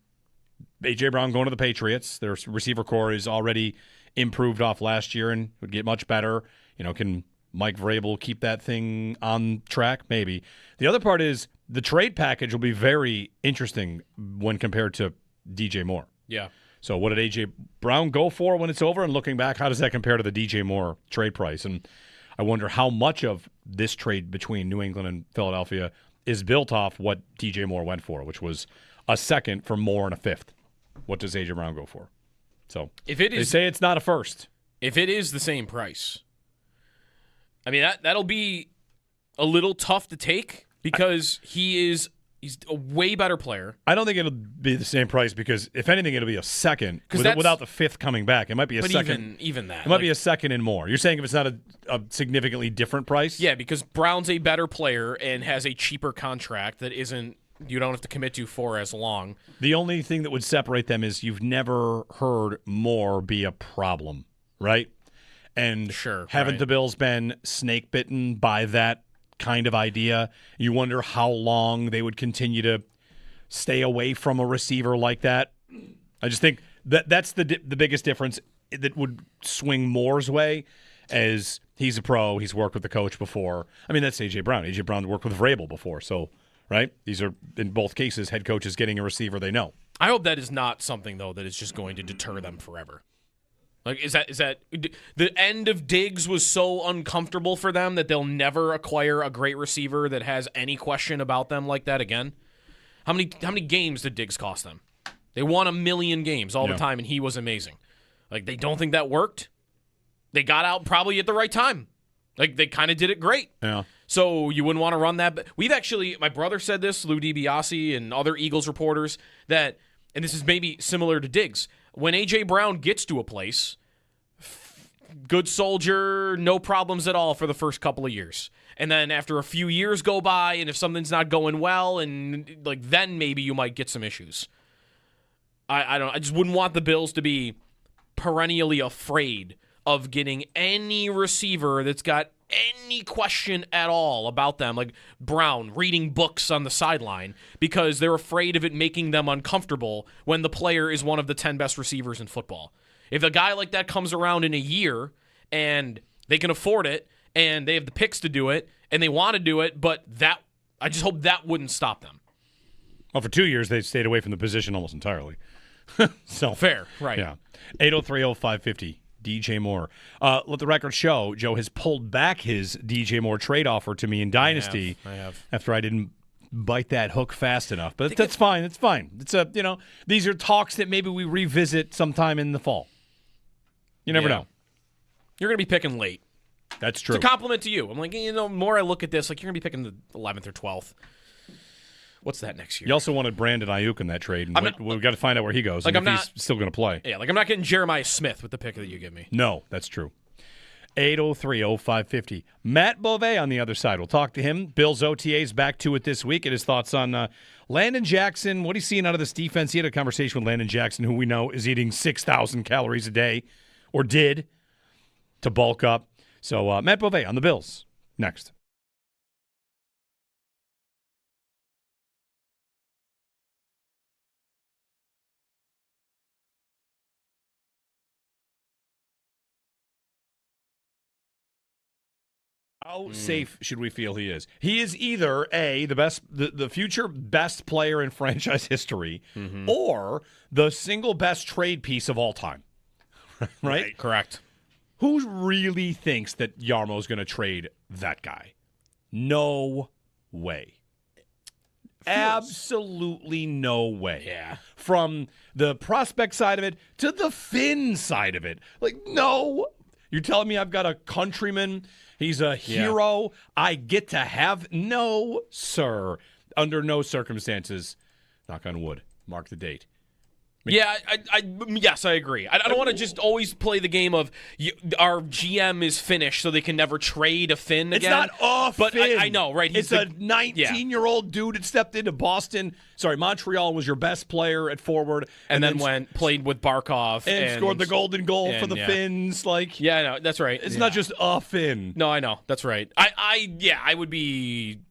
A.J. Brown going to the Patriots. Their receiver core is already improved off last year and would get much better. Can Mike Vrabel keep that thing on track? Maybe. The other part is the trade package will be very interesting when compared to DJ Moore. Yeah. So what did A.J. Brown go for when it's over? And looking back, how does that compare to the DJ Moore trade price? And I wonder how much of this trade between New England and Philadelphia is built off what DJ Moore went for, which was a second for Moore and a fifth. What does A.J. Brown go for? So if it is, they say it's not a first. If it is the same price, I mean, that'll be a little tough to take because he's a way better player. I don't think it'll be the same price because, if anything, it'll be a second without the fifth coming back. It might be a second. Even that. It might be a second and more. You're saying if it's not a significantly different price? Yeah, because Brown's a better player and has a cheaper contract that you don't have to commit to for as long. The only thing that would separate them is you've never heard Moore be a problem, right? And haven't the Bills been snake bitten by that kind of idea? You wonder how long they would continue to stay away from a receiver like that. I just think that's the biggest difference that would swing Moore's way, as he's a pro. He's worked with the coach before. I mean, that's A.J. Brown. A.J. Brown worked with Vrabel before, so right? These are, in both cases, head coaches getting a receiver they know. I hope that is not something, though, that is just going to deter them forever. Like, is that the end of Diggs was so uncomfortable for them that they'll never acquire a great receiver that has any question about them like that again? How many games did Diggs cost them? They won 1 million games all the time, and he was amazing. Like, they don't think that worked. They got out probably at the right time. Like, they kind of did it great. Yeah. So you wouldn't want to run that. We've actually, my brother said this, Lou DiBiase and other Eagles reporters, that, and this is maybe similar to Diggs, when A.J. Brown gets to a place, good soldier, no problems at all for the first couple of years. And then after a few years go by, and if something's not going well, and like then maybe you might get some issues. I just wouldn't want the Bills to be perennially afraid of getting any receiver that's got any question at all about them, like Brown reading books on the sideline, because they're afraid of it making them uncomfortable when the player is one of the 10 best receivers in football. If a guy like that comes around in a year and they can afford it and they have the picks to do it and they want to do it, but that I just hope that wouldn't stop them. Well, for 2 years, they stayed away from the position almost entirely. So fair, right. Yeah. 803-0550. DJ Moore. Let the record show, Joe has pulled back his DJ Moore trade offer to me in Dynasty. I have. After I didn't bite that hook fast enough. But that's fine. It's fine. It's these are talks that maybe we revisit sometime in the fall. You never know. You're going to be picking late. That's true. It's a compliment to you. I'm like, more I look at this, like you're going to be picking the 11th or 12th. What's that next year? You also wanted Brandon Ayuk in that trade, and we've got to find out where he goes. Like and if he's still going to play. Yeah, like I'm not getting Jeremiah Smith with the pick that you give me. No, that's true. 803-0550. Matt Beauvais on the other side. We'll talk to him. Bill's OTA's back to it this week. And his thoughts on Landon Jackson, what he's seeing out of this defense. He had a conversation with Landon Jackson, who we know is eating 6,000 calories a day, or did, to bulk up. So Matt Beauvais on the Bills. Next. How safe should we feel he is? He is either the future best player in franchise history, or the single best trade piece of all time. Right? Correct. Who really thinks that Yarmo's going to trade that guy? No way. Absolutely no way. Yeah. From the prospect side of it to the Finn side of it. Like, no. You're telling me I've got a countryman, he's a hero, I get to have? No, sir. Under no circumstances, knock on wood, mark the date. Yeah, yes, I agree. I don't want to just always play the game of our GM is finished, so they can never trade a Finn again. It's not but Finn. I know, right? It's a 19-year-old dude that stepped into Boston. Sorry, Montreal was your best player at forward, and then played with Barkov and scored the golden goal for the Finns. Like, yeah, no, that's right. It's not just a Finn. No, I know, that's right. I would be.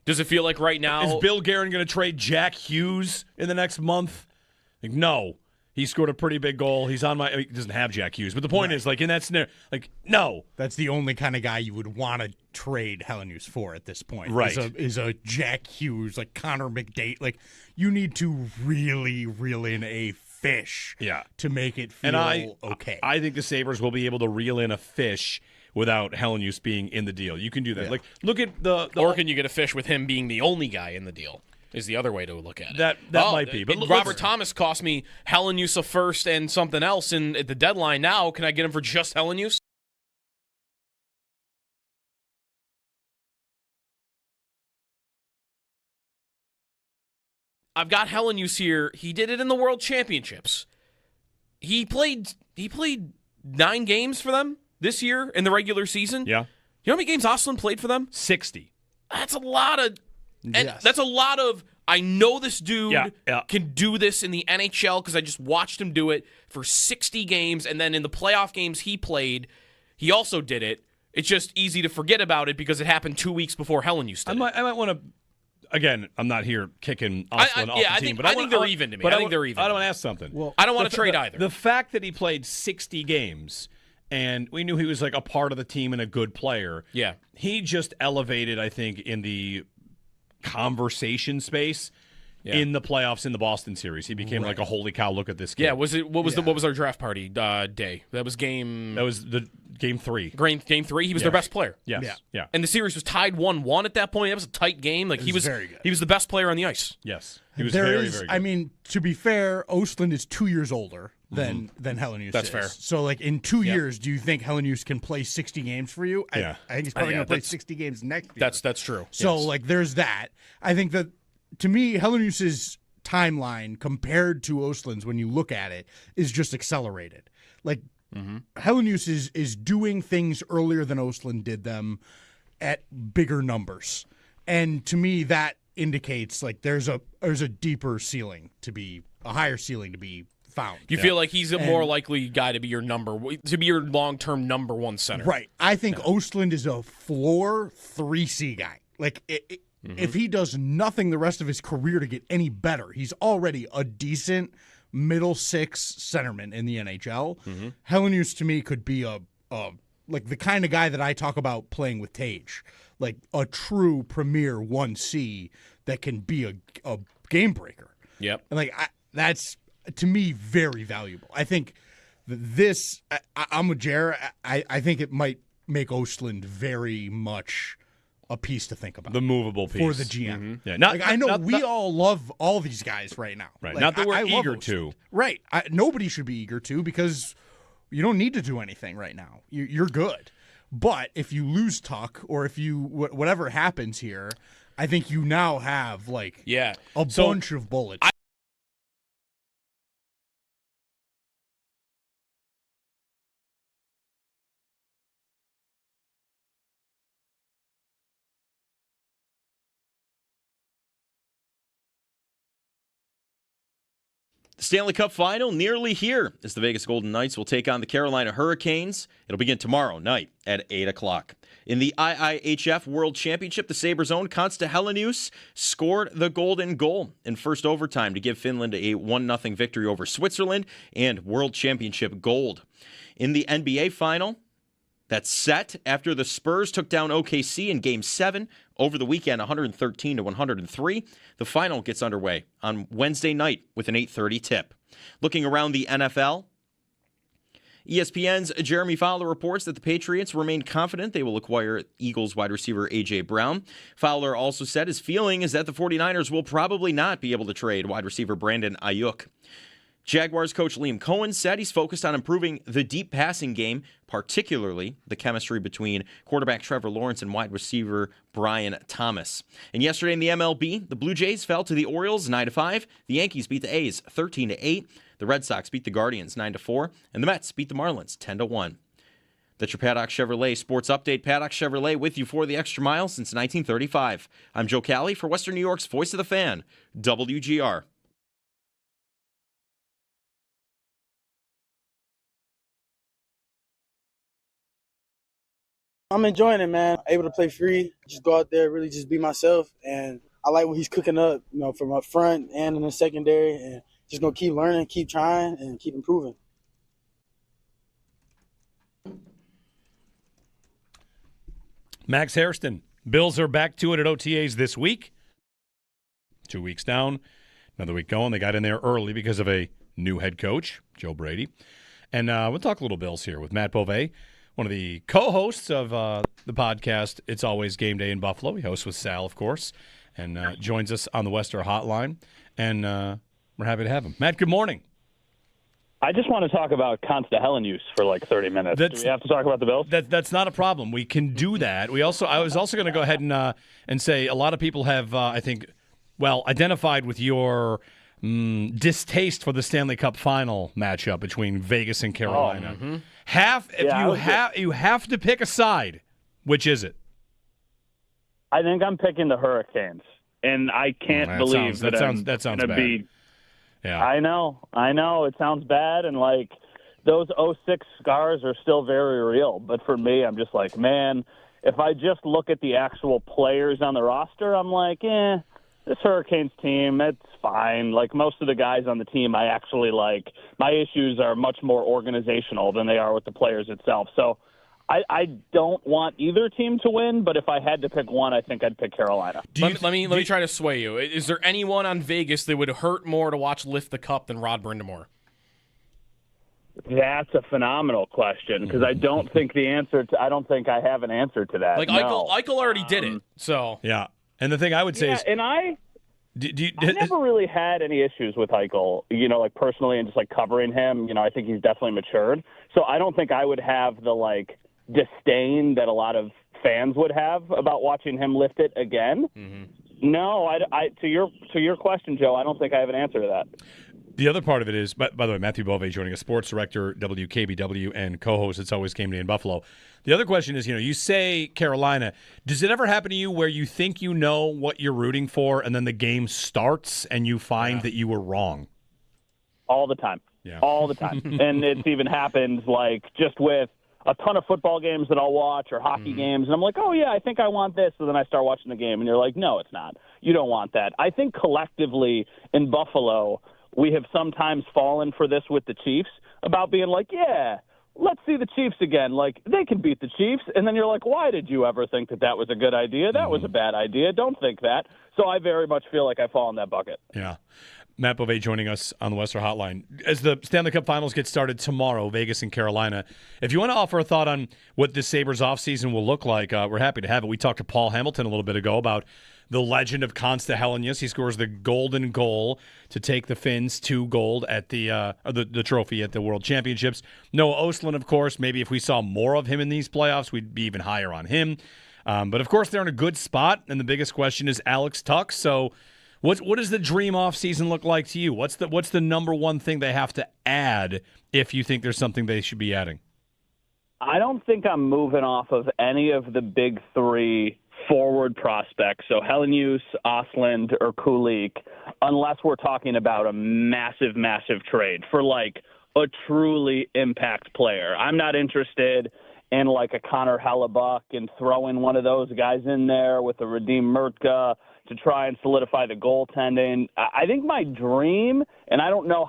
Does it feel like right now is Bill Guerin going to trade Jack Hughes in the next month? Like, no, he scored a pretty big goal. He doesn't have Jack Hughes, but the point is, like, in that scenario, like, no, that's the only kind of guy you would want to trade Hellenius for at this point. Right, is a Jack Hughes, like Connor McDavid. Like, you need to really reel in a fish, to make it feel okay. I think the Sabres will be able to reel in a fish without Hellenius being in the deal. You can do that. Yeah. Like, look at the or can you get a fish with him being the only guy in the deal? Is the other way to look at it. That might be. But Robert Thomas cost me Hellenius a first and something else at the deadline. Now, can I get him for just Hellenius? I've got Hellenius here. He did it in the World Championships. He played 9 games for them this year in the regular season. Yeah. You know how many games Ostlund played for them? 60. That's a lot of. And that's a lot of, I know this dude can do this in the NHL because I just watched him do it for 60 games, and then in the playoff games he played, he also did it. It's just easy to forget about it because it happened 2 weeks before Hellenius did I might want to, again, I'm not here kicking Ostlund off the team, but I think they're even to me. I think they're even. I don't want to ask something. Well, I don't want to trade either. The fact that he played 60 games, and we knew he was like a part of the team and a good player. Yeah. He just elevated, I think, in the conversation space in the playoffs in the Boston series. He became like a holy cow, look at this game. Yeah, what was our draft party day? That was game 3. Game 3, he was their best player. Yes. Yeah. And the series was tied 1-1 at that point. That was a tight game. Like he was very good. He was the best player on the ice. Yes. He was very good. I mean, to be fair, Ostlund is 2 years older than Hellenius. That's is. fair. So, like, in 2 years, do you think Hellenius can play 60 games for you? Yeah. I think he's probably going to play 60 games next year. That's true. So, like, there's that. I think that, to me, Hellenius's timeline compared to Ostlund's, when you look at it, is just accelerated. Like, Hellenius is doing things earlier than Ostlund did them. at bigger numbers. And to me, that indicates like there's a deeper ceiling to be a higher ceiling to be found. You feel like he's a more likely guy to be your long-term number one center. Right. I think Ostlund is a floor 3C guy. Like if he does nothing the rest of his career to get any better, he's already a decent middle six centerman in the NHL. Helenius to me could be a like the kind of guy that I talk about playing with Tage, like a true premier 1C that can be a game breaker. Yep. And like that's to me very valuable. I think this I'm with Jared. I think it might make Ostlund very much a piece to think about. The movable piece. For the GM. Yeah, I know we all love all these guys right now. Right. Like, Not that we're I love eager Ostlund. to. Right. Nobody should be eager to because you don't need to do anything right now. You're good. But if you lose Tuck or if you whatever happens here, I think you now have like a bunch of bullets. The Stanley Cup Final nearly here as the Vegas Golden Knights will take on the Carolina Hurricanes. It'll begin tomorrow night at 8 o'clock. In the IIHF World Championship, the Sabres' own Konsta Helenius scored the golden goal in first overtime to give Finland a 1-0 victory over Switzerland and World Championship gold. In the NBA Final, that's set after the Spurs took down OKC in Game 7 over the weekend, 113-103. The final gets underway on Wednesday night with an 8:30 tip. Looking around the NFL, ESPN's Jeremy Fowler reports that the Patriots remain confident they will acquire Eagles wide receiver A.J. Brown. Fowler also said his feeling is that the 49ers will probably not be able to trade wide receiver Brandon Ayuk. Jaguars coach Liam Cohen said he's focused on improving the deep passing game, particularly the chemistry between quarterback Trevor Lawrence and wide receiver Brian Thomas. And yesterday in the MLB, the Blue Jays fell to the Orioles 9-5. The Yankees beat the A's 13-8. The Red Sox beat the Guardians 9-4. And the Mets beat the Marlins 10-1. That's your Paddock Chevrolet Sports Update. Paddock Chevrolet with you for the extra mile since 1935. I'm Joe Cali for Western New York's Voice of the Fan, WGR. I'm enjoying it, man. Able to play free, just go out there, really just be myself. And I like what he's cooking up, from up front and in the secondary. And just going to keep learning, keep trying, and keep improving. Max Hairston. Bills are back to it at OTAs this week. 2 weeks down, another week going. They got in there early because of a new head coach, Joe Brady. And we'll talk a little Bills here with Matt Beauvais, one of the co-hosts of the podcast, It's Always Game Day in Buffalo. He hosts with Sal, of course, and joins us on the Wester Hotline. And we're happy to have him. Matt, good morning. I just want to talk about Konsta Helenius for like 30 minutes. Do we have to talk about the Bills? That's not a problem. We can do that. I was also going to go ahead and say a lot of people have, I think, identified with your distaste for the Stanley Cup Final matchup between Vegas and Carolina. Oh, you have to pick a side. Which is it? I think I'm picking the Hurricanes, and I can't believe that sounds bad. Yeah, I know. It sounds bad, and like those 06 scars are still very real. But for me, I'm just like, man, if I just look at the actual players on the roster, I'm like, this Hurricanes team, it's fine. Like most of the guys on the team, I actually like. My issues are much more organizational than they are with the players itself. So I don't want either team to win, but if I had to pick one, I think I'd pick Carolina. Let me try to sway you. Is there anyone on Vegas that would hurt more to watch lift the cup than Rod Brindamore? That's a phenomenal question because I don't think I don't think I have an answer to that. Like Eichel already did it. So yeah. And the thing I would say is, and I never really had any issues with Eichel, like personally and just like covering him. I think he's definitely matured. So I don't think I would have the disdain that a lot of fans would have about watching him lift it again. Mm-hmm. No, to your question, Joe, I don't think I have an answer to that. The other part of it is, by the way, Matthew Bove joining us, sports director, WKBW, and co-host It's Always Game Day in Buffalo. The other question is, you say Carolina. Does it ever happen to you where you think you know what you're rooting for, and then the game starts and you find that you were wrong? All the time. Yeah. All the time. And it's even happened, just with a ton of football games that I'll watch or hockey games, and I'm like, oh, yeah, I think I want this. So then I start watching the game, and you're like, no, it's not. You don't want that. I think collectively in Buffalo, we have sometimes fallen for this with the Chiefs about being like, yeah, let's see the Chiefs again. They can beat the Chiefs. And then you're like, why did you ever think that was a good idea? That was a bad idea. Don't think that. So I very much feel like I fall in that bucket. Yeah. Matt Bove joining us on the Western Hotline. As the Stanley Cup Finals get started tomorrow, Vegas and Carolina, if you want to offer a thought on what this Sabres offseason will look like, we're happy to have it. We talked to Paul Hamilton a little bit ago about the legend of Konsta Helenius. He scores the golden goal to take the Finns to gold at the trophy at the World Championships. Noah Ostlund, of course. Maybe if we saw more of him in these playoffs, we'd be even higher on him. But, of course, they're in a good spot, and the biggest question is Alex Tuck. So what does the dream offseason look like to you? What's the number one thing they have to add if you think there's something they should be adding? I don't think I'm moving off of any of the big three forward prospects, so Helenius, Ostlund, or Kulik, unless we're talking about a massive, massive trade for a truly impact player. I'm not interested in a Connor Hellebuck and throwing one of those guys in there with a Radim Murtka to try and solidify the goaltending. I think my dream, and I don't know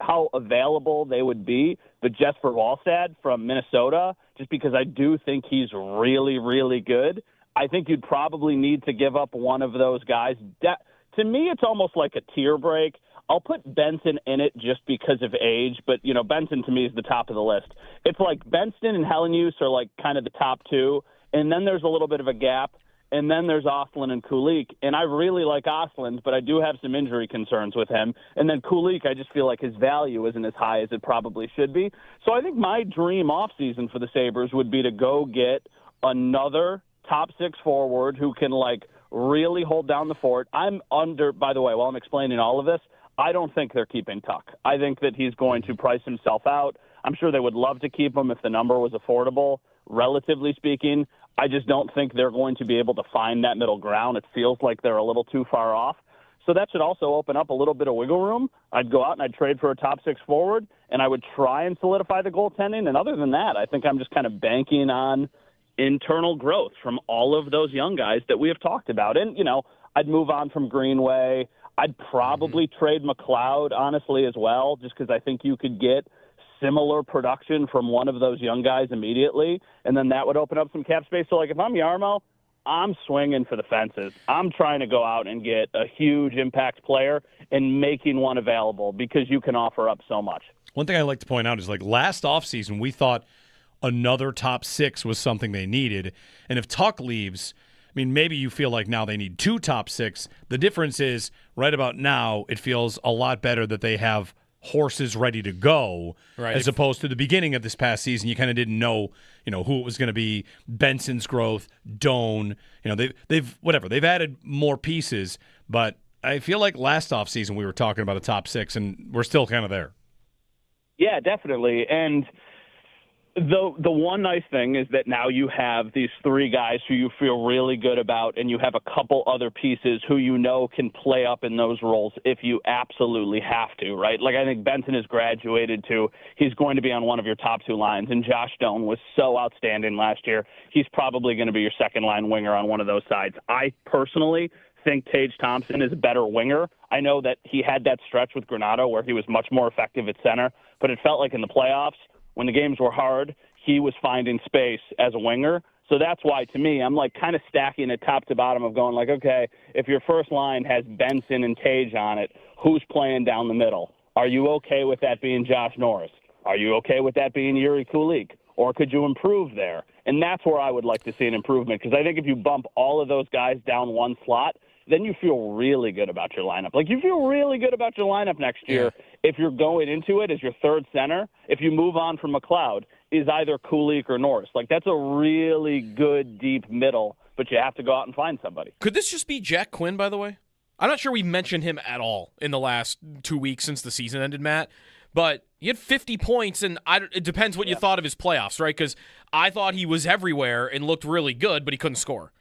how available they would be, but Jesper Wallstad from Minnesota, just because I do think he's really, really good. I think you'd probably need to give up one of those guys. To me, it's almost like a tier break. I'll put Benson in it just because of age, but, Benson to me is the top of the list. It's like Benson and Helenius are kind of the top two, and then there's a little bit of a gap, and then there's Ostlund and Kulik. And I really like Ostlund, but I do have some injury concerns with him. And then Kulik, I just feel like his value isn't as high as it probably should be. So I think my dream offseason for the Sabres would be to go get another top six forward who can really hold down the fort. By the way, while I'm explaining all of this, I don't think they're keeping Tuck. I think that he's going to price himself out. I'm sure they would love to keep him if the number was affordable, relatively speaking. I just don't think they're going to be able to find that middle ground. It feels like they're a little too far off. So that should also open up a little bit of wiggle room. I'd go out and I'd trade for a top six forward, and I would try and solidify the goaltending. And other than that, I think I'm just kind of banking on internal growth from all of those young guys that we have talked about. And, I'd move on from Greenway. I'd probably trade McLeod, honestly, as well, just because I think you could get similar production from one of those young guys immediately, and then that would open up some cap space. So, if I'm Yarmo, I'm swinging for the fences. I'm trying to go out and get a huge impact player and making one available because you can offer up so much. One thing I like to point out is, last offseason, we thought another top six was something they needed. And if Tuck leaves, maybe you feel like now they need two top six. The difference is right about now, it feels a lot better that they have horses ready to go, right, as opposed to the beginning of this past season. You kind of didn't know, who it was going to be. Benson's growth, Doan, they've added more pieces, but I feel like last offseason we were talking about a top six, and we're still kind of there. Yeah, definitely. And the one nice thing is that now you have these three guys who you feel really good about, and you have a couple other pieces who can play up in those roles if you absolutely have to, right? I think Benson has graduated to he's going to be on one of your top two lines, and Josh Doan was so outstanding last year. He's probably going to be your second-line winger on one of those sides. I personally think Tage Thompson is a better winger. I know that he had that stretch with Granato where he was much more effective at center, but it felt like in the playoffs, when the games were hard, he was finding space as a winger. So that's why, to me, I'm kind of stacking it top to bottom of going okay, if your first line has Benson and Tage on it, who's playing down the middle? Are you okay with that being Josh Norris? Are you okay with that being Yuri Kulik? Or could you improve there? And that's where I would like to see an improvement, because I think if you bump all of those guys down one slot, then you feel really good about your lineup. You feel really good about your lineup next year if you're going into it as your third center. If you move on from McLeod, is either Kulik or Norris. That's a really good deep middle, but you have to go out and find somebody. Could this just be Jack Quinn, by the way? I'm not sure we mentioned him at all in the last 2 weeks since the season ended, Matt. But he had 50 points, and it depends what you thought of his playoffs, right? Because I thought he was everywhere and looked really good, but he couldn't score.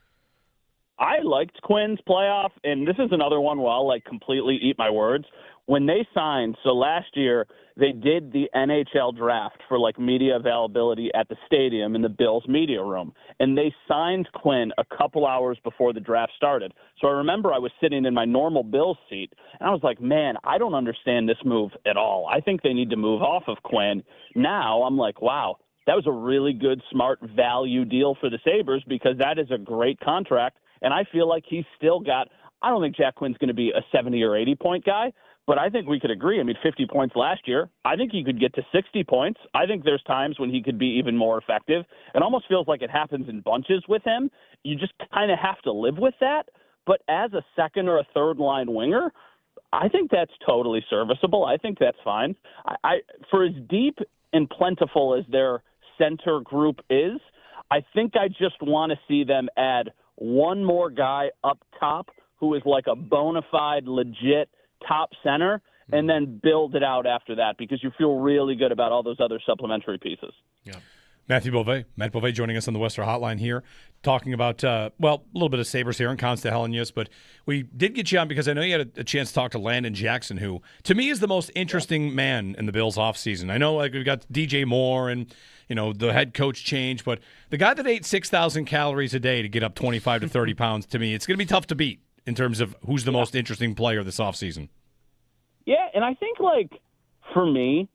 I liked Quinn's playoff, and this is another one where I'll completely eat my words. When they signed, so last year they did the NHL draft for media availability at the stadium in the Bills media room, and they signed Quinn a couple hours before the draft started. So I remember I was sitting in my normal Bills seat, and I was like, man, I don't understand this move at all. I think they need to move off of Quinn. Now I'm like, wow, that was a really good, smart value deal for the Sabres because that is a great contract. And I feel like he's still got – I don't think Jack Quinn's going to be a 70 or 80-point guy, but I think we could agree. I mean, 50 points last year. I think he could get to 60 points. I think there's times when he could be even more effective. It almost feels like it happens in bunches with him. You just kind of have to live with that. But as a second or a third-line winger, I think that's totally serviceable. I think that's fine. For as deep and plentiful as their center group is, I think I just want to see them add – one more guy up top who is a bona fide, legit top center, and then build it out after that because you feel really good about all those other supplementary pieces. Yeah. Matt Beauvais joining us on the Western Hotline here, talking about, a little bit of Sabres here and Consta Helenius, but we did get you on because I know you had a chance to talk to Landon Jackson, who, to me, is the most interesting man in the Bills offseason. I know we've got DJ Moore and, the head coach change, but the guy that ate 6,000 calories a day to get up 25 to 30 pounds, to me, it's going to be tough to beat in terms of who's the most interesting player this offseason. Yeah, and I think, for me,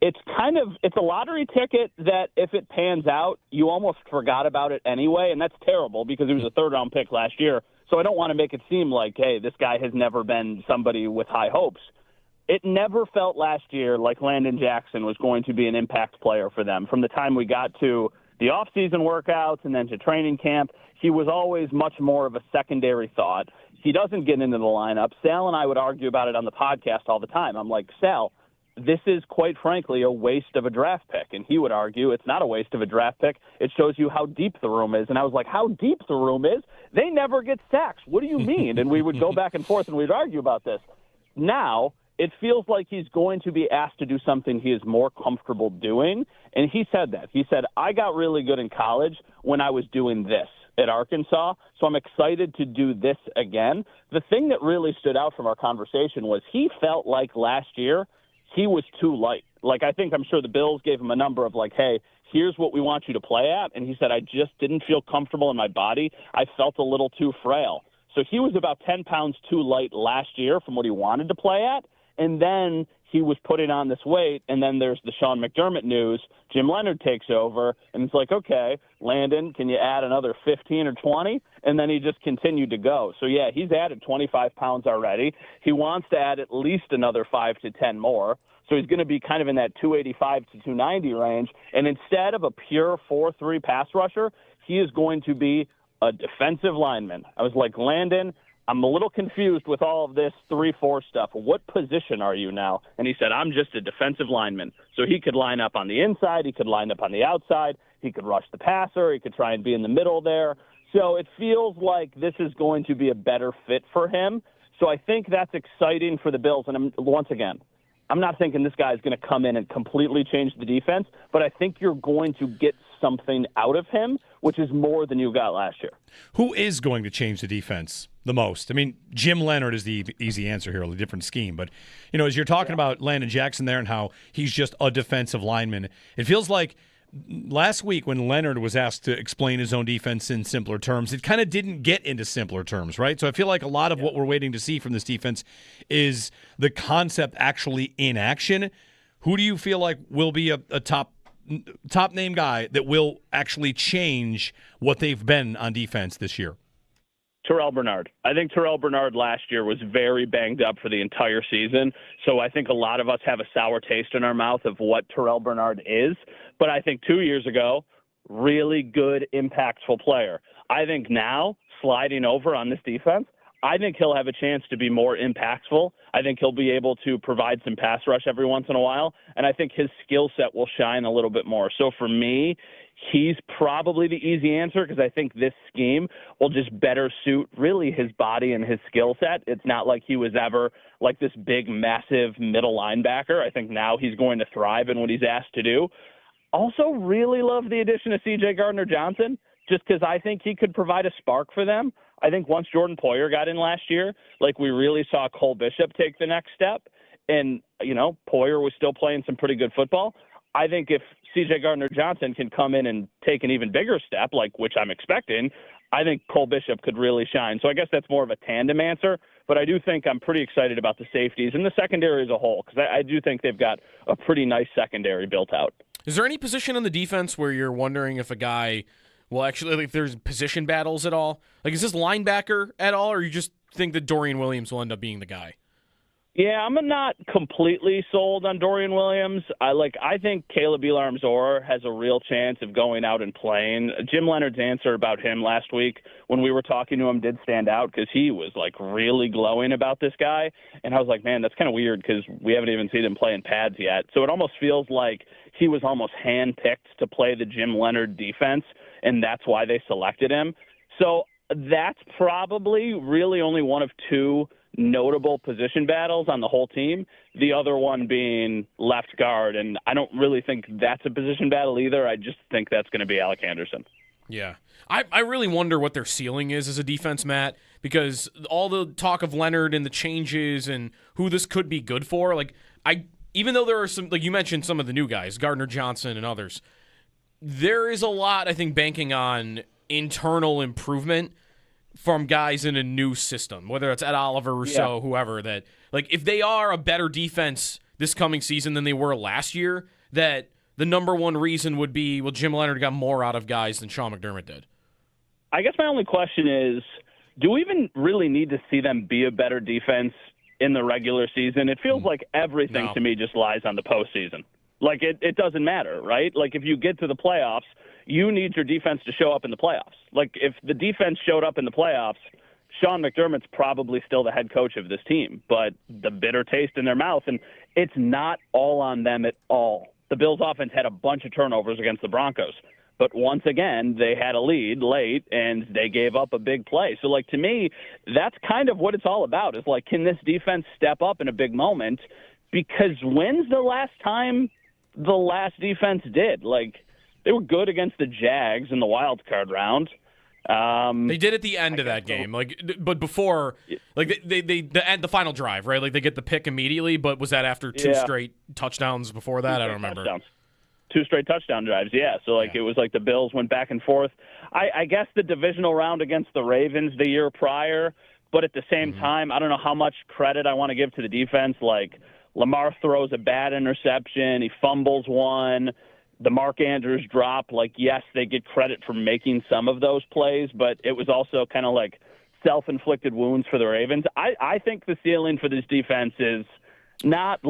it's a lottery ticket that if it pans out, you almost forgot about it anyway, and that's terrible because he was a third-round pick last year. So I don't want to make it seem like, hey, this guy has never been somebody with high hopes. It never felt last year like Landon Jackson was going to be an impact player for them. From the time we got to the off-season workouts and then to training camp, he was always much more of a secondary thought. He doesn't get into the lineup. Sal and I would argue about it on the podcast all the time. I'm like, Sal, this is quite frankly a waste of a draft pick. And he would argue it's not a waste of a draft pick. It shows you how deep the room is. And I was like, how deep the room is? They never get sacks. What do you mean? And we would go back and forth and we'd argue about this. Now it feels like he's going to be asked to do something he is more comfortable doing. And he said that. He said, I got really good in college when I was doing this at Arkansas, so I'm excited to do this again. The thing that really stood out from our conversation was he felt like last year he was too light. I'm sure the Bills gave him a number of hey, here's what we want you to play at. And he said, I just didn't feel comfortable in my body. I felt a little too frail. So he was about 10 pounds too light last year from what he wanted to play at. And then he was putting on this weight, and then there's the Sean McDermott news. Jim Leonard takes over, and it's like, okay, Landon, can you add another 15 or 20? And then he just continued to go. So, yeah, he's added 25 pounds already. He wants to add at least another 5 to 10 more. So he's going to be kind of in that 285 to 290 range. And instead of a pure 4-3 pass rusher, he is going to be a defensive lineman. I was like, Landon, I'm a little confused with all of this 3-4 stuff. What position are you now? And he said, I'm just a defensive lineman. So he could line up on the inside. He could line up on the outside. He could rush the passer. He could try and be in the middle there. So it feels like this is going to be a better fit for him. So I think that's exciting for the Bills. And once again, I'm not thinking this guy is going to come in and completely change the defense, but I think you're going to get something out of him, which is more than you got last year. Who is going to change the defense the most? I mean, Jim Leonard is the easy answer here, a different scheme. But, as you're talking about Landon Jackson there and how he's just a defensive lineman, it feels like last week when Leonard was asked to explain his own defense in simpler terms, it kind of didn't get into simpler terms, right? So I feel like a lot of what we're waiting to see from this defense is the concept actually in action. Who do you feel like will be a top name guy that will actually change what they've been on defense this year? Terrell Bernard. I think Terrell Bernard last year was very banged up for the entire season. So I think a lot of us have a sour taste in our mouth of what Terrell Bernard is. But I think 2 years ago, really good, impactful player. I think now, sliding over on this defense, I think he'll have a chance to be more impactful. I think he'll be able to provide some pass rush every once in a while, and I think his skill set will shine a little bit more. So for me, he's probably the easy answer because I think this scheme will just better suit really his body and his skill set. It's not like he was ever like this big, massive middle linebacker. I think now he's going to thrive in what he's asked to do. Also really love the addition of C.J. Gardner-Johnson just because I think he could provide a spark for them. I think once Jordan Poyer got in last year, like we really saw Cole Bishop take the next step. And, Poyer was still playing some pretty good football. I think if C.J. Gardner-Johnson can come in and take an even bigger step, which I'm expecting, I think Cole Bishop could really shine. So I guess that's more of a tandem answer. But I do think I'm pretty excited about the safeties and the secondary as a whole because I do think they've got a pretty nice secondary built out. Is there any position on the defense where you're wondering if a guy will actually, if there's position battles at all? Like, is this linebacker at all, or you just think that Dorian Williams will end up being the guy? Yeah, I'm not completely sold on Dorian Williams. I think Caleb Elarm-Zor has a real chance of going out and playing. Jim Leonard's answer about him last week when we were talking to him did stand out because he was really glowing about this guy. And I was like, man, that's kind of weird because we haven't even seen him play in pads yet. So it almost feels like he was almost handpicked to play the Jim Leonard defense, and that's why they selected him. So that's probably really only one of two notable position battles on the whole team, the other one being left guard. And I don't really think that's a position battle either. I just think that's going to be Alec Anderson. Yeah. I really wonder what their ceiling is as a defense, Matt, because all the talk of Leonard and the changes and who this could be good for, even though there are some, like you mentioned, some of the new guys, Gardner Johnson and others, there is a lot, I think, banking on internal improvement from guys in a new system, whether it's Ed Oliver, Rousseau, whoever, that if they are a better defense this coming season than they were last year, that the number one reason would be, Jim Leonard got more out of guys than Sean McDermott did. I guess my only question is, do we even really need to see them be a better defense in the regular season? It feels like everything to me just lies on the postseason. It doesn't matter, right? If you get to the playoffs, you need your defense to show up in the playoffs. If the defense showed up in the playoffs, Sean McDermott's probably still the head coach of this team, but the bitter taste in their mouth, and it's not all on them at all. The Bills offense had a bunch of turnovers against the Broncos, but once again, they had a lead late, and they gave up a big play. So, to me, that's kind of what it's all about is, can this defense step up in a big moment? Because when's the last time the last defense did? They were good against the Jags in the wild card round. They did at the end of that game, but before, the final drive, right? They get the pick immediately, but was that after two straight touchdowns before that? I don't remember. Touchdowns. Two straight touchdown drives, yeah. So, it was the Bills went back and forth. I guess the divisional round against the Ravens the year prior, but at the same time, I don't know how much credit I want to give to the defense. Lamar throws a bad interception. He fumbles one. The Mark Andrews drop, yes, they get credit for making some of those plays, but it was also kind of self-inflicted wounds for the Ravens. I think the ceiling for this defense is not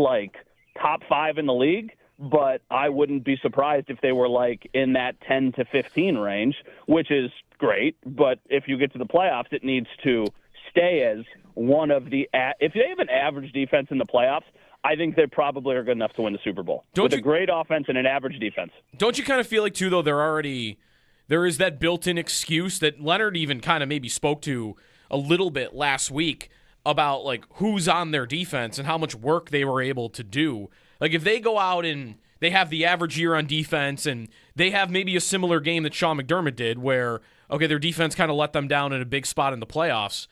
top 5 in the league, but I wouldn't be surprised if they were in that 10 to 15 range, which is great. But if you get to the playoffs, it needs to stay as one of the if they have an average defense in the playoffs, I think they probably are good enough to win the Super Bowl with a great offense and an average defense. Don't you kind of feel too, though, there is that built-in excuse that Leonard even kind of maybe spoke to a little bit last week about who's on their defense and how much work they were able to do. If they go out and they have the average year on defense and they have maybe a similar game that Sean McDermott did where, their defense kind of let them down in a big spot in the playoffs,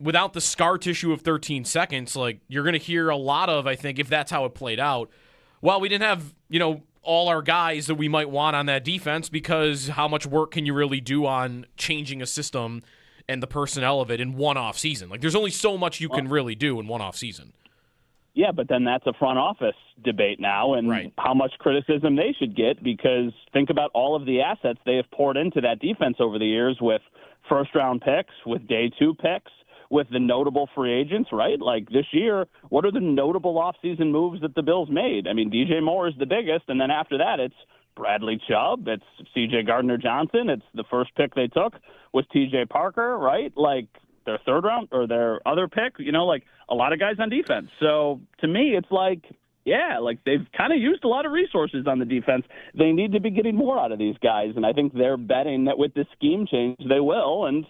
without the scar tissue of 13 seconds, you're going to hear a lot of, I think, if that's how it played out, well, we didn't have, all our guys that we might want on that defense because how much work can you really do on changing a system and the personnel of it in one off season? There's only so much you can really do in one off season. Yeah, but then that's a front office debate now and how much criticism they should get because think about all of the assets they have poured into that defense over the years with first-round picks, with day 2 picks, with the notable free agents, right? This year, what are the notable offseason moves that the Bills made? I mean, DJ Moore is the biggest, and then after that, it's Bradley Chubb, it's C.J. Gardner-Johnson, it's the first pick they took with T.J. Parker, right? Their third round or their other pick, a lot of guys on defense. So to me, it's yeah, like they've kind of used a lot of resources on the defense. They need to be getting more out of these guys, and I think they're betting that with this scheme change they will, and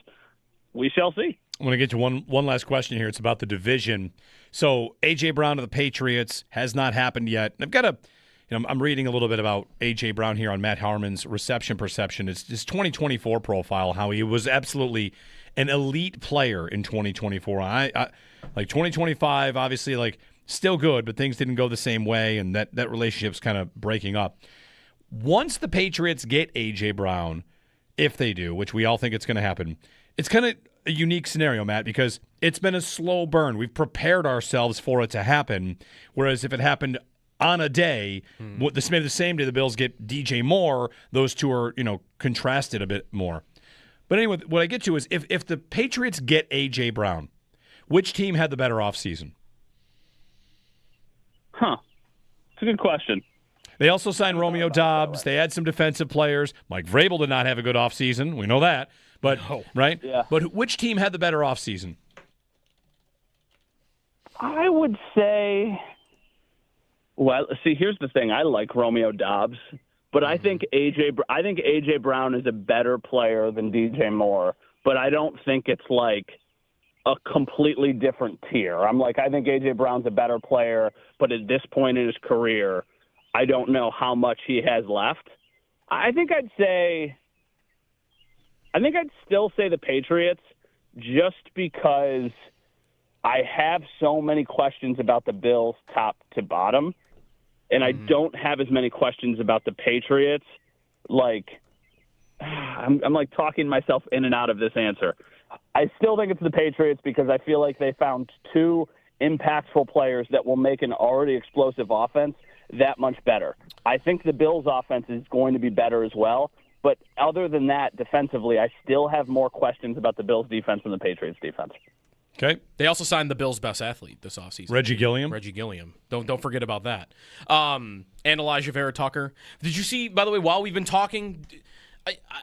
we shall see. I want to get to one last question here. It's about the division. So A.J. Brown to the Patriots has not happened yet. I've got I'm reading a little bit about A.J. Brown here on Matt Harmon's reception perception. It's his 2024 profile, how he was absolutely an elite player in 2024. I like 2025, obviously, like still good, but things didn't go the same way, and that relationship's kind of breaking up. Once the Patriots get A.J. Brown, if they do, which we all think it's going to happen, it's kind of a unique scenario, Matt, because it's been a slow burn. We've prepared ourselves for it to happen, whereas if it happened on a day, maybe the same day the Bills get DJ Moore, those two are, contrasted a bit more. But anyway, what I get to is if the Patriots get A.J. Brown, which team had the better offseason? It's a good question. They also signed Romeo Dobbs. They had some defensive players. Mike Vrabel did not have a good offseason. We know that. But right? Yeah. But which team had the better offseason? I would say, well, see, here's the thing. I like Romeo Dobbs, but I think AJ Brown is a better player than DJ Moore, but I don't think it's like a completely different tier. I think AJ Brown's a better player, but at this point in his career, I don't know how much he has left. I think I'd still say the Patriots, just because I have so many questions about the Bills top to bottom, and I don't have as many questions about the Patriots. I'm talking myself in and out of this answer. I still think it's the Patriots because I feel like they found two impactful players that will make an already explosive offense that much better. I think the Bills' offense is going to be better as well. But other than that, defensively, I still have more questions about the Bills' defense than the Patriots' defense. Okay. They also signed the Bills' best athlete this offseason. Reggie Gilliam. Don't forget about that. And Elijah Vera Tucker. Did you see, by the way, while we've been talking,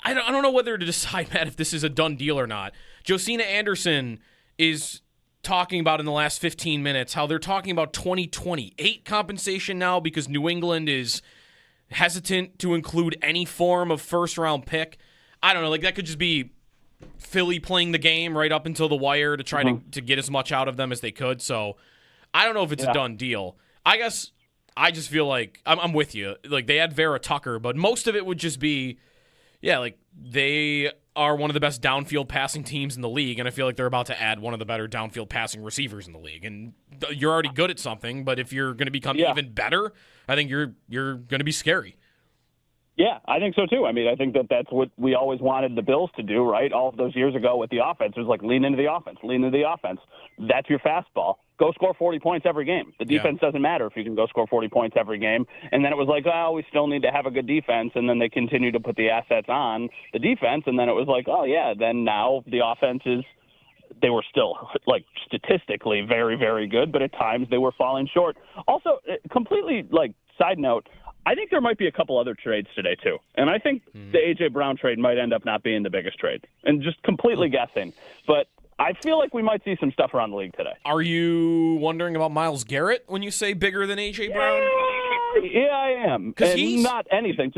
I don't know whether to decide, Matt, if this is a done deal or not. Josina Anderson is talking about in the last 15 minutes how they're talking about 2028 compensation now because New England is hesitant to include any form of first-round pick. I don't know. That could just be Philly playing the game right up until the wire to try to get as much out of them as they could. So I don't know if it's a done deal. I guess I just feel like I'm with you. They had Vera Tucker, but most of it would just be, they are one of the best downfield passing teams in the league, and I feel like they're about to add one of the better downfield passing receivers in the league. And you're already good at something, but if you're going to become even better, I think you're going to be scary. Yeah, I think so too. I think that's what we always wanted the Bills to do, right? All of those years ago with the offense, it was lean into the offense. That's your fastball. Go score 40 points every game. The defense doesn't matter if you can go score 40 points every game. And then it was we still need to have a good defense. And then they continued to put the assets on the defense. And then it was then now the offense is, they were still statistically very, very good, but at times they were falling short. Also, completely side note, I think there might be a couple other trades today, too. And I think the A.J. Brown trade might end up not being the biggest trade. And just completely guessing. But I feel like we might see some stuff around the league today. Are you wondering about Myles Garrett when you say bigger than A.J. Brown? Yeah, I am. Because he's not anything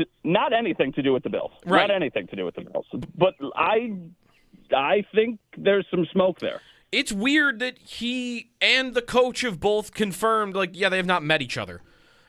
to do with the Bills. Right. Not anything to do with the Bills. But I think there's some smoke there. It's weird that he and the coach have both confirmed, they have not met each other.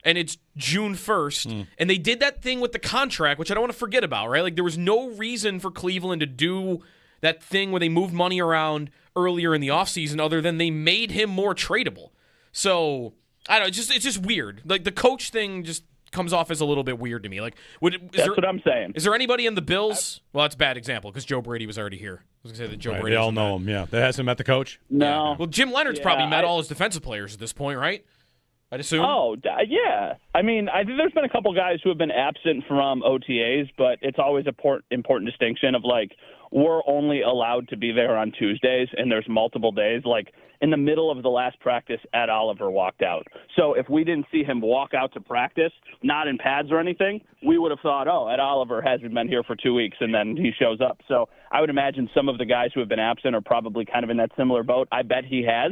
And it's June 1st, and they did that thing with the contract, which I don't want to forget about, right? There was no reason for Cleveland to do that thing where they moved money around earlier in the offseason other than they made him more tradable. So, I don't know, it's just weird. The coach thing just comes off as a little bit weird to me. That's what I'm saying. Is there anybody in the Bills? Well, that's a bad example because Joe Brady was already here. I was going to say that Joe Brady. They all know him, yeah. That hasn't met the coach? No. Yeah. Well, Jim Leonard's probably met all his defensive players at this point, right? I'd assume. Oh, yeah. I think there's been a couple guys who have been absent from OTAs, but it's always an important distinction of we're only allowed to be there on Tuesdays, and there's multiple days. In the middle of the last practice, Ed Oliver walked out. So if we didn't see him walk out to practice, not in pads or anything, we would have thought, Ed Oliver hasn't been here for 2 weeks, and then he shows up. So I would imagine some of the guys who have been absent are probably kind of in that similar boat. I bet he has.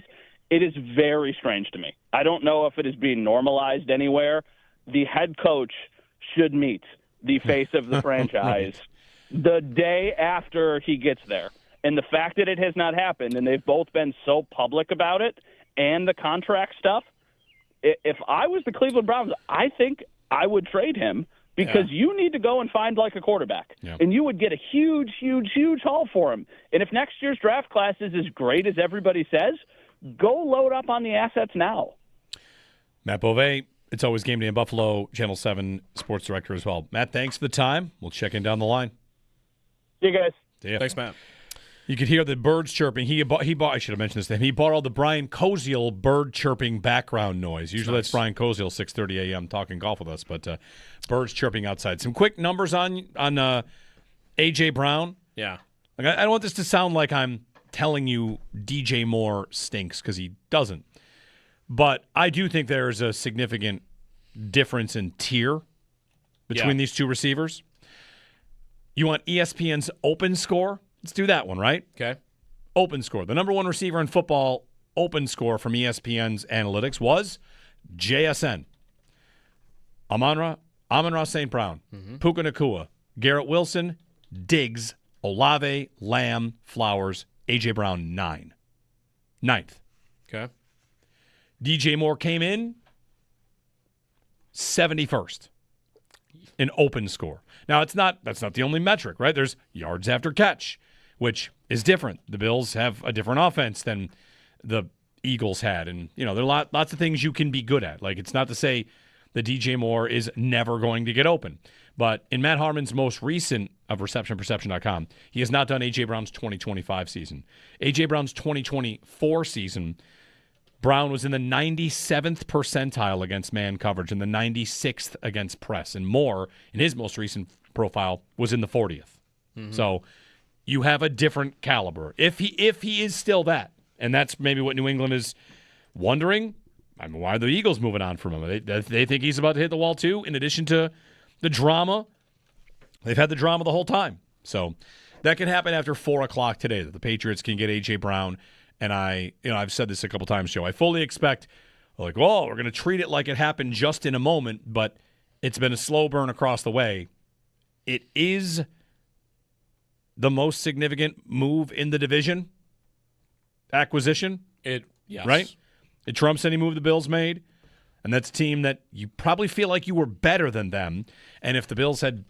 It is very strange to me. I don't know if it is being normalized anywhere. The head coach should meet the face of the franchise the day after he gets there. And the fact that it has not happened, and they've both been so public about it and the contract stuff, if I was the Cleveland Browns, I think I would trade him because you need to go and find like a quarterback. Yeah. And you would get a huge, huge, huge haul for him. And if next year's draft class is as great as everybody says, go load up on the assets now. Matt Beauvais, It's Always Game Day in Buffalo, Channel 7 sports director as well. Matt, thanks for the time. We'll check in down the line. See you guys. See ya. Thanks, Matt. You could hear the birds chirping. He bought. I should have mentioned this to him. He bought all the Brian Koziel bird chirping background noise. Usually that's Brian Koziel, 6:30 a.m. talking golf with us, but birds chirping outside. Some quick numbers on A.J. Brown. Yeah. Like, I don't want this to sound like I'm telling you DJ Moore stinks, because he doesn't. But I do think there's a significant difference in tier between these two receivers. You want ESPN's open score? Let's do that one, right? Okay. Open score. The number one receiver in football open score from ESPN's analytics was JSN. Amon-Ra St. Brown, Puka Nacua, Garrett Wilson, Diggs, Olave, Lamb, Flowers, A.J. Brown, 9. 9th. Okay. DJ Moore came in 71st in open score. Now, that's not the only metric, right? There's yards after catch, which is different. The Bills have a different offense than the Eagles had. And, there are lots of things you can be good at. Like, it's not to say that DJ Moore is never going to get open. But in Matt Harmon's most recent of ReceptionPerception.com, he has not done A.J. Brown's 2025 season. A.J. Brown's 2024 season, Brown was in the 97th percentile against man coverage and the 96th against press. And Moore, in his most recent profile, was in the 40th. So you have a different caliber. If he is still that, and that's maybe what New England is wondering. I mean, why are the Eagles moving on from him? They think he's about to hit the wall too, in addition to the drama. They've had the drama the whole time. So that can happen after 4 o'clock today, that the Patriots can get A.J. Brown. And I've said this a couple times, Joe. I fully expect, we're going to treat it like it happened just in a moment, but it's been a slow burn across the way. It is the most significant move in the division acquisition. Yes. Right? It trumps any move the Bills made. And that's a team that you probably feel like you were better than them. And if the Bills had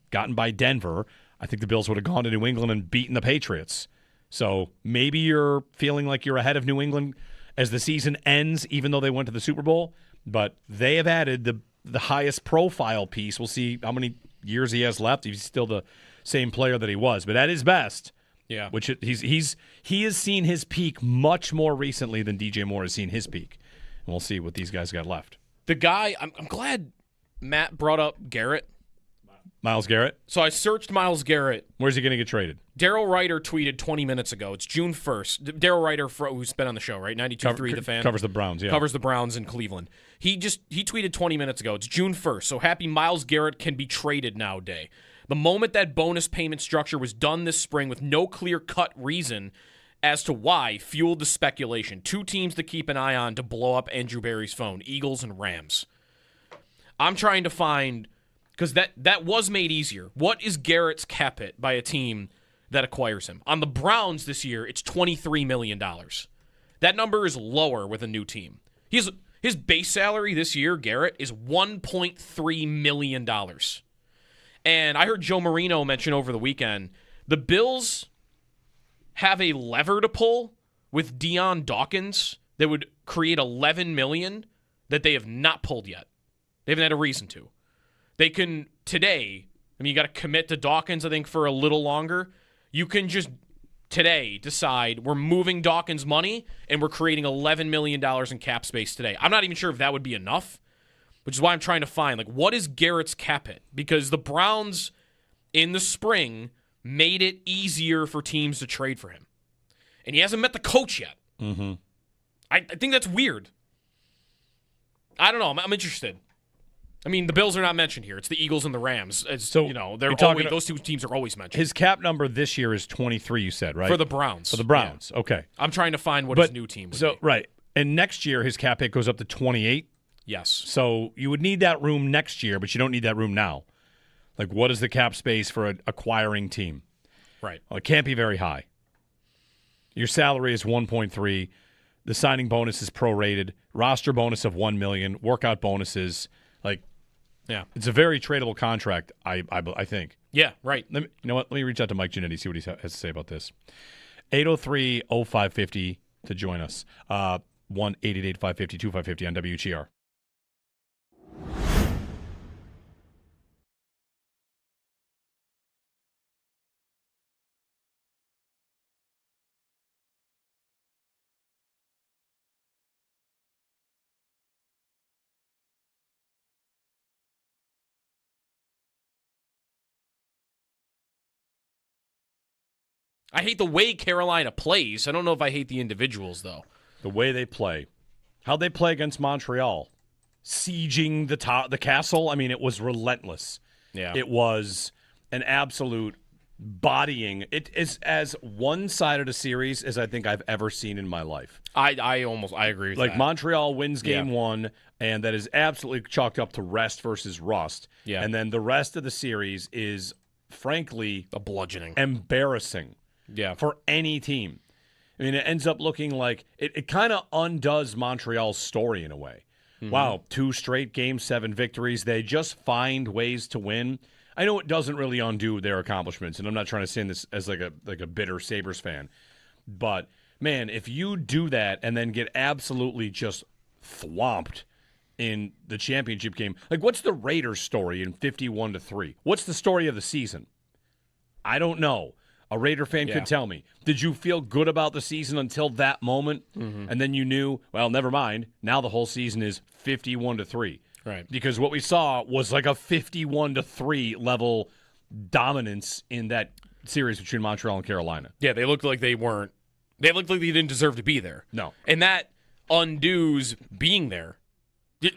gotten by Denver, I think the Bills would have gone to New England and beaten the Patriots. So maybe you're feeling like you're ahead of New England as the season ends, even though they went to the Super Bowl. But they have added the highest profile piece. We'll see how many years he has left. He's still the same player that he was. But at his best, which he has seen his peak much more recently than DJ Moore has seen his peak. And we'll see what these guys got left. The guy, I'm glad Matt brought up Garrett. Myles Garrett. So I searched Myles Garrett. Where's he going to get traded? Daryl Ryder tweeted 20 minutes ago. It's June 1st. Daryl Ryder, who's been on the show, right? 92.3 The Fan. Covers the Browns, yeah. Covers the Browns in Cleveland. He tweeted 20 minutes ago. It's June 1st. So happy Myles Garrett can be traded now day. The moment that bonus payment structure was done this spring with no clear-cut reason as to why fueled the speculation. 2 teams to keep an eye on to blow up Andrew Berry's phone, Eagles and Rams. I'm trying to find, because that was made easier. What is Garrett's cap hit by a team that acquires him? On the Browns this year, it's $23 million. That number is lower with a new team. His base salary this year, Garrett, is $1.3 million. And I heard Joe Marino mention over the weekend, the Bills have a lever to pull with Deion Dawkins that would create $11 million that they have not pulled yet. They haven't had a reason to. They can today, you got to commit to Dawkins, I think, for a little longer. You can just today decide we're moving Dawkins money and we're creating $11 million in cap space today. I'm not even sure if that would be enough, which is why I'm trying to find, what is Garrett's cap hit? Because the Browns in the spring made it easier for teams to trade for him. And he hasn't met the coach yet. Mm-hmm. I think that's weird. I don't know. I'm interested. I mean, the Bills are not mentioned here. It's the Eagles and the Rams. Those two teams are always mentioned. His cap number this year is 23, you said, right? For the Browns. Yeah. Okay. I'm trying to find what his new team would be. Right. And next year, his cap hit goes up to 28. Yes. So you would need that room next year, but you don't need that room now. Like, what is the cap space for an acquiring team? Right. Well, it can't be very high. Your salary is 1.3. The signing bonus is prorated. Roster bonus of $1 million. Workout bonuses. Yeah, it's a very tradable contract, I think. Yeah, right. You know what? Let me reach out to Mike Giannetti, see what he has to say about this. 803-0550 to join us. 1-888-550-2550 on WGR. I hate the way Carolina plays. I don't know if I hate the individuals, though. The way they play. How'd they play against Montreal? Sieging the castle? I mean, it was relentless. Yeah. It was an absolute bodying. It is as one-sided a series as I think I've ever seen in my life. I agree with that. Montreal wins game one, and that is absolutely chalked up to rest versus rust. Yeah. And then the rest of the series is, frankly, a bludgeoning. Embarrassing. Yeah. For any team. I mean, it ends up looking like it kind of undoes Montreal's story in a way. Mm-hmm. Wow, 2 straight Game 7 victories. They just find ways to win. I know it doesn't really undo their accomplishments, and I'm not trying to say this as like a bitter Sabres fan. But, man, if you do that and then get absolutely just thwomped in the championship game, like what's the Raiders' story in 51-3? What's the story of the season? I don't know. A Raider fan could tell me. Did you feel good about the season until that moment? Mm-hmm. And then you knew, well, never mind. Now the whole season is 51-3. Right. Because what we saw was like a 51-3 level dominance in that series between Montreal and Carolina. Yeah, they looked like they weren't. They looked like they didn't deserve to be there. No. And that undoes being there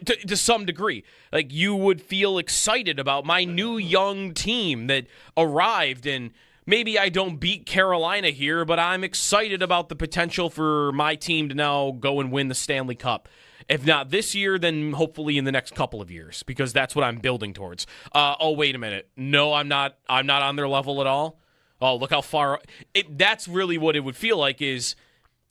to some degree. Like, you would feel excited about my new young team that arrived, and maybe I don't beat Carolina here, but I'm excited about the potential for my team to now go and win the Stanley Cup. If not this year, then hopefully in the next couple of years, because that's what I'm building towards. Oh, wait a minute. No, I'm not on their level at all. Oh, look how far. That's really what it would feel like is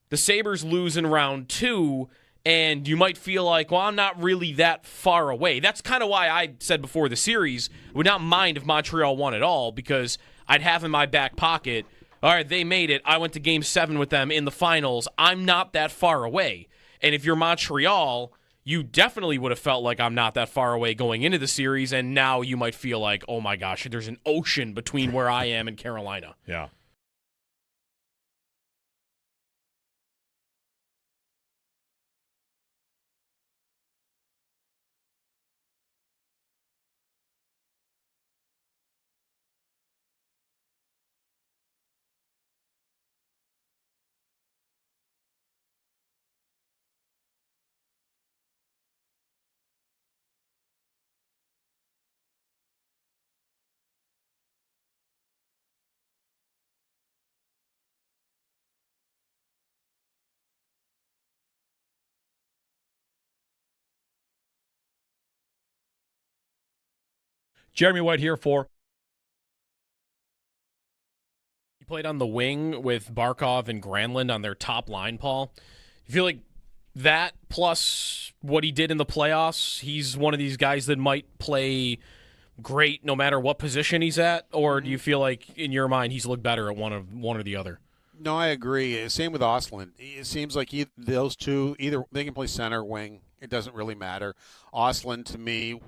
the Sabres lose in round 2, and you might feel like, well, I'm not really that far away. That's kind of why I said before the series, I would not mind if Montreal won at all, because I'd have in my back pocket, all right, they made it. I went to Game 7 with them in the finals. I'm not that far away. And if you're Montreal, you definitely would have felt like I'm not that far away going into the series, and now you might feel like, oh my gosh, there's an ocean between where I am and Carolina. Yeah. Jeremy White here for. He played on the wing with Barkov and Granlund on their top line, Paul. You feel like that plus what he did in the playoffs, he's one of these guys that might play great no matter what position he's at? Or do you feel like, in your mind, he's looked better at one or the other? No, I agree. Same with Ostlund. It seems like those two, either they can play center, wing. It doesn't really matter. Ostlund, to me,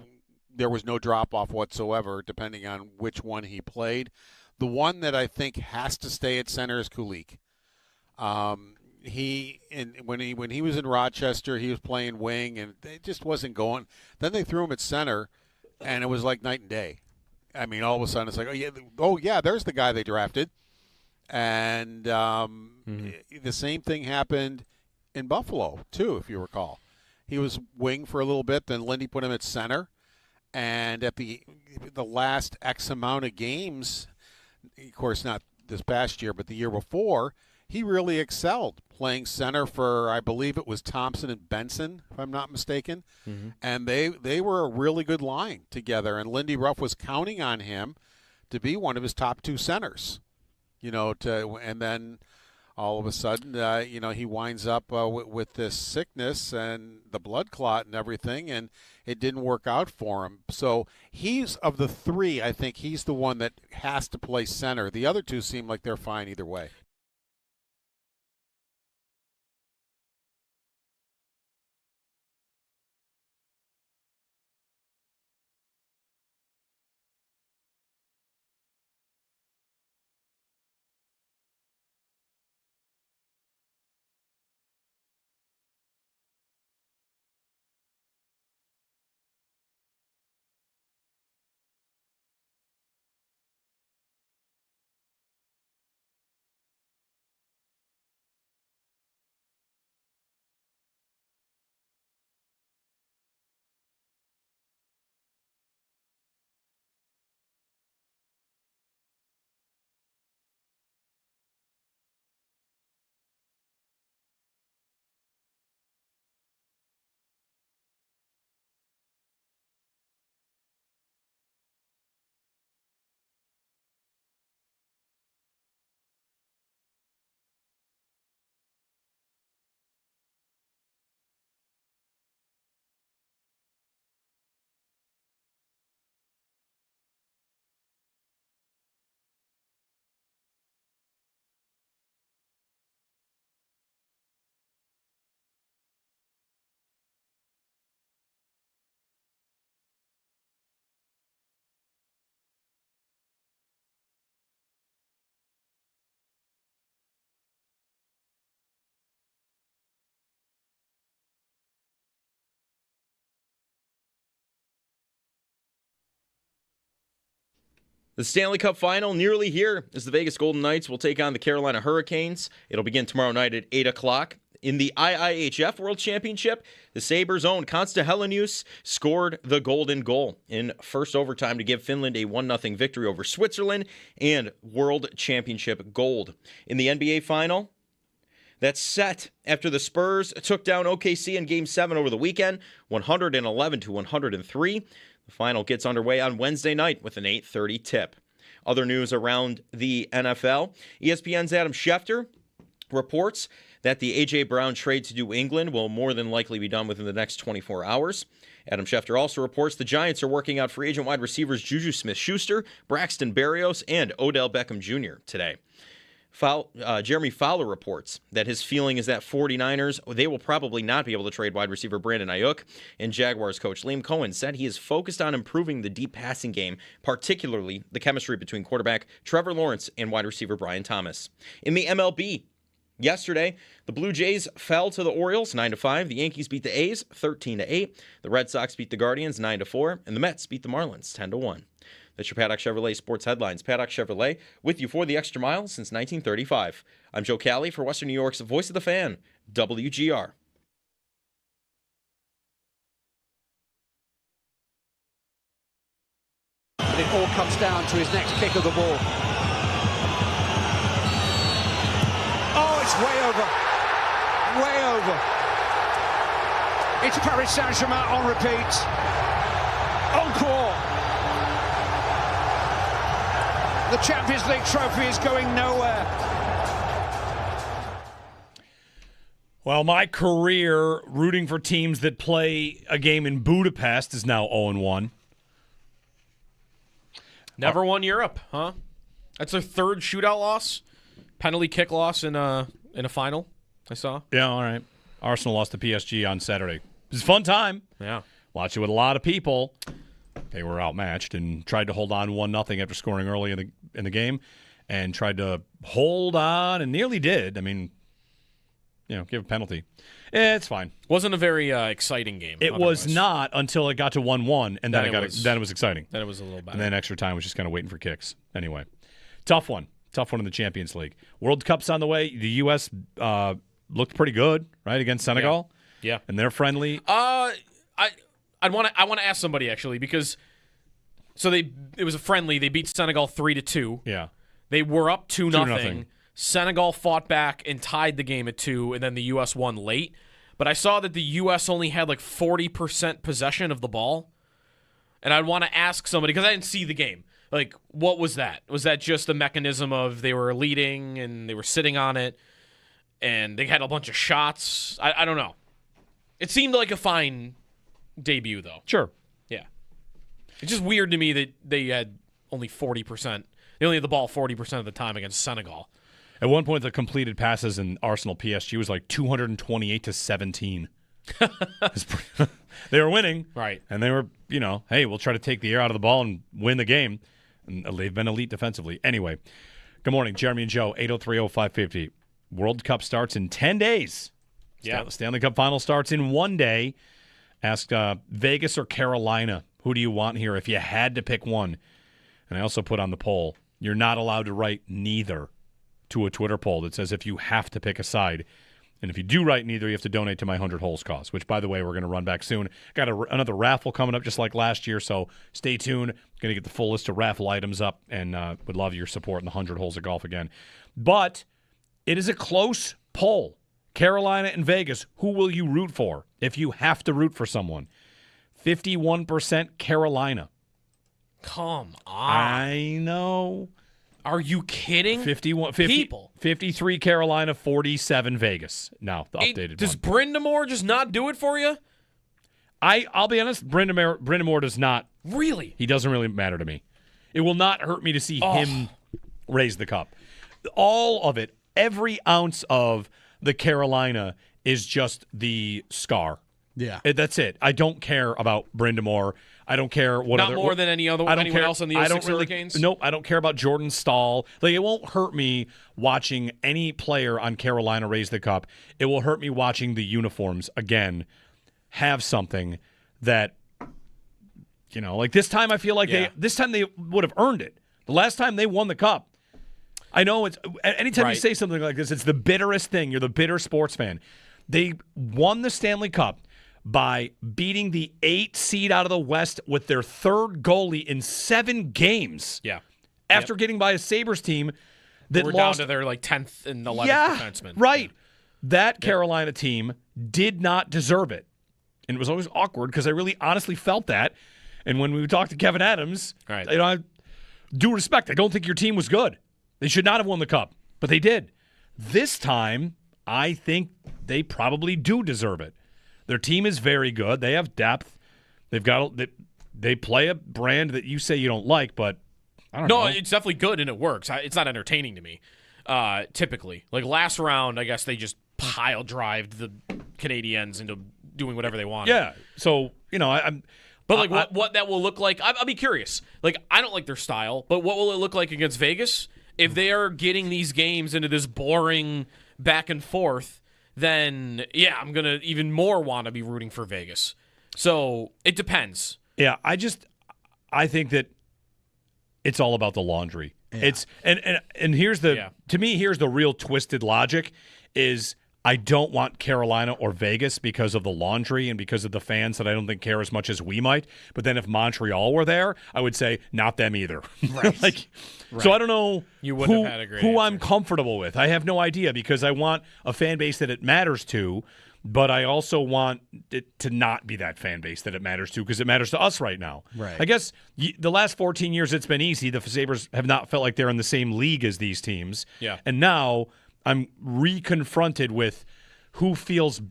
there was no drop-off whatsoever, depending on which one he played. The one that I think has to stay at center is Kulik. When he was in Rochester, he was playing wing, and it just wasn't going. Then they threw him at center, and it was like night and day. I mean, all of a sudden it's like, oh yeah, there's the guy they drafted. And the same thing happened in Buffalo, too, if you recall. He was wing for a little bit, then Lindy put him at center. And at the last X amount of games, of course not this past year, but the year before, he really excelled playing center for, I believe it was Thompson and Benson, if I'm not mistaken. Mm-hmm. And they were a really good line together. And Lindy Ruff was counting on him to be one of his top two centers. And then all of a sudden, he winds up with this sickness and the blood clot and everything, and it didn't work out for him. So he's, of the three, I think he's the one that has to play center. The other two seem like they're fine either way. The Stanley Cup Final nearly here as the Vegas Golden Knights will take on the Carolina Hurricanes. It'll begin tomorrow night at 8 o'clock. In the IIHF World Championship, the Sabres' own Konsta Helenius scored the golden goal in first overtime to give Finland a 1-0 victory over Switzerland and World Championship gold. In the NBA Final, that's set after the Spurs took down OKC in Game 7 over the weekend, 111-103. The final gets underway on Wednesday night with an 8:30 tip. Other news around the NFL. ESPN's Adam Schefter reports that the A.J. Brown trade to New England will more than likely be done within the next 24 hours. Adam Schefter also reports the Giants are working out free agent wide receivers Juju Smith-Schuster, Braxton Berrios, and Odell Beckham Jr. today. Jeremy Fowler reports that his feeling is that 49ers, they will probably not be able to trade wide receiver Brandon Ayuk, and Jaguars coach Liam Cohen said he is focused on improving the deep passing game, particularly the chemistry between quarterback Trevor Lawrence and wide receiver Brian Thomas. In the MLB, yesterday, the Blue Jays fell to the Orioles 9-5. The Yankees beat the A's 13-8. The Red Sox beat the Guardians 9-4, and the Mets beat the Marlins 10-1. That's your Paddock Chevrolet Sports Headlines. Paddock Chevrolet, with you for the extra mile since 1935. I'm Joe Cali for Western New York's Voice of the Fan, WGR. And it all comes down to his next kick of the ball. Oh, it's way over. Way over. It's Paris Saint-Germain on repeat. Encore. The Champions League trophy is going nowhere. Well, my career rooting for teams that play a game in Budapest is now 0-1. Never won Europe, huh? That's their third shootout loss, penalty kick loss in a final. I saw. Yeah, all right. Arsenal lost to PSG on Saturday. It was a fun time. Yeah, watched it with a lot of people. They were outmatched and tried to hold on 1-0 after scoring early in the game, and tried to hold on and nearly did. I mean, give a penalty. It's fine. Wasn't a very exciting game. It was not until it got to 1-1, and then it was exciting. Then it was a little bad. And then extra time was just kind of waiting for kicks. Anyway, tough one in the Champions League. World Cup's on the way. The U.S. Looked pretty good, right, against Senegal. Yeah. And they're friendly. I want to ask somebody actually because it was a friendly. They beat Senegal 3-2. Yeah. They were up 2-0. 2-0. Senegal fought back and tied the game at 2, and then the U.S. won late. But I saw that the U.S. only had like 40% possession of the ball. And I'd want to ask somebody, because I didn't see the game, like, what was that? Was that just the mechanism of they were leading and they were sitting on it and they had a bunch of shots? I don't know. It seemed like a fine debut, though. Sure. Yeah. It's just weird to me that they had only 40%. They only had the ball 40% of the time against Senegal. At one point, the completed passes in Arsenal PSG was like 228-17. They were winning. Right. And they were, hey, we'll try to take the air out of the ball and win the game. And they've been elite defensively. Anyway, good morning, Jeremy and Joe, 803-0550. World Cup starts in 10 days. Yeah. Stanley Cup final starts in 1 day. Ask Vegas or Carolina. Who do you want here if you had to pick one? And I also put on the poll, you're not allowed to write neither to a Twitter poll that says if you have to pick a side. And if you do write neither, you have to donate to my 100 Holes cause, which, by the way, we're going to run back soon. Got another raffle coming up just like last year, so stay tuned. Going to get the full list of raffle items up, and would love your support in the 100 Holes of Golf again. But it is a close poll. Carolina and Vegas, who will you root for if you have to root for someone? 51% Carolina. Come on. I know. Are you kidding? 53 Carolina, 47 Vegas. Now, the updated does one. Brindamore just not do it for you? I'll be honest, Brindamore does not. Really? He doesn't really matter to me. It will not hurt me to see him raise the cup. All of it, every ounce of the Carolina is just the scar. Yeah. That's it. I don't care about Brindamore. I don't care what Not more than anyone else in the 06 Hurricanes? Nope, I don't care about Jordan Stahl. Like, it won't hurt me watching any player on Carolina raise the cup. It will hurt me watching the uniforms, again, have something that, like this time I feel like this time they would have earned it. The last time they won the cup. I know it's anytime you say something like this, it's the bitterest thing. You're the bitter sports fan. They won the Stanley Cup by beating the 8 seed out of the West with their third goalie in 7 games. Yeah. After getting by a Sabres team that we're lost down to their 10th and 11th defenseman. Right. That Carolina team did not deserve it. And it was always awkward because I really honestly felt that. And when we talked to Kevin Adams, I do respect. I don't think your team was good. They should not have won the cup, but they did. This time, I think they probably do deserve it. Their team is very good. They have depth. They play a brand that you say you don't like, but I don't know. No, it's definitely good and it works. It's not entertaining to me. Typically, like last round, I guess they just pile drived the Canadiens into doing whatever they wanted. Yeah. So I'm. But what that will look like, I'll be curious. Like, I don't like their style, but what will it look like against Vegas if they are getting these games into this boring back and forth? Then, I'm going to even more want to be rooting for Vegas. So, it depends. Yeah, I think that it's all about the laundry. Yeah. It's and here's to me, here's the real twisted logic is I don't want Carolina or Vegas because of the laundry and because of the fans that I don't think care as much as we might. But then if Montreal were there, I would say not them either. Right. So I don't know who I'm comfortable with. I have no idea because I want a fan base that it matters to, but I also want it to not be that fan base that it matters to because it matters to us right now. Right. I guess the last 14 years it's been easy. The Sabres have not felt like they're in the same league as these teams. Yeah. And now I'm reconfronted with who feels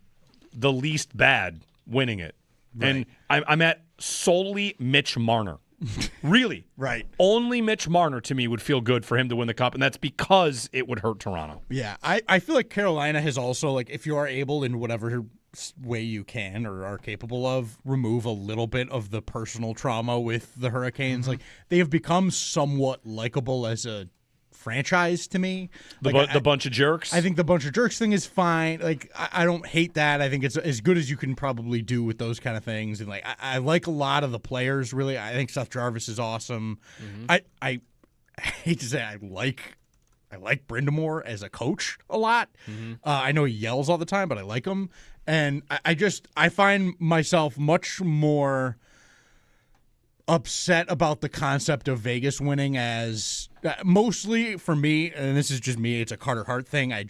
the least bad winning it. Right. And I'm at solely Mitch Marner. Really. Right. Only Mitch Marner to me would feel good for him to win the cup, and that's because it would hurt Toronto. Yeah. I feel like Carolina has also, like, if you are able in whatever way you can or are capable of, remove a little bit of the personal trauma with the Hurricanes. Mm-hmm. Like, they have become somewhat likable as a franchise to me. The bunch of jerks? I think the bunch of jerks thing is fine. Like, I don't hate that. I think it's as good as you can probably do with those kind of things. And, like, I like a lot of the players, really. I think Seth Jarvis is awesome. Mm-hmm. I hate to say I like like Brindamore as a coach a lot. I know he yells all the time, but I like him. And I find myself much more upset about the concept of Vegas winning as mostly for me, and this is just me, it's a Carter Hart thing. I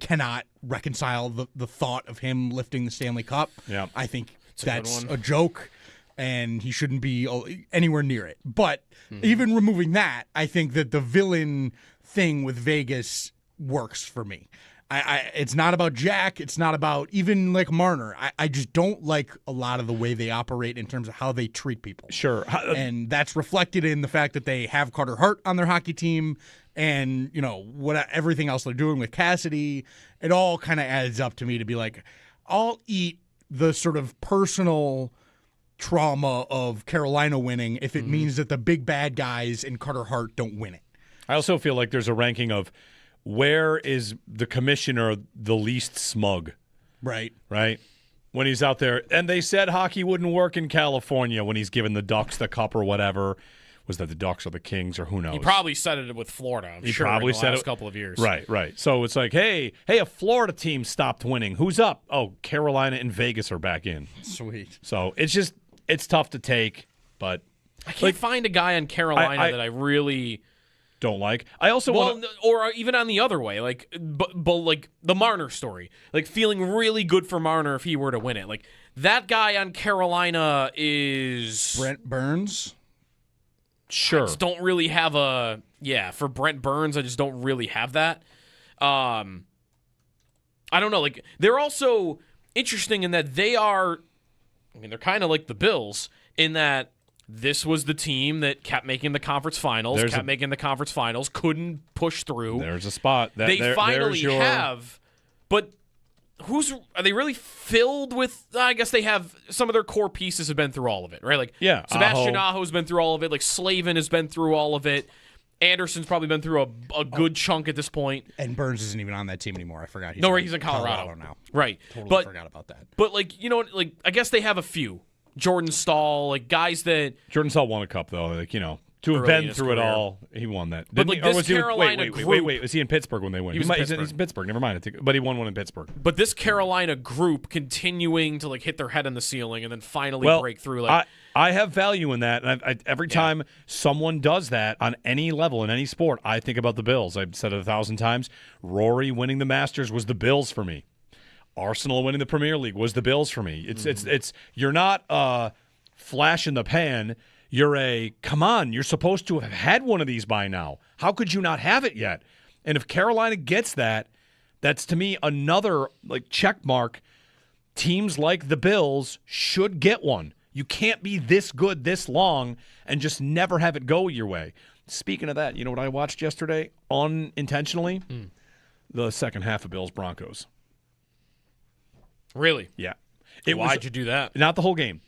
cannot reconcile the thought of him lifting the Stanley Cup. Yeah. I think a that's good a one. joke, and he shouldn't be anywhere near it. But even removing that, I think that the villain thing with Vegas works for me. It's not about Jack. It's not about even like Marner. I just don't like a lot of the way they operate in terms of how they treat people. Sure. And that's reflected in the fact that they have Carter Hart on their hockey team, and what everything else they're doing with Cassidy. It all kind of adds up to me to be like, I'll eat the sort of personal trauma of Carolina winning if it means that the big bad guys in Carter Hart don't win it. I also feel like there's a ranking of where is the commissioner the least smug, Right. when he's out there. And they said hockey wouldn't work in California when he's giving the Ducks the cup or whatever. Was that the Ducks or the Kings or who knows? He probably said it with Florida, I'm sure, probably in the said last it- couple of years. Right. So it's like, hey, a Florida team stopped winning. Who's up? Oh, Carolina and Vegas are back in. Sweet. So it's tough to take, but I can't find a guy on Carolina that I really don't like. I also want or even on the other way, like, but like the Marner story, like feeling really good for Marner if he were to win it. Like that guy on Carolina is Brent Burns. Sure. I just don't really have for Brent Burns. I just don't really have that. I don't know. Like they're also interesting in that they're kind of like the Bills in that this was the team that kept making the conference finals, couldn't push through. There's a spot. They finally have, but are they really filled with? I guess they have some of their core pieces have been through all of it, right? Like Sebastian Aho's been through all of it. Like Slavin has been through all of it. Anderson's probably been through a good chunk at this point. And Burns isn't even on that team anymore. I forgot. He's in Colorado now. Right. Totally forgot about that. But I guess they have a few. Jordan Stahl, like guys that Jordan Stahl won a cup though, to have early been in his through it career. all, he won that. But, Didn't like, he? Or this was he- Carolina wait, was he in Pittsburgh when they won? He was in Pittsburgh. He's in Pittsburgh. Never mind. But he won one in Pittsburgh. But this Carolina group continuing to hit their head on the ceiling and then finally break through. I have value in that, and every time someone does that on any level in any sport, I think about the Bills. I've said it 1,000 times. Rory winning the Masters was the Bills for me. Arsenal winning the Premier League was the Bills for me. It's you're not flash in the pan. You're come on, you're supposed to have had one of these by now. How could you not have it yet? And if Carolina gets that, that's to me another check mark. Teams like the Bills should get one. You can't be this good this long and just never have it go your way. Speaking of that, you know what I watched yesterday unintentionally? The second half of Bills Broncos. Really? Yeah. Why'd you do that? Not the whole game.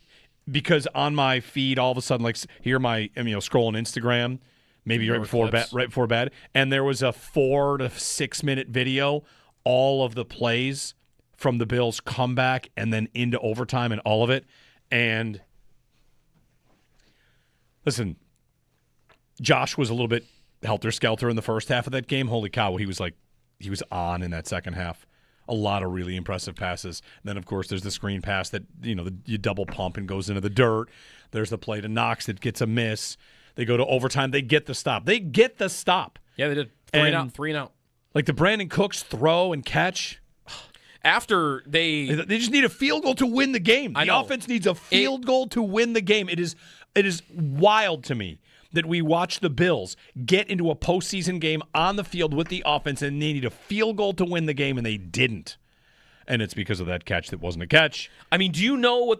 Because on my feed, all of a sudden, here scrolling Instagram, maybe right before bed, and there was a 4 to 6 minute video, all of the plays from the Bills comeback and then into overtime and all of it. And listen, Josh was a little bit helter-skelter in the first half of that game. Holy cow, he was on in that second half. A lot of really impressive passes. Then, of course, there's the screen pass that, you double pump and goes into the dirt. There's the play to Knox that gets a miss. They go to overtime. They get the stop. Yeah, they did. Three and out. Like the Brandon Cooks throw and catch. After they just need a field goal to win the game. The offense needs a field goal to win the game. It is wild to me that we watch the Bills get into a postseason game on the field with the offense and they need a field goal to win the game, and they didn't. And it's because of that catch that wasn't a catch. I mean, do you know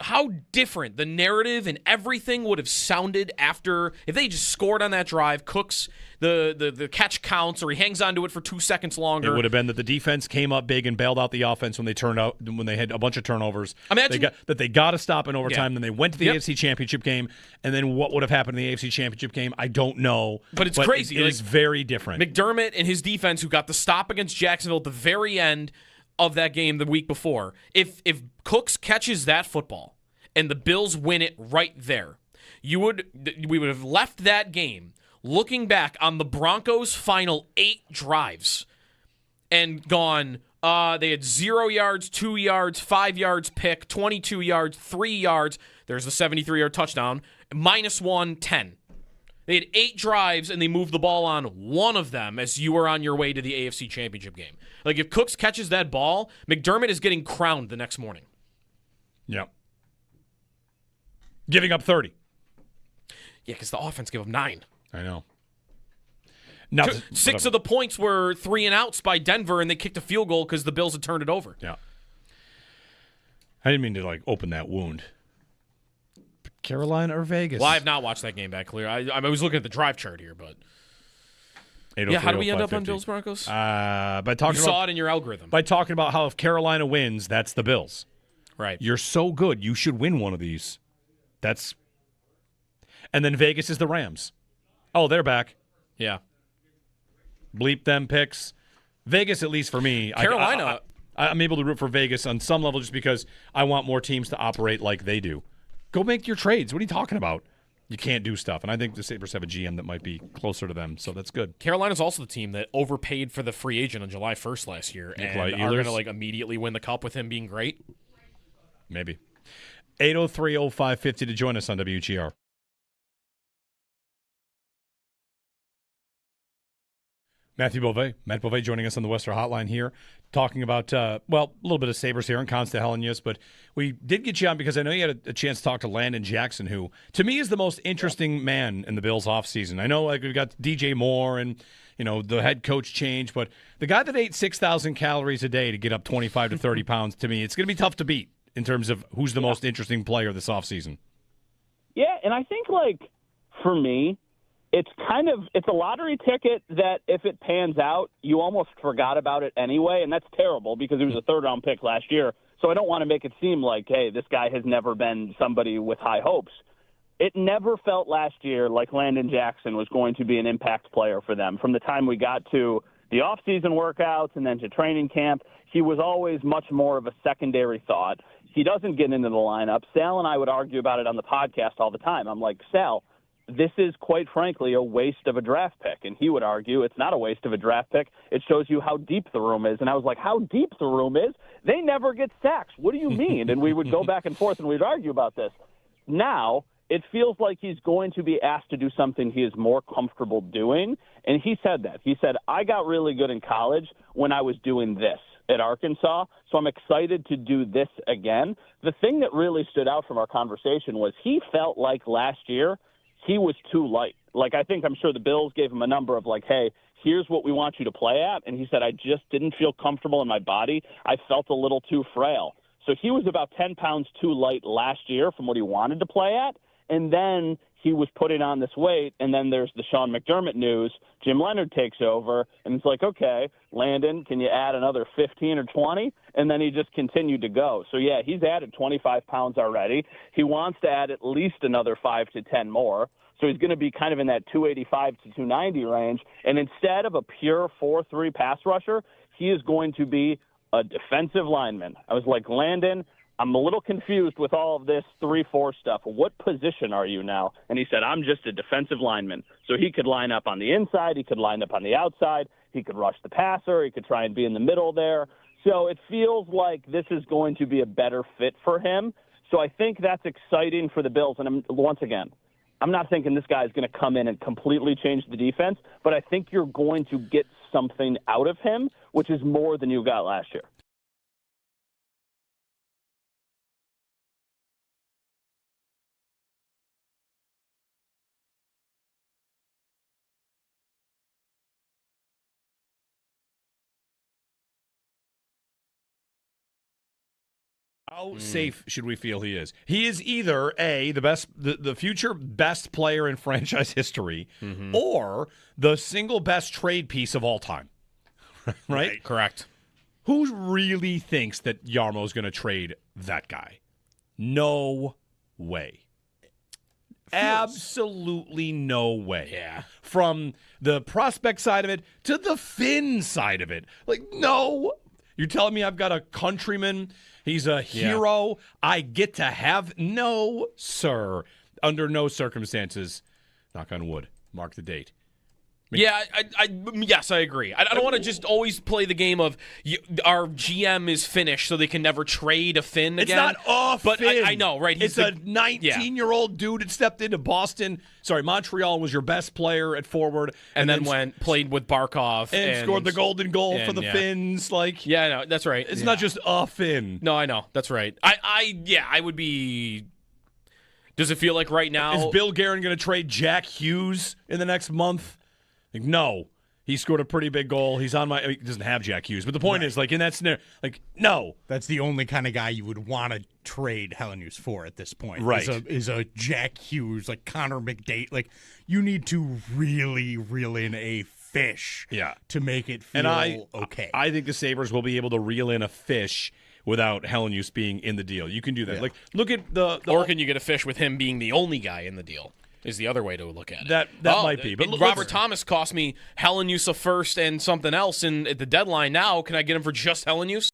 how different the narrative and everything would have sounded after if they just scored on that drive? Cooks the catch counts, or he hangs on to it for 2 seconds longer. It would have been that the defense came up big and bailed out the offense when they had a bunch of turnovers. Imagine they got to stop in overtime. Then they went to the Yep. AFC Championship game, and then what would have happened in the AFC Championship game? I don't know. But it's crazy. It is very different. McDermott and his defense, who got the stop against Jacksonville at the very end of that game the week before. If Cooks catches that football and the Bills win it right there, we would have left that game looking back on the Broncos' final 8 drives and gone, they had 0 yards, 2 yards, 5 yards pick, 22 yards, 3 yards. There's the 73-yard touchdown. -1, 10. They had 8 drives, and they moved the ball on one of them as you were on your way to the AFC Championship game. Like, if Cooks catches that ball, McDermott is getting crowned the next morning. Yep. Giving up 30. Yeah, because the offense gave up 9. I know. Six of the points were 3-and-outs by Denver, and they kicked a field goal because the Bills had turned it over. Yeah. I didn't mean to, open that wound. Carolina or Vegas? Well, I have not watched that game back clear. I was looking at the drive chart here, but... Yeah, how do we end up on Bills Broncos? Saw it in your algorithm. By talking about how if Carolina wins, that's the Bills. Right. You're so good. You should win one of these. And then Vegas is the Rams. Oh, they're back. Yeah. Bleep them picks. Vegas, at least for me. Carolina. I'm able to root for Vegas on some level just because I want more teams to operate like they do. Go make your trades. What are you talking about? You can't do stuff. And I think the Sabres have a GM that might be closer to them, so that's good. Carolina's also the team that overpaid for the free agent on July 1st last year and are going to immediately win the Cup with him being great. Maybe. 803-0550 to join us on WGR. Matt Beauvais joining us on the Western Hotline here, talking about, a little bit of Sabres here and Consta Helenius, but we did get you on because I know you had a chance to talk to Landon Jackson, who, to me, is the most interesting man in the Bills offseason. I know we've got DJ Moore and, the head coach change, but the guy that ate 6,000 calories a day to get up 25 to 30 pounds, to me, it's going to be tough to beat in terms of who's the most interesting player this offseason. Yeah, and I think, for me, it's a lottery ticket that if it pans out, you almost forgot about it anyway, and that's terrible because he was a third-round pick last year. So I don't want to make it seem like, hey, this guy has never been somebody with high hopes. It never felt last year like Landon Jackson was going to be an impact player for them. From the time we got to the off-season workouts and then to training camp, he was always much more of a secondary thought. He doesn't get into the lineup. Sal and I would argue about it on the podcast all the time. I'm like, Sal, this is, quite frankly, a waste of a draft pick. And he would argue it's not a waste of a draft pick. It shows you how deep the room is. And I was like, how deep the room is? They never get sacks. What do you mean? And we would go back and forth and we'd argue about this. Now it feels like he's going to be asked to do something he is more comfortable doing. And he said that. He said, I got really good in college when I was doing this at Arkansas, so I'm excited to do this again. The thing that really stood out from our conversation was he felt like last year he was too light. I'm sure the Bills gave him a number of hey, here's what we want you to play at. And he said, I just didn't feel comfortable in my body. I felt a little too frail. So he was about 10 pounds too light last year from what he wanted to play at. And then he was putting on this weight. And then there's the Sean McDermott news. Jim Leonard takes over. And it's like, okay, Landon, can you add another 15 or 20? And then he just continued to go. So, yeah, he's added 25 pounds already. He wants to add at least another 5 to 10 more. So he's going to be kind of in that 285 to 290 range. And instead of a pure 4-3 pass rusher, he is going to be a defensive lineman. I was like, Landon, I'm a little confused with all of this 3-4 stuff. What position are you now? And he said, I'm just a defensive lineman. So he could line up on the inside. He could line up on the outside. He could rush the passer. He could try and be in the middle there. So it feels like this is going to be a better fit for him. So I think that's exciting for the Bills. And once again, I'm not thinking this guy is going to come in and completely change the defense, but I think you're going to get something out of him, which is more than you got last year. How safe should we feel he is? He is either the future best player in franchise history, or the single best trade piece of all time. Right? Correct. Who really thinks that Yarmo's going to trade that guy? No way. Absolutely no way. Yeah. From the prospect side of it to the Finn side of it. No. You're telling me I've got a countryman, he's a hero, I get to have? No, sir. Under no circumstances, knock on wood, Mark the date. Yeah, yes, I agree. I don't want to just always play the game of our GM is finished, so they can never trade a Finn again. It's not but Finn. I know, right? It's a 19-year-old dude that stepped into Montreal was your best player at forward, and then played with Barkov and scored the golden goal for the Finns. Yeah, I know, that's right. It's not just a Finn. No, I know, that's right. I would be. Does it feel like right now is Bill Guerin going to trade Jack Hughes in the next month? No, he scored a pretty big goal. He doesn't have Jack Hughes, but the point is, in that scenario, no, that's the only kind of guy you would want to trade Hellenius for at this point. Right, is a Jack Hughes, like Connor McDavid. You need to really reel in a fish, to make it feel okay. I think the Sabres will be able to reel in a fish without Hellenius being in the deal. You can do that. Look at the or can you get a fish with him being the only guy in the deal? Is the other way to look at it. That might be. But Robert Thomas cost me Hellenius a first and something else at the deadline. Now, can I get him for just Hellenius?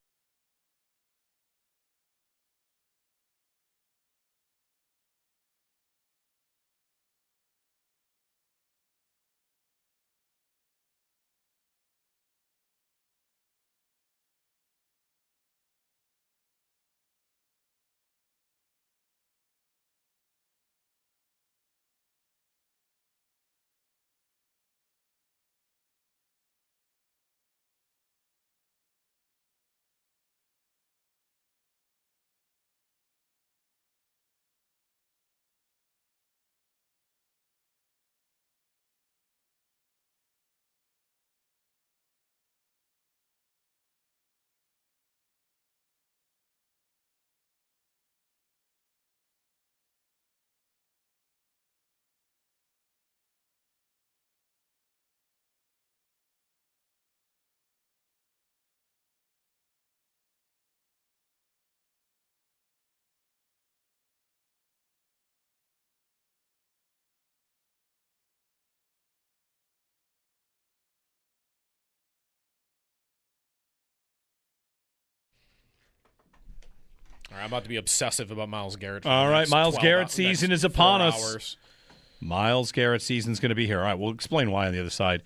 All right, I'm about to be obsessive about Myles Garrett. All right, Myles Garrett season is upon us. Hours. Myles Garrett season's going to be here. All right, we'll explain why on the other side.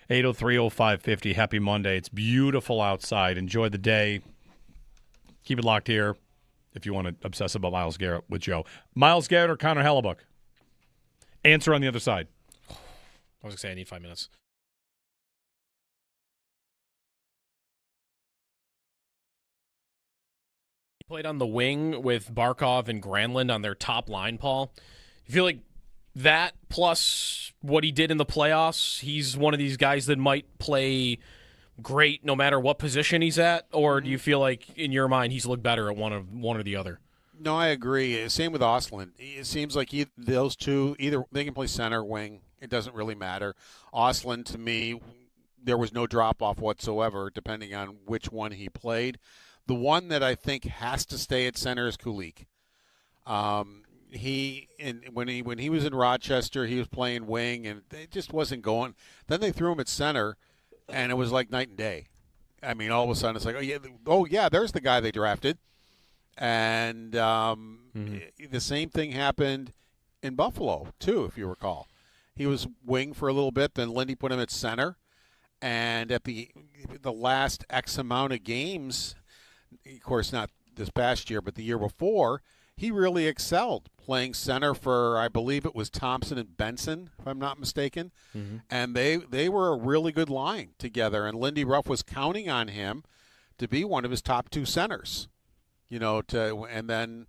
803-0550. Happy Monday. It's beautiful outside. Enjoy the day. Keep it locked here if you want to obsess about Myles Garrett with Joe. Myles Garrett or Connor Hellebuck? Answer on the other side. I was going to say I need 5 minutes. He played on the wing with Barkov and Granlund on their top line, Paul. You feel like that plus what he did in the playoffs, he's one of these guys that might play great no matter what position he's at? Or do you feel like, in your mind, he's looked better at one or the other? No, I agree. Same with Ostlund. It seems like those two, either they can play center, wing. It doesn't really matter. Ostlund, to me, there was no drop-off whatsoever, depending on which one he played. The one that I think has to stay at center is Kulik. When he was in Rochester, he was playing wing, and it just wasn't going. Then they threw him at center, and it was like night and day. I mean, all of a sudden it's like, oh yeah, there's the guy they drafted. And the same thing happened in Buffalo, too, if you recall. He was wing for a little bit, then Lindy put him at center. And at the last X amount of games, of course not this past year, but the year before, he really excelled playing center for, I believe it was Thompson and Benson, if I'm not mistaken. Mm-hmm. And they were a really good line together. And Lindy Ruff was counting on him to be one of his top two centers. And then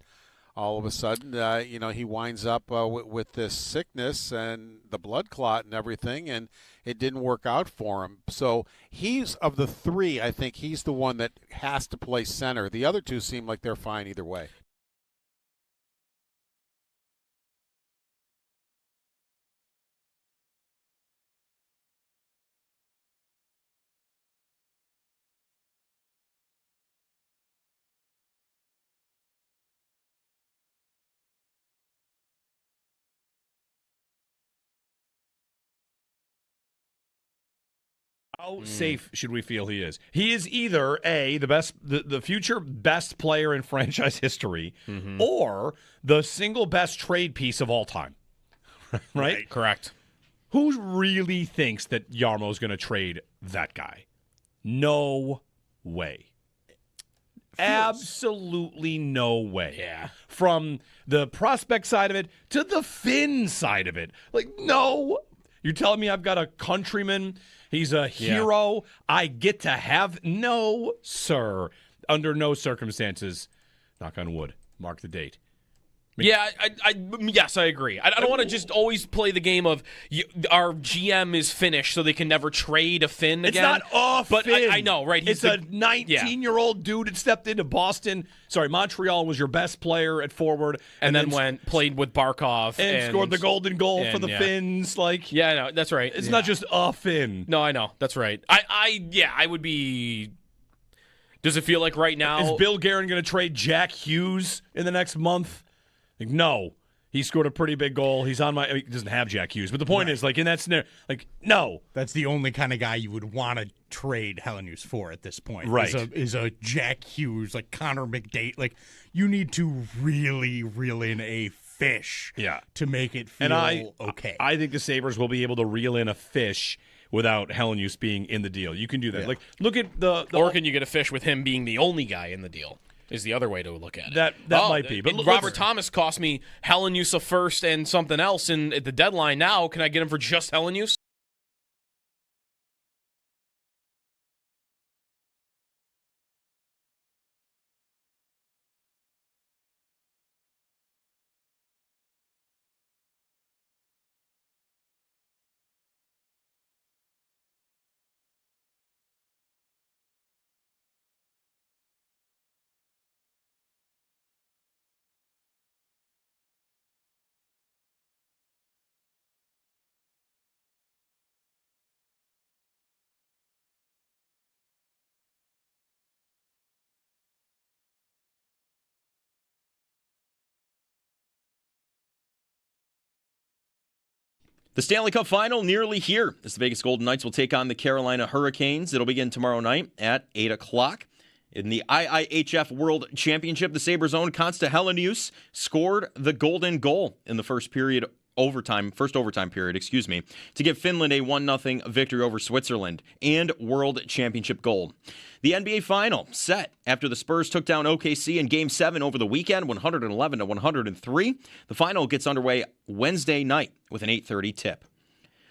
all of a sudden, he winds up with this sickness and the blood clot and everything, and it didn't work out for him. So he's, of the three, I think he's the one that has to play center. The other two seem like they're fine either way. How safe should we feel he is? He is either the future best player in franchise history, or the single best trade piece of all time. Right? Correct. Who really thinks that Yarmo's going to trade that guy? No way. Absolutely no way. Yeah. From the prospect side of it to the Finn side of it. Like, no. You're telling me I've got a countryman? He's a hero. I get to have? No, sir. Under no circumstances. Knock on wood. Mark the date. Yeah, yes, I agree. I don't want to just always play the game of our GM is Finnish, so they can never trade a Finn again. It's not but Finn. I know, right? It's a 19-year-old dude that stepped into Boston. Sorry, Montreal was your best player at forward, and then played with Barkov and scored the golden goal for the Finns. Like, yeah, I know, that's right. It's not just a Finn. No, I know, that's right. I would be. Does it feel like right now? Is Bill Guerin going to trade Jack Hughes in the next month? Like, no. He scored a pretty big goal. He's on he doesn't have Jack Hughes. But the point is, like, in that scenario, like, no. That's the only kind of guy you would want to trade Hellenius for at this point. Right. Is a Jack Hughes, like Connor McDavid. Like, you need to really reel in a fish to make it feel okay. I think the Sabres will be able to reel in a fish without Hellenius being in the deal. You can do that. Yeah. Like, look at the or can you get a fish with him being the only guy in the deal? Is the other way to look at it. That might be. But Robert Thomas cost me Hellenius a first and something else at the deadline. Now, can I get him for just Hellenius? The Stanley Cup Final nearly here as the Vegas Golden Knights will take on the Carolina Hurricanes. It'll begin tomorrow night at 8 o'clock. In the IIHF World Championship, the Sabres' own Konsta Hellenius scored the golden goal in the first overtime period, to give Finland a 1-0 victory over Switzerland and World Championship gold. The NBA Final set after the Spurs took down OKC in Game 7 over the weekend, 111-103. The final gets underway Wednesday night with an 8:30 tip.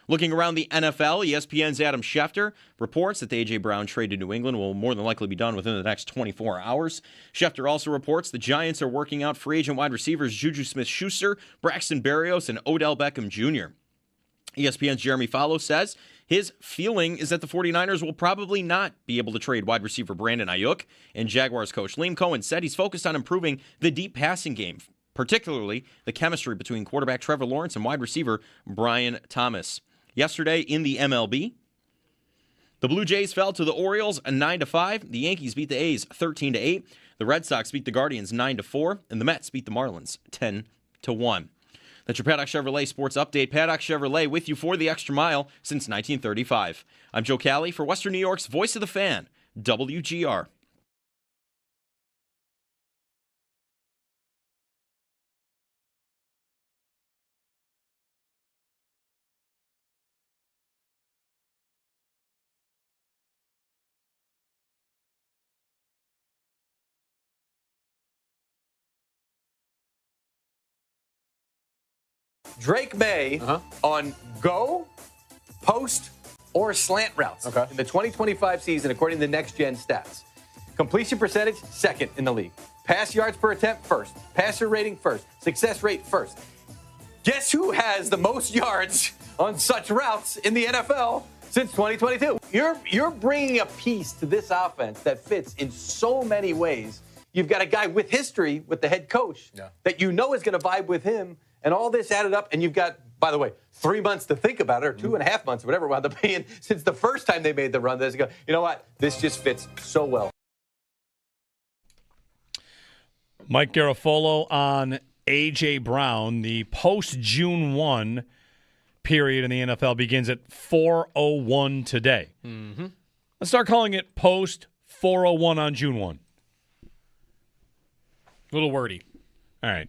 Looking around the NFL, ESPN's Adam Schefter reports that the A.J. Brown trade to New England will more than likely be done within the next 24 hours. Schefter also reports the Giants are working out free agent wide receivers Juju Smith-Schuster, Braxton Berrios, and Odell Beckham Jr. ESPN's Jeremy Fallow says his feeling is that the 49ers will probably not be able to trade wide receiver Brandon Ayuk, and Jaguars coach Liam Cohen said he's focused on improving the deep passing game, particularly the chemistry between quarterback Trevor Lawrence and wide receiver Brian Thomas. Yesterday in the MLB, the Blue Jays fell to the Orioles 9-5. The Yankees beat the A's 13-8. The Red Sox beat the Guardians 9-4, and the Mets beat the Marlins 10-1. That's your Paddock Chevrolet Sports Update. Paddock Chevrolet with you for the extra mile since 1935. I'm Joe Cali for Western New York's Voice of the Fan, WGR. Drake May on go, post, or slant routes in the 2025 season, according to the Next Gen stats. Completion percentage, second in the league. Pass yards per attempt, first. Passer rating, first. Success rate, first. Guess who has the most yards on such routes in the NFL since 2022? You're bringing a piece to this offense that fits in so many ways. You've got a guy with history with the head coach that you know is going to vibe with him. And all this added up, and you've got, by the way, 3 months to think about it, or 2.5 months, or whatever, wound up being since the first time they made the run. They go, you know what? This just fits so well. Mike Garafolo on A.J. Brown. The post-June 1 period in the NFL begins at 4:01 today. Mm-hmm. Let's start calling it post-4:01 on June 1. A little wordy. All right.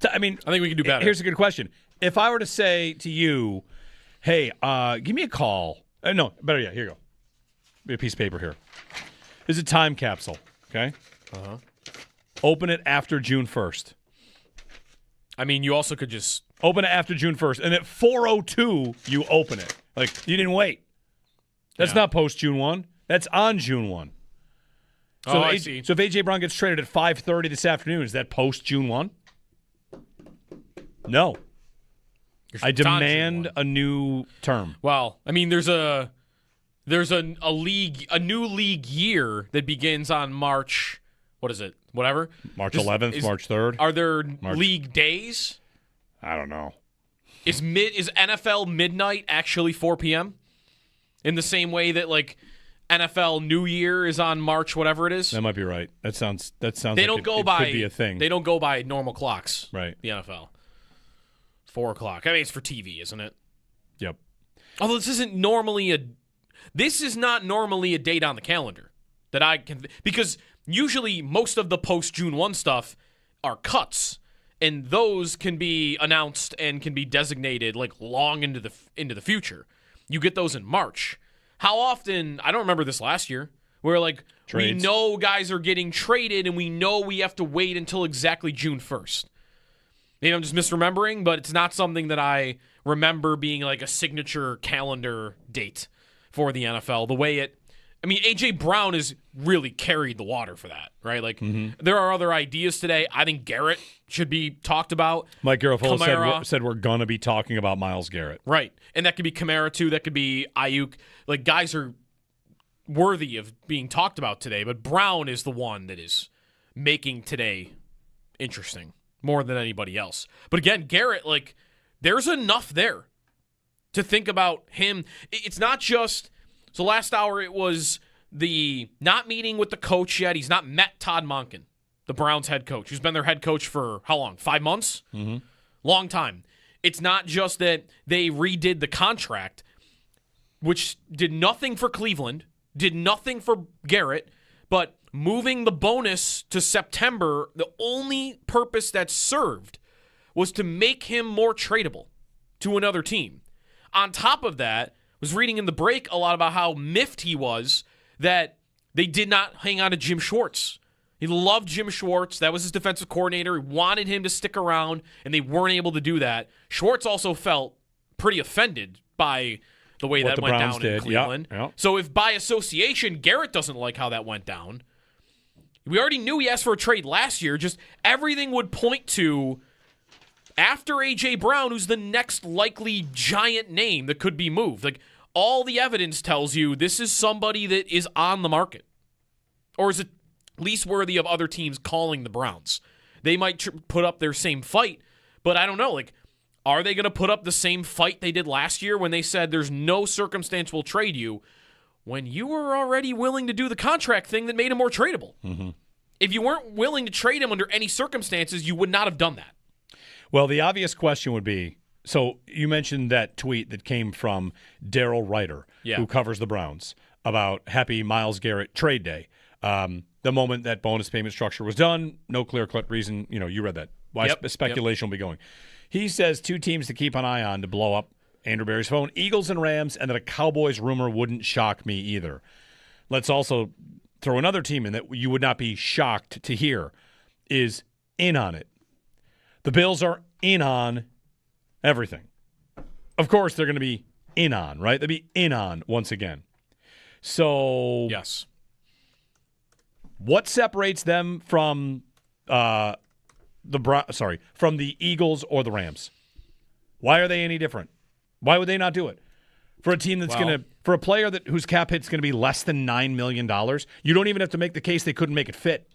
I think we can do better. Here's a good question. If I were to say to you, hey, give me a call. No, better yet, here you go. Be a piece of paper here. This is a time capsule, okay? Uh-huh. Open it after June 1st. I mean, you also could just open it after June 1st, and at 4:02 you open it. Like, you didn't wait. That's not post June 1. That's on June 1. So I see. So if A.J. Brown gets traded at 5:30 this afternoon, is that post June 1? No. I demand a new term. Well, I mean, there's a new league year that begins on March. What is it? Whatever. March 11th, March 3rd. Are there league days? I don't know. Is NFL midnight actually 4 p.m.? In the same way that like NFL New Year is on March whatever it is? That might be right. That sounds they like don't go by, could be a thing. They don't go by normal clocks. Right. The NFL. 4 o'clock. I mean, it's for TV, isn't it? Yep. Although this is not normally a date on the calendar that I can, because usually most of the post June 1 stuff are cuts, and those can be announced and can be designated like long into the future. You get those in March. How often? I don't remember this last year, where like Trades. we know guys are getting traded and we know we have to wait until exactly June 1st. Maybe I'm just misremembering, but it's not something that I remember being like a signature calendar date for the NFL. The way A.J. Brown has really carried the water for that, right? Like, there are other ideas today. I think Garrett should be talked about. Mike Garafolo said we're going to be talking about Myles Garrett. Right. And that could be Kamara, too. That could be Ayuk. Like, guys are worthy of being talked about today, but Brown is the one that is making today interesting more than anybody else. But again, Garrett, like, there's enough there to think about him. It's not just... So last hour it was the not meeting with the coach yet. He's not met Todd Monken, the Browns head coach, who's been their head coach for how long? 5 months? Mm-hmm. Long time. It's not just that they redid the contract, which did nothing for Cleveland, did nothing for Garrett, but moving the bonus to September, the only purpose that served was to make him more tradable to another team. On top of that, was reading in the break a lot about how miffed he was that they did not hang on to Jim Schwartz. He loved Jim Schwartz. That was his defensive coordinator. He wanted him to stick around, and they weren't able to do that. Schwartz also felt pretty offended by the way that went down in Cleveland. Yep. So if by association, Garrett doesn't like how that went down, we already knew he asked for a trade last year. Just everything would point to after A.J. Brown, who's the next likely giant name that could be moved. Like, all the evidence tells you this is somebody that is on the market. Or is at least worthy of other teams calling the Browns. They might put up their same fight, but I don't know. Like, are they going to put up the same fight they did last year when they said there's no circumstance we'll trade you, when you were already willing to do the contract thing that made him more tradable? Mm-hmm. If you weren't willing to trade him under any circumstances, you would not have done that. Well, the obvious question would be, so you mentioned that tweet that came from Daryl Ryder, who covers the Browns, about happy Myles Garrett trade day. The moment that bonus payment structure was done, no clear-cut reason. You read that. Why speculation will be going. He says 2 teams to keep an eye on to blow up Andrew Berry's phone, Eagles and Rams, and that a Cowboys rumor wouldn't shock me either. Let's also throw another team in that you would not be shocked to hear is in on it. The Bills are in on everything. Of course, they're going to be in on, right? They'll be in on once again. So, yes. What separates them from from the Eagles or the Rams? Why are they any different? Why would they not do it? For a team that's for a player whose cap hit's going to be less than $9 million, you don't even have to make the case they couldn't make it fit.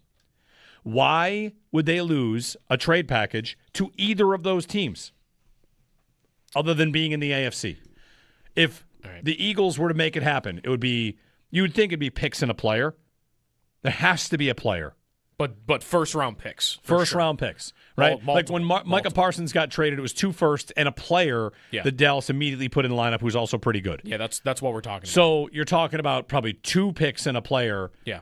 Why would they lose a trade package to either of those teams other than being in the AFC? If the Eagles were to make it happen, you would think it'd be picks and a player. There has to be a player. But first-round picks. Round picks, right? Like when Micah Parsons got traded, it was 2 firsts and a player that Dallas immediately put in the lineup who's also pretty good. Yeah, that's what we're talking about. So you're talking about probably 2 picks and a player. Yeah.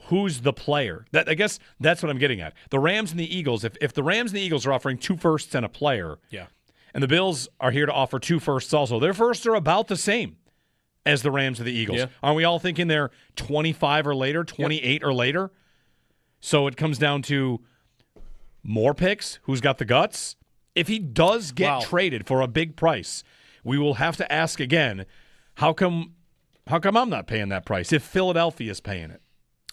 Who's the player? I guess that's what I'm getting at. The Rams and the Eagles, if the Rams and the Eagles are offering 2 firsts and a player, And the Bills are here to offer 2 firsts also. Their firsts are about the same as the Rams or the Eagles. Yeah. Aren't we all thinking they're 25 or later, 28 or later? So it comes down to more picks. Who's got the guts? If he does get traded for a big price, we will have to ask again, how come I'm not paying that price if Philadelphia is paying it?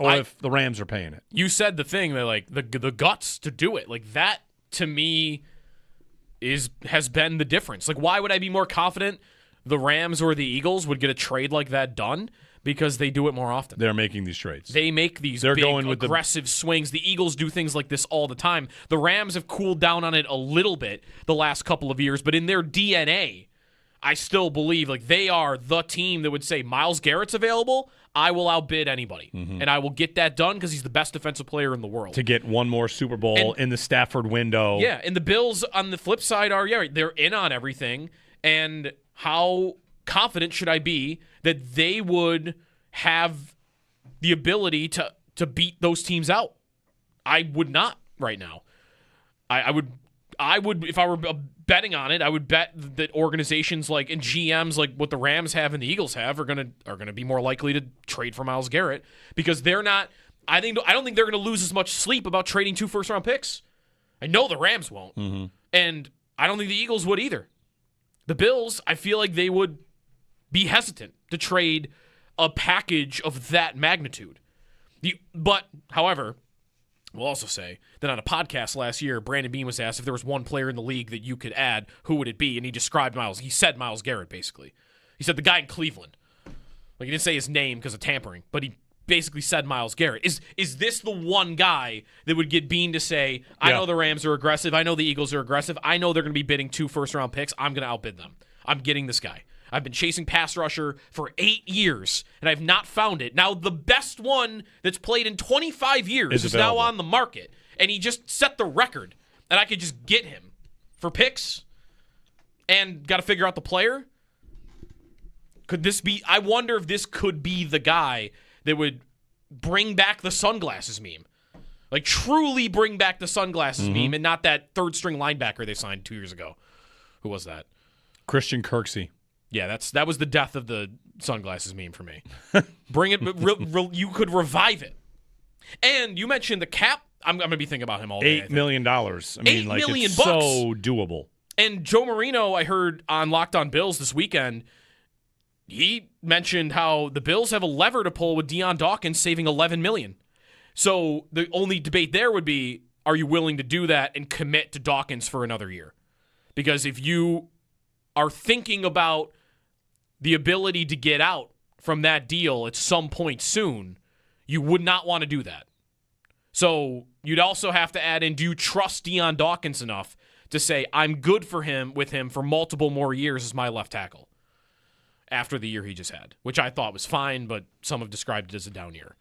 Or if the Rams are paying it? You said the thing that like the guts to do it. Like that to me has been the difference. Like why would I be more confident the Rams or the Eagles would get a trade like that done? Because they do it more often. They're making these trades. They make these big, aggressive swings. The Eagles do things like this all the time. The Rams have cooled down on it a little bit the last couple of years, but in their DNA, I still believe like they are the team that would say Myles Garrett's available, I will outbid anybody. And I will get that done because he's the best defensive player in the world. To get one more Super Bowl in the Stafford window. Yeah, and the Bills on the flip side are, they're in on everything. And how confident should I be that they would have the ability to beat those teams out? I would not right now. I would if I were betting on it, I would bet that organizations like and GMs like what the Rams have and the Eagles have are gonna be more likely to trade for Myles Garrett because they're not. I don't think they're gonna lose as much sleep about trading 2 first-round picks. I know the Rams won't, and I don't think the Eagles would either. The Bills, I feel like they would be hesitant to trade a package of that magnitude. But, however, we'll also say that on a podcast last year, Brandon Beane was asked if there was one player in the league that you could add, who would it be? And he described Myles. He said Myles Garrett, basically. He said the guy in Cleveland. Like, he didn't say his name because of tampering, but he basically said Myles Garrett. Is this the one guy that would get Beane to say, I know the Rams are aggressive, I know the Eagles are aggressive, I know they're going to be bidding 2 first-round picks, I'm going to outbid them. I'm getting this guy. I've been chasing pass rusher for 8 years, and I've not found it. Now, the best one that's played in 25 years is now on the market, and he just set the record, and I could just get him for picks and got to figure out the player. Could this be – I wonder if this could be the guy that would bring back the sunglasses meme. Like, truly bring back the sunglasses meme and not that third-string linebacker they signed 2 years ago. Who was that? Christian Kirksey. Yeah, that was the death of the sunglasses meme for me. Bring it, you could revive it. And you mentioned the cap. I'm going to be thinking about him all day. $8 million. I mean, like, it's so doable. And Joe Marino, I heard on Locked On Bills this weekend, he mentioned how the Bills have a lever to pull with Deion Dawkins saving $11 million. So the only debate there would be, are you willing to do that and commit to Dawkins for another year? Because if you are thinking about the ability to get out from that deal at some point soon, you would not want to do that. So you'd also have to add in, do you trust Deion Dawkins enough to say, I'm good with him for multiple more years as my left tackle after the year he just had, which I thought was fine, but some have described it as a down year.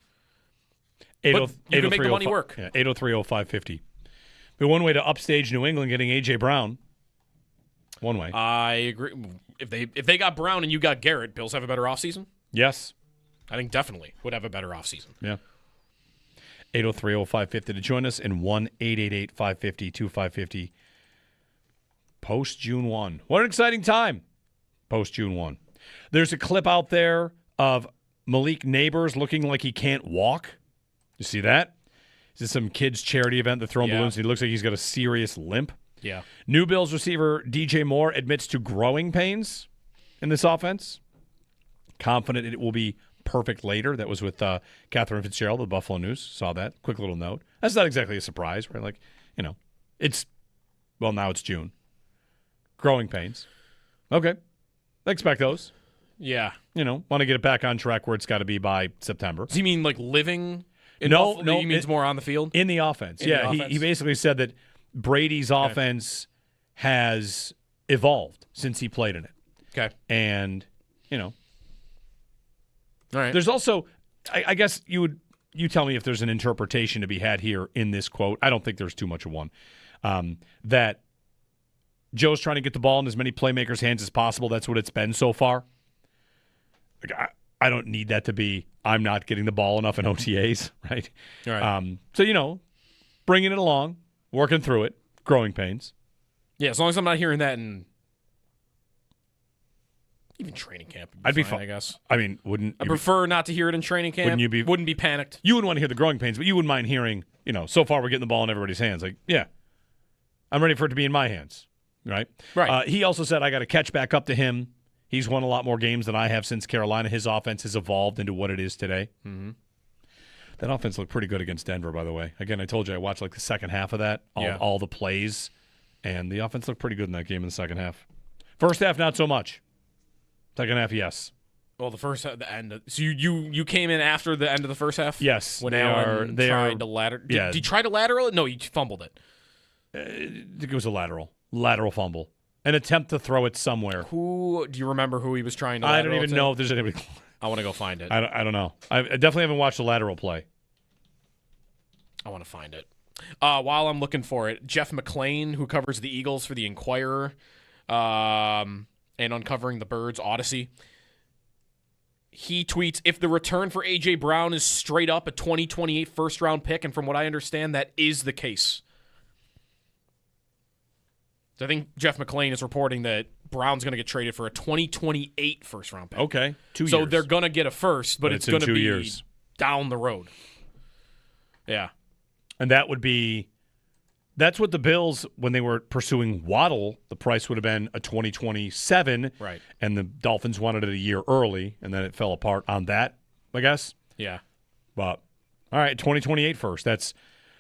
But you can make the money work. Yeah, 803-0550. But one way to upstage New England getting A.J. Brown. One way. I agree. If they got Brown and you got Garrett, Bills have a better offseason? Yes. I think definitely would have a better offseason. Yeah. 803-0550 to join us in 1-888-550-2550. Post June 1. What an exciting time. Post June 1. There's a clip out there of Malik Neighbors looking like he can't walk. You see that? This is some kids' charity event. They're throwing balloons, and he looks like he's got a serious limp. Yeah. New Bills receiver DJ Moore admits to growing pains in this offense. Confident it will be perfect later. That was with Catherine Fitzgerald of the Buffalo News. Saw that. Quick little note. That's not exactly a surprise, right? Like, now it's June. Growing pains. Okay. I expect those. Yeah. Want to get it back on track where it's got to be by September. Does he mean like living in No, Buffalo? He means more on the field? In the offense. He basically said that Brady's offense has evolved since he played in it. Okay. And, all right. There's also, I guess you tell me if there's an interpretation to be had here in this quote. I don't think there's too much of one. That Joe's trying to get the ball in as many playmakers' hands as possible. That's what it's been so far. Like, I don't need that to be, I'm not getting the ball enough in OTAs, right? All right. So, bringing it along, working through it, growing pains. Yeah, as long as I'm not hearing that in even training camp. I'd be fine, fine, I guess. I mean, wouldn't I prefer not to hear it in training camp. Wouldn't be panicked. You wouldn't want to hear the growing pains, but you wouldn't mind hearing, so far we're getting the ball in everybody's hands. Like, yeah, I'm ready for it to be in my hands, right? Right. He also said I got to catch back up to him. He's won a lot more games than I have since Carolina. His offense has evolved into what it is today. Mm-hmm. That offense looked pretty good against Denver, by the way. Again, I told you I watched the second half of that, all the plays, and the offense looked pretty good in that game in the second half. First half, not so much. Second half, yes. Well, the end. So you came in after the end of the first half? Yes. When Allen tried to lateral. Did he try to lateral it? No, he fumbled it. I think it was a lateral fumble. An attempt to throw it somewhere. Do you remember who he was trying to I lateral don't even know if there's anybody. I want to go find it. I don't know. I definitely haven't watched the lateral play. I want to find it. While I'm looking for it, Jeff McClain, who covers the Eagles for the Inquirer, and Uncovering the Birds Odyssey, he tweets, if the return for A.J. Brown is straight up a 2028 first-round pick, and from what I understand, that is the case. So I think Jeff McClain is reporting that Brown's going to get traded for a 2028 first-round pick. Okay, 2 years. So they're going to get a first, but it's going to be 2 years. Down the road. Yeah. And that's what the Bills, when they were pursuing Waddle, the price would have been a 2027. Right. And the Dolphins wanted it a year early, and then it fell apart on that, I guess. Yeah. But, all right, 2028 first. That's,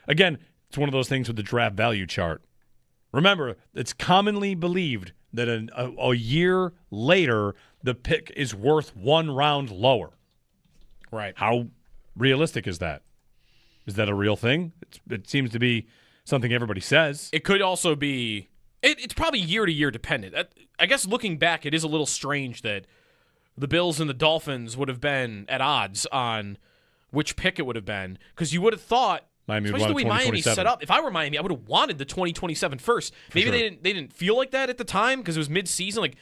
again, it's one of those things with the draft value chart. Remember, it's commonly believed that a year later, the pick is worth 1 round lower. Right. How realistic is that? Is that a real thing? It seems to be something everybody says. It could also be it's probably year-to-year dependent. I guess looking back, it is a little strange that the Bills and the Dolphins would have been at odds on which pick it would have been, because you would have thought, especially the way Miami set up, if I were Miami, I would have wanted the 2027 first. Maybe they didn't feel like that at the time because it was mid-season. Like,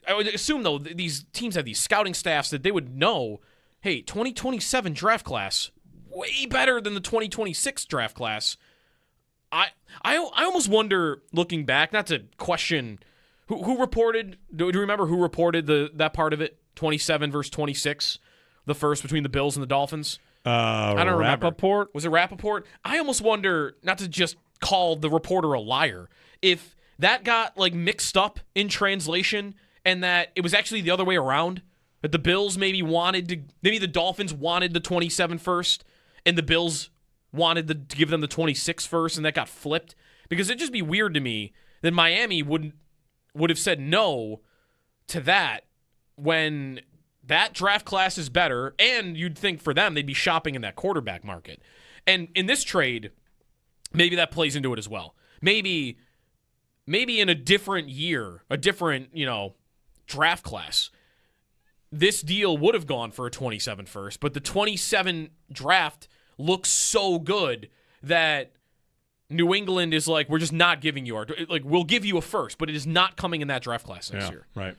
I would assume, though, these teams have these scouting staffs that they would know, hey, 2027 draft class, way better than the 2026 draft class. I almost wonder, looking back, not to question who reported. Do you remember who reported that part of it? 27 versus 26, the first between the Bills and the Dolphins. I don't remember. Rappaport? Was it Rappaport? I almost wonder, not to just call the reporter a liar, if that got mixed up in translation and that it was actually the other way around. That the Bills maybe the Dolphins wanted the 27 first, and the Bills wanted to give them the 26 first, and that got flipped. Because it'd just be weird to me that Miami would have said no to that when that draft class is better, and you'd think for them they'd be shopping in that quarterback market. And in this trade, maybe that plays into it as well. Maybe in a different year, a different, draft class, this deal would have gone for a 27 first, but the 27 draft looks so good that New England is like, we're just not giving you we'll give you a first, but it is not coming in that draft class next year. Right.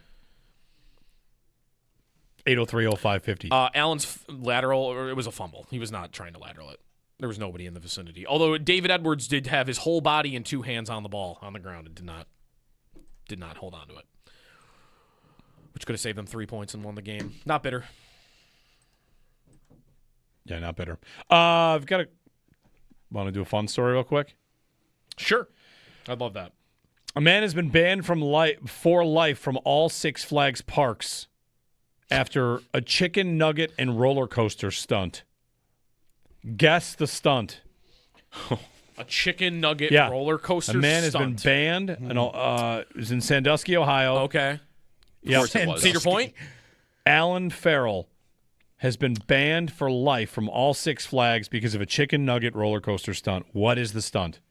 803-0550. Allen's lateral, or it was a fumble. He was not trying to lateral it. There was nobody in the vicinity. Although David Edwards did have his whole body and 2 hands on the ball on the ground and did not hold on to it, which could have saved them 3 points and won the game. Not bitter. Yeah, not bitter. I've got want to do a fun story real quick? Sure. I'd love that. A man has been banned for life from all Six Flags parks after a chicken nugget and roller coaster stunt. Guess the stunt. A chicken nugget roller coaster stunt. A man has been banned. It was in Sandusky, Ohio. Okay. Yeah, Cedar Point? Alan Farrell has been banned for life from all Six Flags because of a chicken nugget roller coaster stunt. What is the stunt?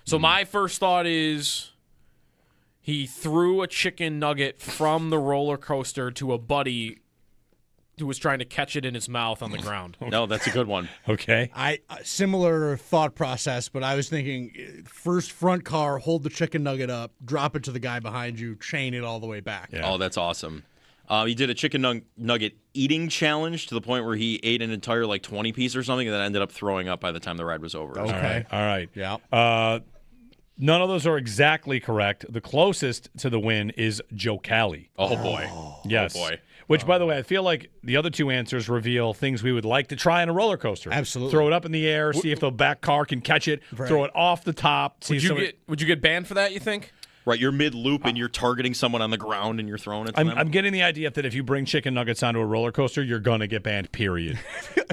So my first thought is he threw a chicken nugget from the roller coaster to a buddy who was trying to catch it in his mouth on the ground. No, that's a good one. Okay. Similar thought process, but I was thinking first front car, hold the chicken nugget up, drop it to the guy behind you, chain it all the way back. Yeah. Oh, that's awesome. He did a chicken nugget eating challenge to the point where he ate an entire 20 piece or something and then ended up throwing up by the time the ride was over. Okay. All right. Yeah. None of those are exactly correct. The closest to the win is Joe Cali. Oh, boy. Yes. Oh, boy. Which, by the way, I feel like the other two answers reveal things we would like to try on a roller coaster. Absolutely. Throw it up in the air, see if the back car can catch it, throw it off the top. Would you get banned for that, you think? Right, you're mid-loop and you're targeting someone on the ground and you're throwing it to them. I'm getting the idea that if you bring chicken nuggets onto a roller coaster, you're going to get banned, period.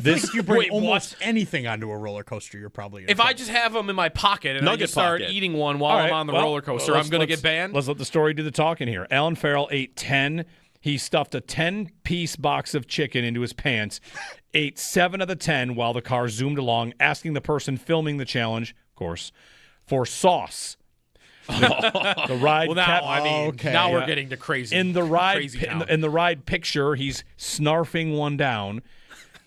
If you bring almost anything onto a roller coaster, you're probably going to. If I just have them in my pocket and I just start eating one while I'm on the roller coaster, I'm going to get banned? Let's let the story do the talking here. Alan Farrell ate 10. He stuffed a 10-piece box of chicken into his pants, ate 7 of the 10 while the car zoomed along, asking the person filming the challenge, of course, for sauce. The ride. Well, now now we're getting to crazy. In the ride, crazy in the ride picture, he's snarfing one down,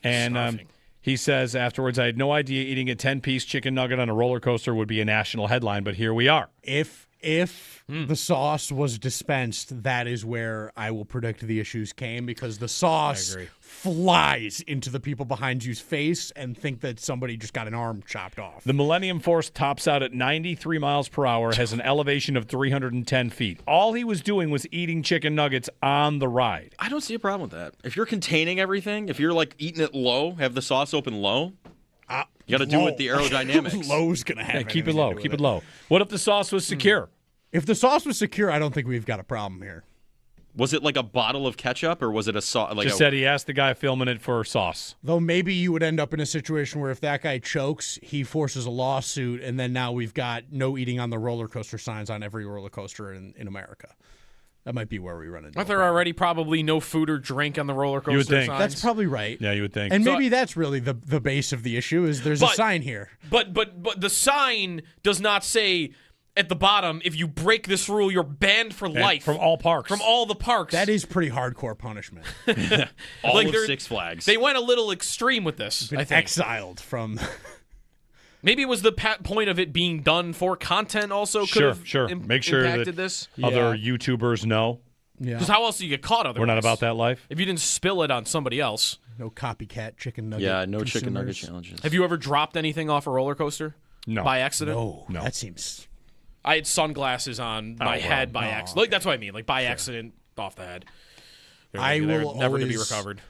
and he says afterwards, "I had no idea eating a 10-piece chicken nugget on a roller coaster would be a national headline, but here we are." If the sauce was dispensed, that is where I will predict the issues came, because the sauce flies into the people behind you's face and think that somebody just got an arm chopped off. The Millennium Force tops out at 93 miles per hour, has an elevation of 310 feet. All he was doing was eating chicken nuggets on the ride. I don't see a problem with that. If you're containing everything, if you're eating it low, have the sauce open low, you got to do it with the aerodynamics. Low's going to have keep it low. Keep it low. What if the sauce was secure? If the sauce was secure, I don't think we've got a problem here. Was it like a bottle of ketchup, or was it a sauce? Just said he asked the guy filming it for sauce. Though maybe you would end up in a situation where if that guy chokes, he forces a lawsuit, and then now we've got no eating on the roller coaster signs on every roller coaster in America. That might be where we run into. Aren't there already probably no food or drink on the roller coaster You would think. signs? That's probably right. Yeah, you would think. And maybe that's really the base of the issue is there's a sign here. But the sign does not say at the bottom, if you break this rule, you're banned for life. From all parks. From all the parks. That is pretty hardcore punishment. All of Six Flags. They went a little extreme with this, I think. Exiled from... Maybe it was the point of it being done for content also could have Make sure impacted that this. Other YouTubers know. Yeah. Because how else do you get caught otherwise? We're not about that life. If you didn't spill it on somebody else. No copycat chicken nugget. Yeah, no consumers. chicken nugget challenges. Have you ever dropped anything off a roller coaster? No. By accident? No. That seems... I had sunglasses on my head by accident. That's what I mean. By accident, off the head. They're never to be recovered.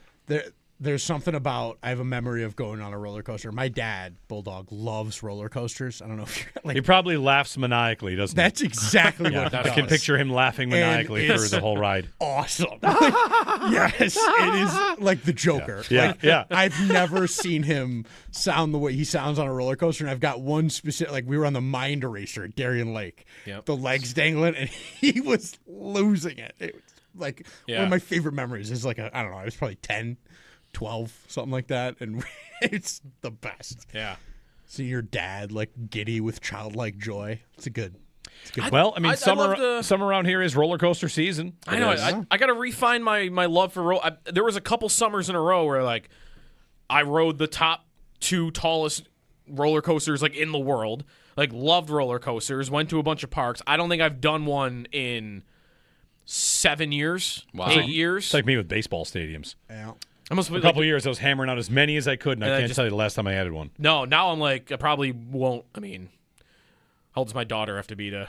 There's something about, I have a memory of going on a roller coaster. My dad, Bulldog, loves roller coasters. I don't know if you're he probably laughs maniacally, doesn't he? That's exactly what I can picture him laughing maniacally through the whole ride. Awesome. Yes, it is like the Joker. Yeah. I've never seen him sound the way he sounds on a roller coaster, and I've got one specific, we were on the Mind Eraser at Darien Lake. Yep. The legs dangling, and he was losing it. It was one of my favorite memories is I don't know, I was probably 10. 12, something like that, and it's the best. Yeah. See your dad giddy with childlike joy. It's good. Well, I mean, summer around here is roller coaster season. I know. I got to refine my love for there was a couple summers in a row where I rode the top 2 tallest roller coasters in the world. Loved roller coasters. Went to a bunch of parks. I don't think I've done one in 7 years. Wow. 8 years. It's like me with baseball stadiums. Yeah. A couple of years, I was hammering out as many as I could, and I can't tell you the last time I added one. No, now I'm I probably won't. I mean, how old does my daughter have to be to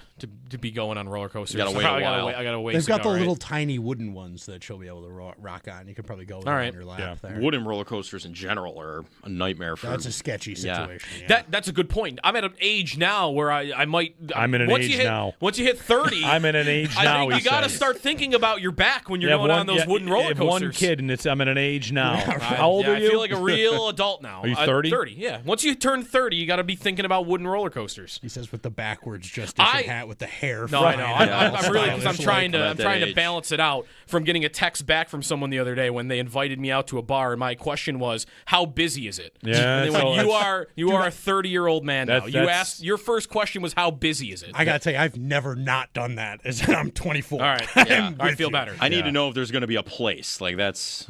be going on roller coasters? You gotta wait a while. I gotta wait. They've got the little tiny wooden ones that she'll be able to rock on. You can probably go with them on your lap there. Wooden roller coasters in general are a nightmare for. That's a sketchy situation. Yeah. That's a good point. I'm at an age now where I might. I'm in an age now. Once you hit 30, I'm in an age now. I think you got to start thinking about your back when you're going on those wooden roller coasters. One kid, and I'm in an age now. How old are you? I feel like a real adult now. Are you 30? 30. Yeah. Once you turn 30, you got to be thinking about wooden roller coasters. He says with the backwards hat with the hair. No, I know. I'm really because I'm trying to balance it out from getting a text back from someone the other day when they invited me out to a bar, and my question was, "How busy is it?" Yeah, and they went, you are a 30-year-old man now. You asked your first question was, "How busy is it?" I gotta tell you, I've never not done that. I'm 24. All right, yeah, I feel better. I need to know if there's going to be a place. It's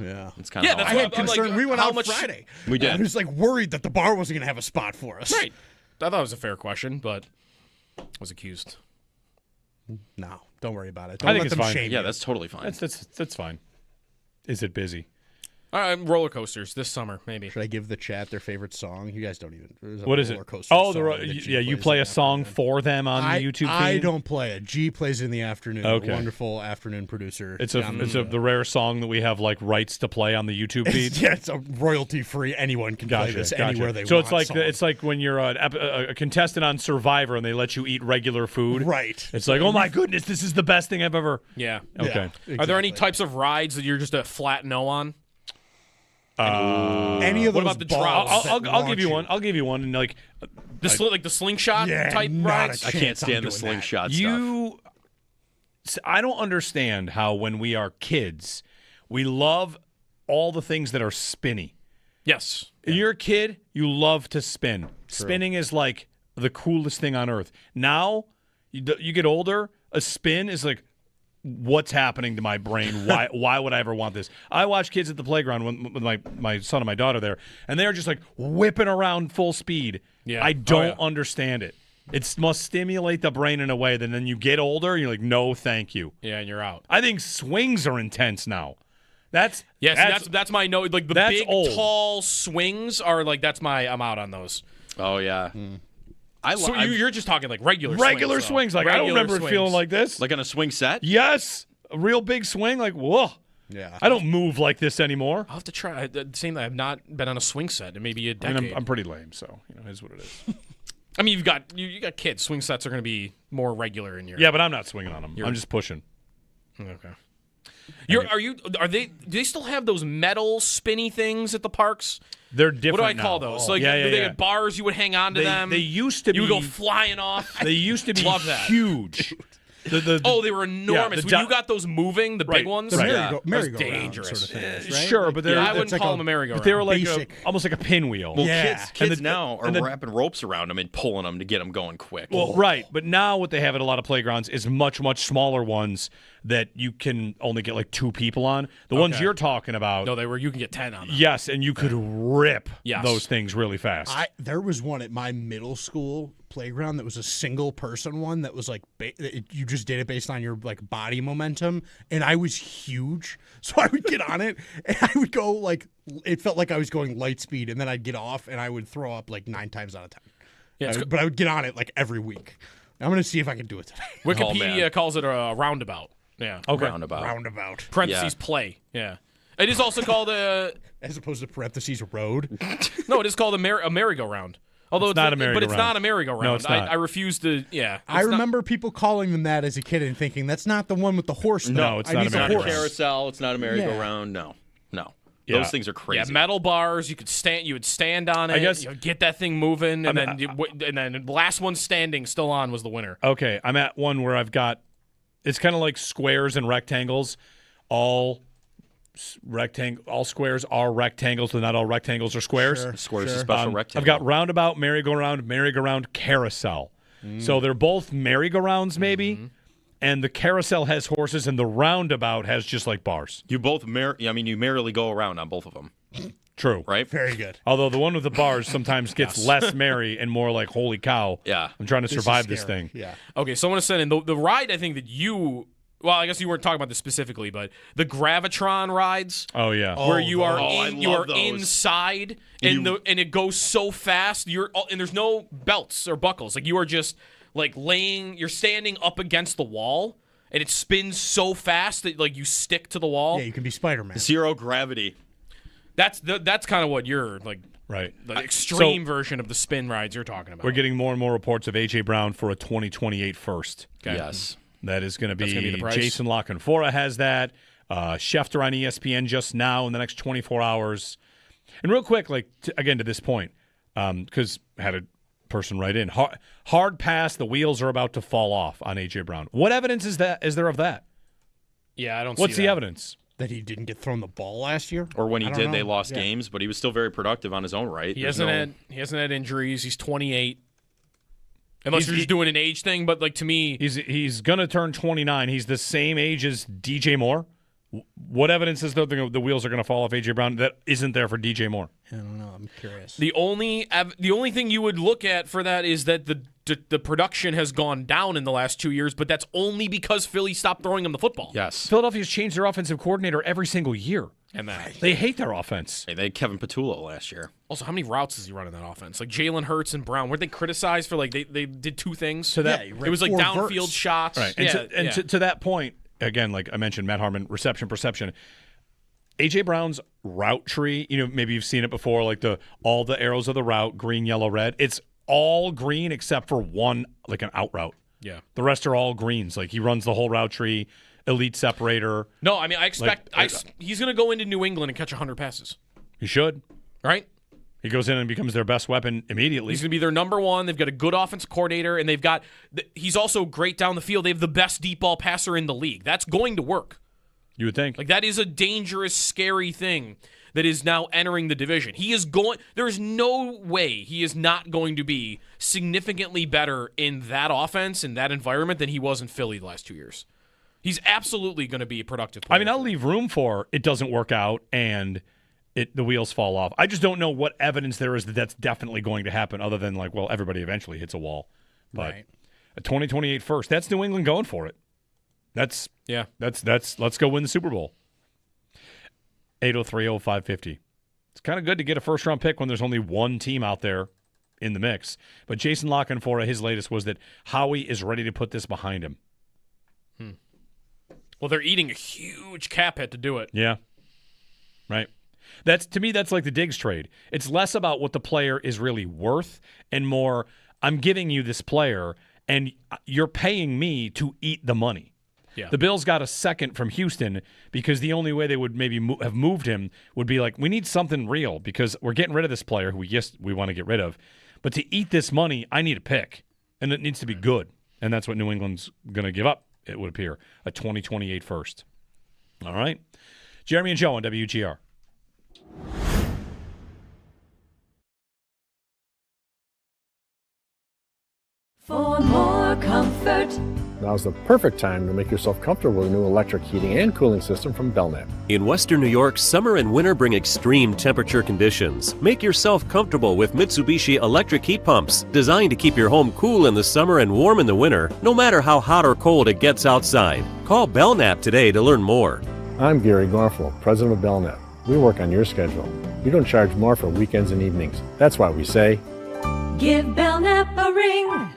kind of. I had concern. We went out Friday. We did. I was worried that the bar wasn't going to have a spot for us. Right. I thought it was a fair question, but I was accused. No, don't worry about it. Don't I think let it's them fine. shame Yeah, you. that's totally fine. That's fine. Is it busy? Roller coasters this summer, maybe. Should I give the chat their favorite song? You guys don't even. What is it? Oh, you play a song for them on the YouTube feed? I don't play it. G plays in the afternoon. Okay. Wonderful afternoon producer. It's the rare song that we have like rights to play on the YouTube feed. Yeah, it's a royalty free. Anyone can play this anywhere they want. So it's like when you're a contestant on Survivor and they let you eat regular food. Right. It's like, oh my goodness, this is the best thing I've ever. Yeah. Okay. Yeah, exactly. Are there any types of rides that you're just a flat no on? Any of those? What about the drops? I'll give you one. I'll give you one. And like the slingshot type rides. I can't stand the slingshot stuff. I don't understand how when we are kids, we love all the things that are spinny. Yes. When you're a kid, you love to spin. True. Spinning is like the coolest thing on earth. Now, you get older, a spin is like, what's happening to my brain? Why would I ever want this? I watch kids at the playground with my son and my daughter there, and they're just like whipping around full speed. Yeah. I don't understand it. It must stimulate the brain in a way that then you get older, you're like, no, thank you. Yeah, and you're out. I think swings are intense now. That's my note. Like the big tall swings are like I'm out on those. Oh yeah. So you're just talking like regular swings. Like, I don't remember it feeling like this. Like on a swing set? Yes. A real big swing. Like, whoa. Yeah. I don't move like this anymore. I'll have to try. Saying that I've not been on a swing set in maybe a decade. I mean, I'm pretty lame, so it is what it is. I mean, you got kids. Swing sets are going to be more regular in your. Yeah, but I'm not swinging on them. I'm just pushing. Okay. Do they still have those metal spinny things at the parks? They're different. What do I call now. those? Like, they had bars you would hang on to them. They used to be. You would go flying off. They used to be Love that. huge. They were enormous. When you got those moving, the big ones, merry-go-round dangerous. Sort of things, right? Sure, but I wouldn't call them a merry-go-round. But they were like almost like a pinwheel. Well, kids now are wrapping ropes around them and pulling them to get them going quick. Well, right, but now what they have at a lot of playgrounds is much, much smaller ones that you can only get like 2 people on. The ones you're talking about. No, you can get 10 on them. Yes, and you could rip those things really fast. There was one at my middle school playground that was a single person one that was like you just did it based on your like body momentum, and I was huge, so I would get on it and I would go like it felt like I was going light speed, and then I'd get off and I would throw up like 9 times out of 10. Yeah, but I would get on it like every week. I'm gonna see if I can do it today. Wikipedia calls it a roundabout. Yeah. Okay. Roundabout. Parentheses play. Yeah. It is also called a as opposed to parentheses road. No, it is called a merry-go-round. Although it's not a merry-go-round. But it's not a merry-go-round. No, it's not. I refuse to. Yeah. I remember people calling them that as a kid and thinking that's not the one with the horse. No, it's not a merry-go-round. It's not a carousel. It's not a merry-go-round. No. Yeah. Those things are crazy. Yeah, metal bars. You would stand on it. I guess get that thing moving, and then the last one standing still on was the winner. Okay, I'm at one where I've got. It's kind of like squares and rectangles. All squares are rectangles, but not all rectangles are squares. Squares are special rectangles. I've got roundabout, merry-go-round, carousel. So they're both merry-go-rounds, maybe. And the carousel has horses, and the roundabout has just like bars. You both you merrily go around on both of them. True. Right? Very good. Although the one with the bars sometimes gets less merry and more like, holy cow. Yeah. I'm trying to survive this thing. Yeah. Okay, so I want to send in the ride I think that well, I guess you weren't talking about this specifically, but the Gravitron rides. Oh yeah. Where you are inside and it goes so fast, and there's no belts or buckles. Like you are just like you're standing up against the wall, and it spins so fast that like you stick to the wall. Yeah, you can be Spider-Man. Zero gravity. That's kind of what you're like. Right. The extreme version of the spin rides you're talking about. We're getting more and more reports of A.J. Brown for a 2028 first. Okay. Yes. That is going to be the price. Jason Lockenfora has that. Schefter on ESPN just now in the next 24 hours. And real quick, again to this point, because I had a person write in, hard pass, the wheels are about to fall off on A.J. Brown. What evidence is there of that? Yeah, I don't see What's the evidence? That he didn't get thrown the ball last year? Or when he did, they lost games, but he was still very productive on his own right. He hasn't had injuries. He's 28. Unless you're just doing an age thing, but like to me, he's gonna turn 29. He's the same age as DJ Moore. What evidence is there the wheels are gonna fall off AJ Brown that isn't there for DJ Moore? I don't know. I'm curious. The only thing you would look at for that is that the production has gone down in the last 2 years, but that's only because Philly stopped throwing him the football. Yes. Philadelphia's changed their offensive coordinator every single year. And that. They hate their offense. Hey, they had Kevin Patullo last year. Also, how many routes does he run in that offense? Like Jalen Hurts and Brown, weren't they criticized for they did two things? So that it was like downfield shots. Right. And to that point, again, like I mentioned, Matt Harmon, reception, perception. A.J. Brown's route tree, maybe you've seen it before, like all the arrows of the route, green, yellow, red. It's all green except for one, like an out route. Yeah. The rest are all greens. Like he runs the whole route tree, elite separator. No, I mean, I expect he's going to go into New England and catch 100 passes. He should. Right? He goes in and becomes their best weapon immediately. He's going to be their number one. They've got a good offensive coordinator, and he's also great down the field. They have the best deep ball passer in the league. That's going to work. You would think. Like, that is a dangerous, scary thing that is now entering the division. There is no way he is not going to be significantly better in that offense, in that environment, than he was in Philly the last 2 years. He's absolutely going to be a productive player. I mean, I'll leave room for it doesn't work out and the wheels fall off. I just don't know what evidence there is that that's definitely going to happen other than everybody eventually hits a wall. But a 2028 first, that's New England going for it. That's let's go win the Super Bowl. 803-0550. It's kind of good to get a first-round pick when there's only one team out there in the mix. But Jason Lockenfora, his latest was that Howie is ready to put this behind him. Well, they're eating a huge cap hit to do it. Yeah. Right. To me, that's like the Diggs trade. It's less about what the player is really worth and more, I'm giving you this player and you're paying me to eat the money. Yeah. The Bills got a second from Houston because the only way they would maybe have moved him would be we need something real because we're getting rid of this player who we want to get rid of. But to eat this money, I need a pick, and it needs to be good. And that's what New England's going to give up, it would appear, a 2028 first. All right. Jeremy and Joe on WGR. For more comfort. Now's the perfect time to make yourself comfortable with a new electric heating and cooling system from Belknap. In Western New York, summer and winter bring extreme temperature conditions. Make yourself comfortable with Mitsubishi electric heat pumps, designed to keep your home cool in the summer and warm in the winter, no matter how hot or cold it gets outside. Call Belknap today to learn more. I'm Gary Garfel, president of Belknap. We work on your schedule. We don't charge more for weekends and evenings. That's why we say, give Belknap a ring.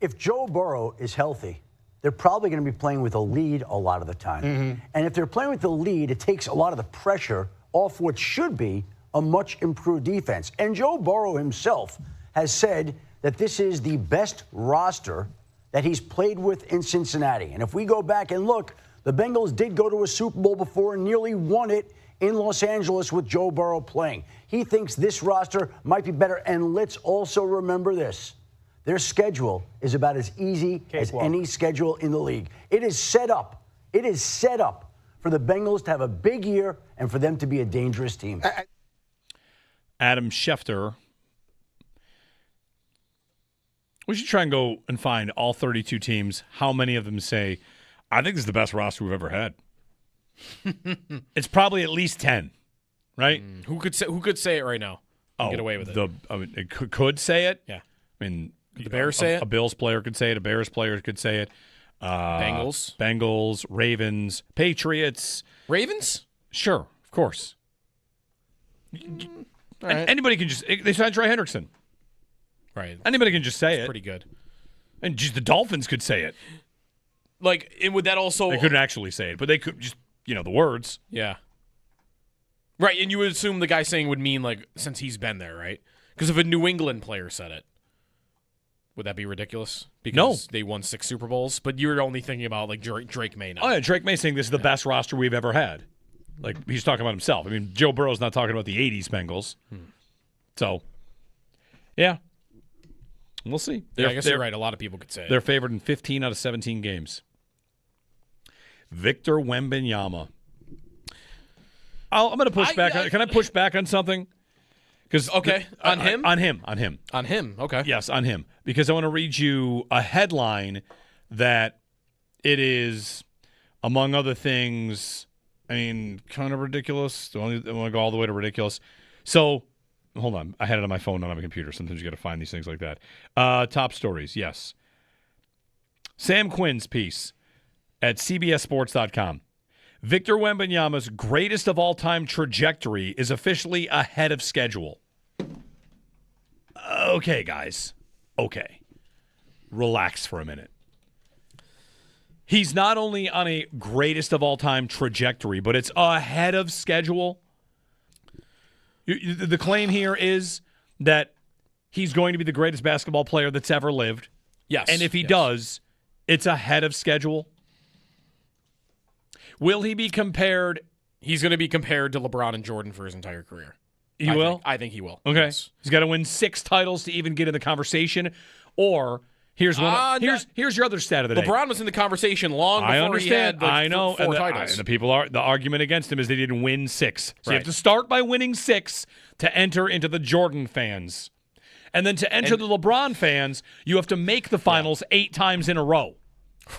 if Joe Burrow is healthy, they're probably going to be playing with a lead a lot of the time. And if they're playing with the lead, it takes a lot of the pressure off what should be a much improved defense. And Joe Burrow himself has said that this is the best roster that he's played with in Cincinnati. And if we go back and look, the Bengals did go to a Super Bowl before and nearly won it in Los Angeles with Joe Burrow playing. He thinks this roster might be better. And let's also remember this. Their schedule is about as easy as any schedule in the league. It is set up. It is set up for the Bengals to have a big year and for them to be a dangerous team. Adam Schefter. We should try and go and find all 32 teams. How many of them say, I think this is the best roster we've ever had? It's probably at least 10, right? Who could say it right now and get away with it? It could say it. Yeah. I mean, the Bears say it? A Bills player could say it. A Bears player could say it. Bengals, Ravens, Patriots. Ravens? Sure, of course. Right. Anybody can just. They signed Trey Hendrickson. Right. Anybody can just say it. Pretty good. And just the Dolphins could say it. Like, and would that also? They couldn't actually say it, but they could just, the words. Yeah. Right, and you would assume the guy saying would mean, like, since he's been there, right? Because if a New England player said it, would that be ridiculous? Because they won 6 Super Bowls, but you're only thinking about, like, Drake May now. Oh, yeah, Drake May saying this is the best roster we've ever had. Like, he's talking about himself. I mean, Joe Burrow's not talking about the 80s Bengals. So, yeah. We'll see. Yeah, I guess you're right. A lot of people could say they're favored in 15 out of 17 games. Victor Wembanyama. I'm going to push back. Can I push back on something? On him? On him. Okay. Yes, on him. Because I want to read you a headline that it is, among other things, kind of ridiculous. I want to go all the way to ridiculous. So, hold on. I had it on my phone, not on my computer. Sometimes you got to find these things like that. Top stories, yes. Sam Quinn's piece at CBSSports.com. Victor Wembanyama's greatest of all-time trajectory is officially ahead of schedule. Okay, guys. Okay. Relax for a minute. He's not only on a greatest of all-time trajectory, but it's ahead of schedule. The claim here is that he's going to be the greatest basketball player that's ever lived. Yes. And if he does, it's ahead of schedule. Will he be compared? He's going to be compared to LeBron and Jordan for his entire career. He will? I think he will. Okay. Yes. He's got to win 6 titles to even get in the conversation. Or here's one. Here's your other stat of the day. LeBron was in the conversation long before he had 4 titles. The argument against him is they didn't win 6. So you have to start by winning 6 to enter into the Jordan fans. And then to enter the LeBron fans, you have to make the finals 8 times in a row.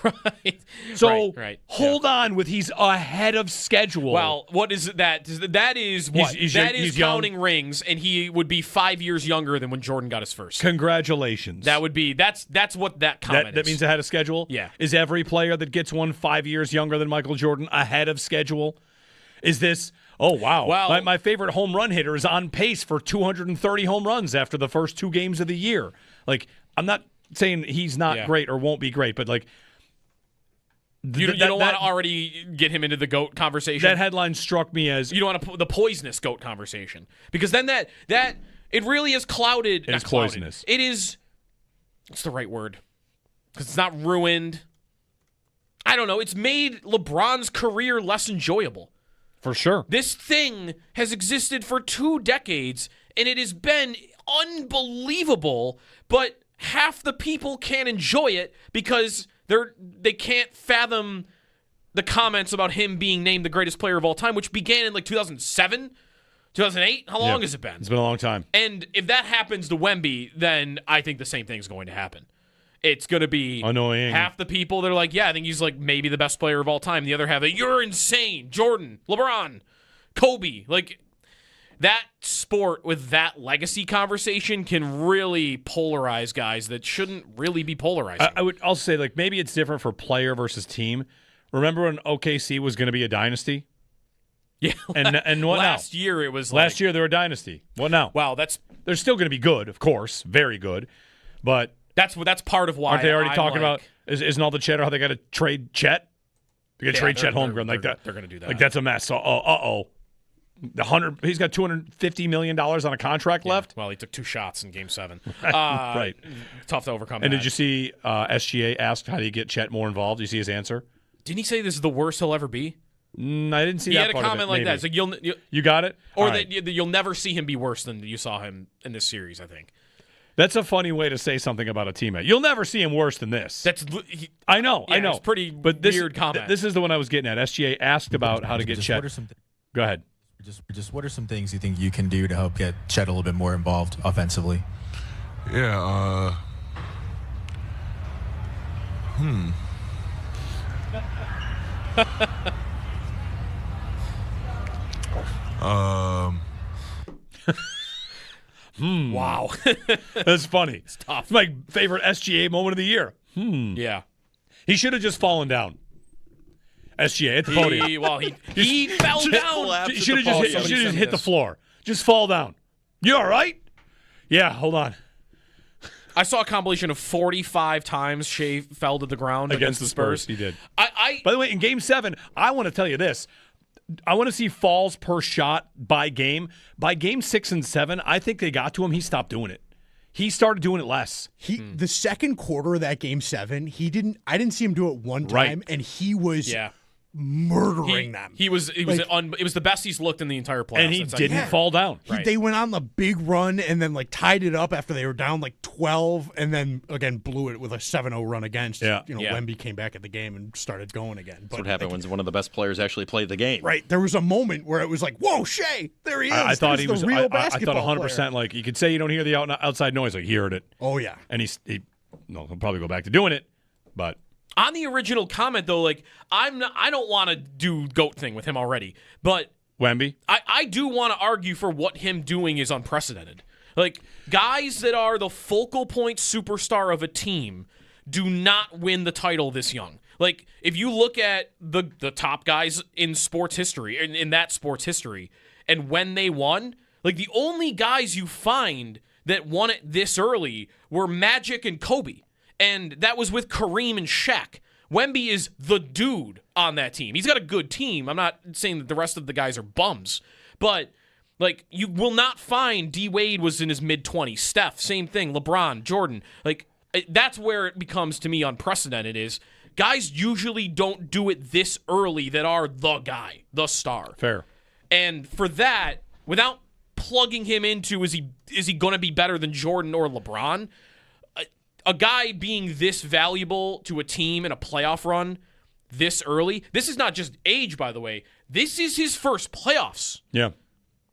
Right. So hold on with he's ahead of schedule. Well, what is that? That is what? That is counting rings, and he would be 5 years younger than when Jordan got his first. Congratulations. That would be that's what that comment is. That means ahead of schedule? Yeah. Is every player that gets one 5 years younger than Michael Jordan ahead of schedule? Is this, oh, wow. Well, my favorite home run hitter is on pace for 230 home runs after the first 2 games of the year. Like, I'm not saying he's not great or won't be great, but like, you don't want to already get him into the GOAT conversation. That headline struck me as you don't want to put the poisonous GOAT conversation, because then that it really is clouded. It's poisonous. It is. What's the right word? Because it's not ruined. I don't know. It's made LeBron's career less enjoyable. For sure. This thing has existed for 2 decades, and it has been unbelievable. But half the people can't enjoy it because they can't fathom the comments about him being named the greatest player of all time, which began in like 2007, 2008. How long has it been? It's been a long time. And if that happens to Wemby, then I think the same thing is going to happen. It's going to be annoying. Half the people, they're like, yeah, I think he's like maybe the best player of all time. The other half, you're insane. Jordan, LeBron, Kobe. Like, that sport with that legacy conversation can really polarize guys that shouldn't really be polarizing. I'll say, like, maybe it's different for player versus team. Remember when OKC was going to be a dynasty? Yeah. And what last now? year it was Last year they were a dynasty. What now? Wow, they're still going to be good, of course, very good. But That's part of why. Aren't they already I'm talking like, about? Isn't all the chatter how they got to trade Chet? They got to trade Chet Holmgren like that. They're going to do that. Like that's a mess. So, he's got $250 million on a contract left. Well, he took 2 shots in Game 7. Right. Tough to overcome. And that. did you see SGA asked how do you get Chet more involved? Did you see his answer? Didn't he say this is the worst he'll ever be? I didn't see he that had a part of comment it, like maybe. that. It's like you got it? Or All that right. you'll never see him be worse than you saw him in this series, I think. That's a funny way to say something about a teammate. You'll never see him worse than this. I know. It's pretty weird comment. This is the one I was getting at. SGA asked about how to get Chet. Go ahead. Just what are some things you think you can do to help get Chet a little bit more involved offensively? Yeah. Wow. That's funny. It's tough. It's my favorite SGA moment of the year. Yeah. He should have just fallen down. SGA at the podium. He fell down. You should have just hit the floor. Just fall down. You all right? Yeah, hold on. I saw a compilation of 45 times Shea fell to the ground against the Spurs. He did. By the way, in Game 7, I want to tell you this. I want to see falls per shot by game. By Game 6 and 7, I think they got to him. He stopped doing it. He started doing it less. The second quarter of that Game 7, I didn't see him do it one time, and he was murdering them. It was the best he's looked in the entire playoffs. And he didn't fall down. They went on the big run and then tied it up after they were down 12 and then again blew it with a 7-0 run against. Wemby came back at the game and started going again. That's what happened when one of the best players actually played the game. Right. There was a moment where it was like, whoa, Shea, there he is. I thought he There's was the real I thought basketball 100% player. like you could say you don't hear the outside noise. Like he heard it. Oh, yeah. And he'll probably go back to doing it. But on the original comment, though, I don't want to do GOAT thing with him already, but Wemby, I do want to argue for what him doing is unprecedented. Guys that are the focal point superstar of a team do not win the title this young. If you look at the top guys in sports history, in that sports history, and when they won, the only guys you find that won it this early were Magic and Kobe. And that was with Kareem and Shaq. Wemby is the dude on that team. He's got a good team. I'm not saying that the rest of the guys are bums. But, you will not find D. Wade was in his mid-20s. Steph, same thing. LeBron, Jordan. That's where it becomes, to me, unprecedented is guys usually don't do it this early that are the guy, the star. Fair. And for that, without plugging him into is he going to be better than Jordan or LeBron, a guy being this valuable to a team in a playoff run this early, this is not just age, by the way. This is his first playoffs. Yeah.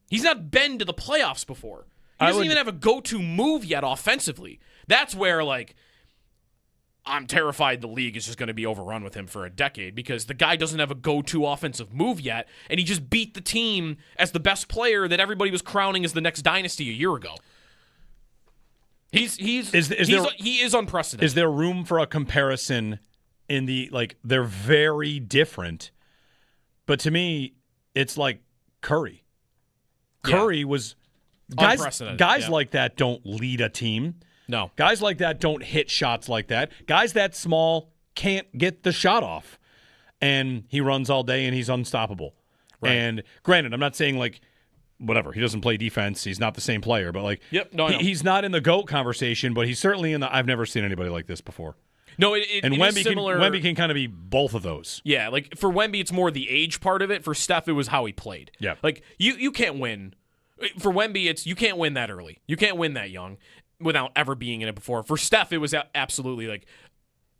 He's not been to the playoffs before. He doesn't even have a go-to move yet offensively. That's where, I'm terrified the league is just going to be overrun with him for a decade because the guy doesn't have a go-to offensive move yet, and he just beat the team as the best player that everybody was crowning as the next dynasty a year ago. He is unprecedented. Is there room for a comparison in the they're very different, but to me it's like Curry. Curry was guys like that don't lead a team. No. Guys like that don't hit shots like that. Guys that small can't get the shot off. And he runs all day and he's unstoppable. Right. And granted, I'm not saying whatever. He doesn't play defense. He's not the same player. But he's not in the GOAT conversation, but he's certainly in the I've never seen anybody like this before. No, and Wemby is similar. Wemby can kind of be both of those. Yeah, for Wemby, it's more the age part of it. For Steph, it was how he played. Yeah. You can't win. For Wemby, it's you can't win that early. You can't win that young without ever being in it before. For Steph, it was absolutely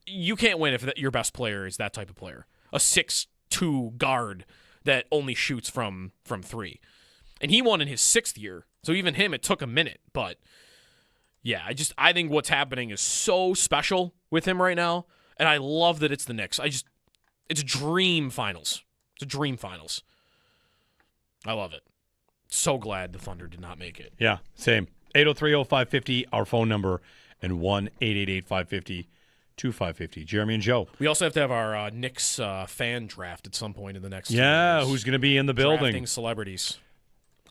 you can't win if your best player is that type of player. A 6'2" guard that only shoots from 3. And he won in his 6th year. So even him, it took a minute. But yeah, I think what's happening is so special with him right now. And I love that it's the Knicks. It's dream finals. It's a dream finals. I love it. So glad the Thunder did not make it. Yeah, same. 803-0550, our phone number, and 1-888-550-2550. Jeremy and Joe. We also have to have our Knicks fan draft at some point in the next 2 Yeah, years. who's going to be in the building? Drafting celebrities.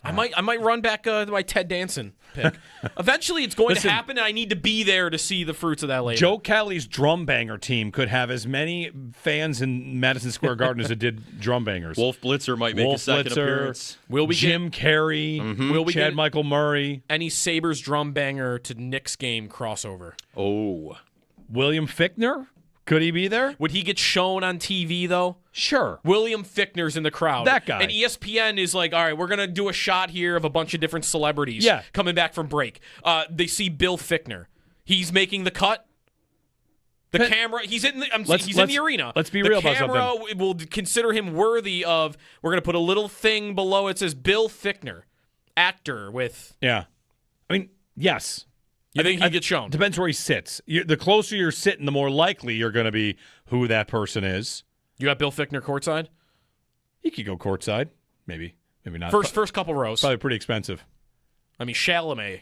I might run back to my Ted Danson pick. Eventually, it's going to happen, and I need to be there to see the fruits of that later. Joe Kelly's drum banger team could have as many fans in Madison Square Garden as it did drum bangers. Wolf Blitzer might make a second appearance. Will we Jim Carrey, Will we Chad get Michael Murray, any Sabres drum banger to Knicks game crossover? Oh, William Fichtner? Could he be there? Would he get shown on TV, though? Sure. William Fichtner's in the crowd. That guy. And ESPN is like, all right, we're going to do a shot here of a bunch of different celebrities coming back from break. They see Bill Fichtner. He's making the cut. The camera, he's in the arena. Let's be real about something. The camera will consider him worthy of, we're going to put a little thing below it says Bill Fichtner, actor with. Yeah. I mean, yes. You think he gets shown? Depends where he sits. The closer you're sitting, the more likely you're going to be who that person is. You got Bill Fichtner courtside? He could go courtside. Maybe not. First couple rows. Probably pretty expensive. I mean, Chalamet.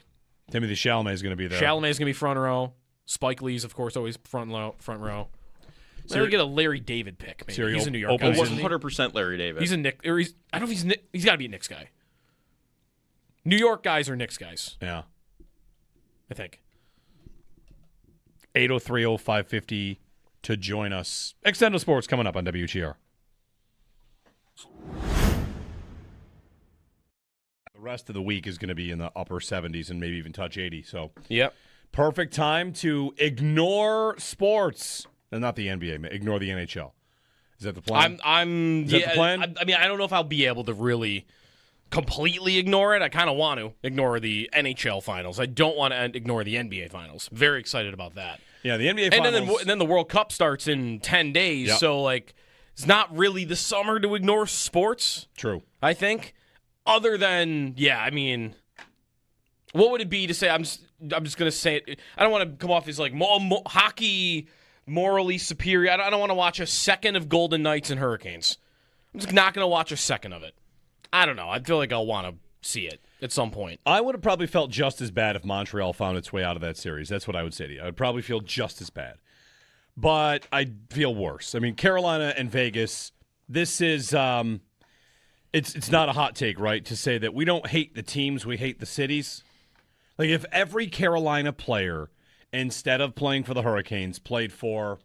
Timothy Chalamet is going to be there. Chalamet is going to be front row. Spike Lee's, of course, always front row. Maybe we get a Larry David pick. Maybe. He's a New York guy. 100% Larry David. He's a Knicks. I don't know if he's Nick. He's got to be a Knicks guy. New York guys are Knicks guys. Yeah. I think. 803-0550 to join us. Extendo Sports coming up on WGR. The rest of the week is going to be in the upper 70s and maybe even touch 80. So, yep. Perfect time to ignore sports. And not the NBA, ignore the NHL. Is that the plan? Is that the plan? I mean, I don't know if I'll be able to really completely ignore it. I kind of want to ignore the NHL finals. I don't want to ignore the NBA finals. Very excited about that. Yeah, the NBA finals. And then the World Cup starts in 10 days. Yep. So, it's not really the summer to ignore sports. True. I think. Other than, what would it be to say, I'm just going to say it. I don't want to come off as hockey morally superior. I don't want to watch a second of Golden Knights and Hurricanes. I'm just not going to watch a second of it. I don't know. I feel like I'll want to see it at some point. I would have probably felt just as bad if Montreal found its way out of that series. That's what I would say to you. I would probably feel just as bad. But I'd feel worse. I mean, Carolina and Vegas, this is it's not a hot take, right, to say that we don't hate the teams, we hate the cities. Like if every Carolina player, instead of playing for the Hurricanes, played for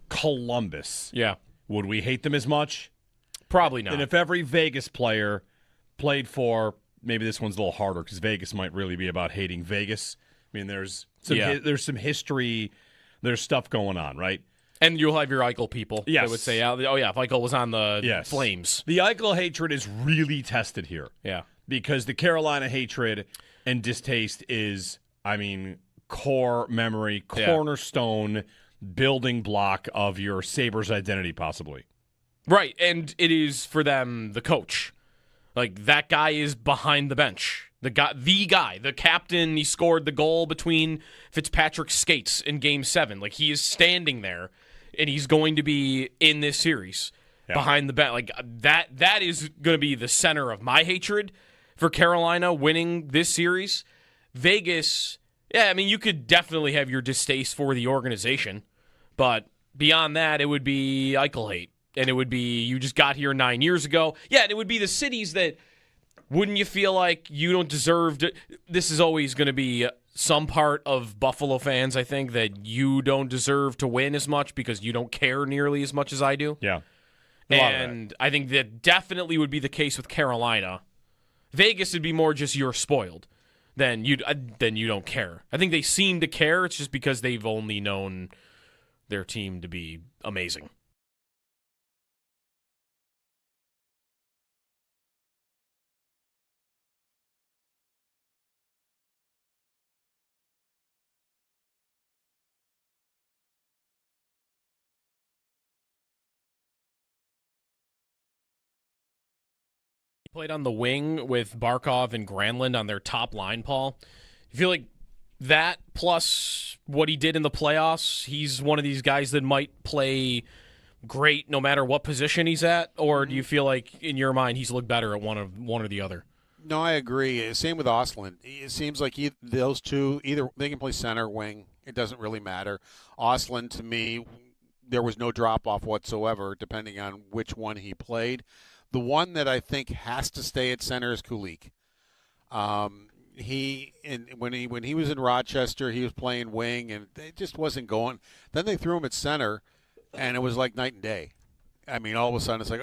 Columbus, would we hate them as much? Probably not. And if every Vegas player played for, maybe this one's a little harder because Vegas might really be about hating Vegas. I mean, there's some history, there's stuff going on, right? And you'll have your Eichel people that would say, if Eichel was on the Flames. The Eichel hatred is really tested here. Yeah. Because the Carolina hatred and distaste is, core memory, cornerstone, building block of your Sabres identity, possibly. Right, and it is for them the coach. That guy is behind the bench. The guy, the captain. He scored the goal between Fitzpatrick's skates in Game 7. He is standing there, and he's going to be in this series behind the bench. That is going to be the center of my hatred for Carolina winning this series. Vegas, you could definitely have your distaste for the organization, but beyond that, it would be Eichel hate. And it would be, you just got here 9 years ago. Yeah, and it would be the cities that, wouldn't you feel like you don't deserve to, this is always going to be some part of Buffalo fans, I think, that you don't deserve to win as much because you don't care nearly as much as I do. Yeah. And I think that definitely would be the case with Carolina. Vegas would be more just you're spoiled than you don't care. I think they seem to care. It's just because they've only known their team to be amazing. Played on the wing with Barkov and Granlund on their top line, Paul. You feel like that plus what he did in the playoffs, he's one of these guys that might play great no matter what position he's at? Or do you feel like, in your mind, he's looked better at one or the other? No, I agree. Same with Ostlund. It seems like those two, either they can play center, wing. It doesn't really matter. Ostlund, to me, there was no drop-off whatsoever, depending on which one he played. The one that I think has to stay at center is Kulik. When he was in Rochester, he was playing wing, and it just wasn't going. Then they threw him at center, and it was like night and day. I mean, all of a sudden it's like,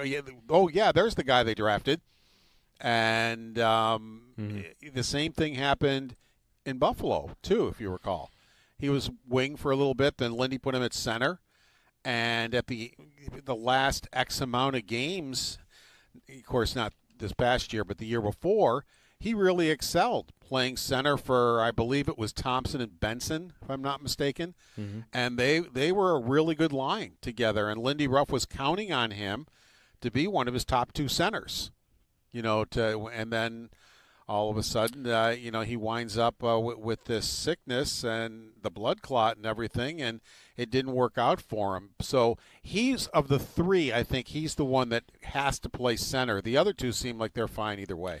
oh yeah, there's the guy they drafted, and the same thing happened in Buffalo too, if you recall. He was wing for a little bit, then Lindy put him at center, and at the last X amount of games, of course not this past year, but the year before, he really excelled playing center for, I believe it was Thompson and Benson, if I'm not mistaken. Mm-hmm. And they were a really good line together. And Lindy Ruff was counting on him to be one of his top two centers. And then all of a sudden, he winds up with this sickness and the blood clot and everything, and it didn't work out for him. So he's, of the three, I think he's the one that has to play center. The other two seem like they're fine either way.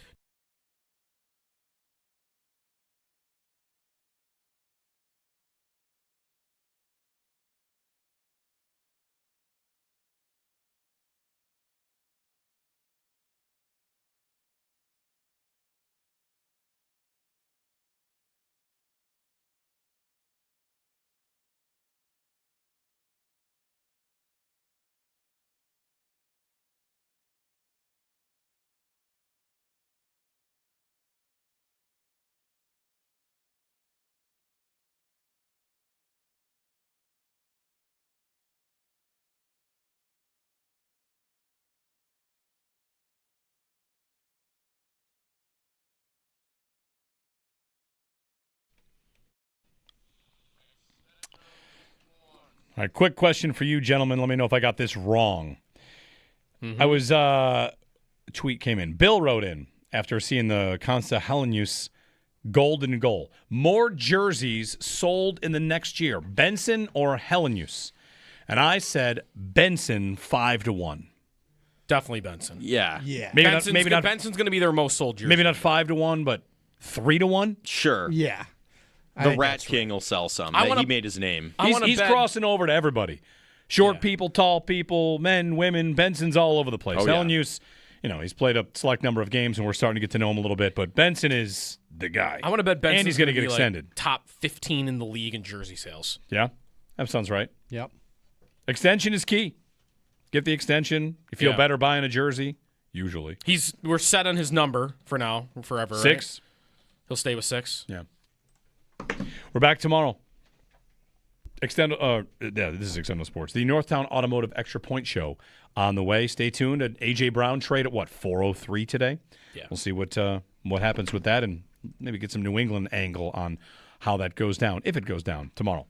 All right, quick question for you, gentlemen. Let me know if I got this wrong. Mm-hmm. I was a tweet came in. Bill wrote in after seeing the Consta Hellenius golden goal. More jerseys sold in the next year, Benson or Hellenius? And I said Benson 5-1. Definitely Benson. Yeah. Maybe not. Benson's going to be their most sold jersey. Maybe not 5-1, but 3-1. Sure. Yeah. The Rat King will sell some. He made his name. He's crossing over to everybody. Short people, tall people, men, women. Benson's all over the place. Hellenius, he's played a select number of games, and we're starting to get to know him a little bit. But Benson is the guy. I want to bet Benson's and he's going to get be extended. Like top 15 in the league in jersey sales. Yeah, that sounds right. Yep. Extension is key. Get the extension. You feel better buying a jersey. Usually, we're set on his number for now, forever. 6. Right? He'll stay with 6. Yeah. We're back tomorrow. This is Extendo Sports. The Northtown Automotive Extra Point Show on the way. Stay tuned. An A.J. Brown trade at 4:03 today. Yeah. We'll see what happens with that, and maybe get some New England angle on how that goes down, if it goes down tomorrow.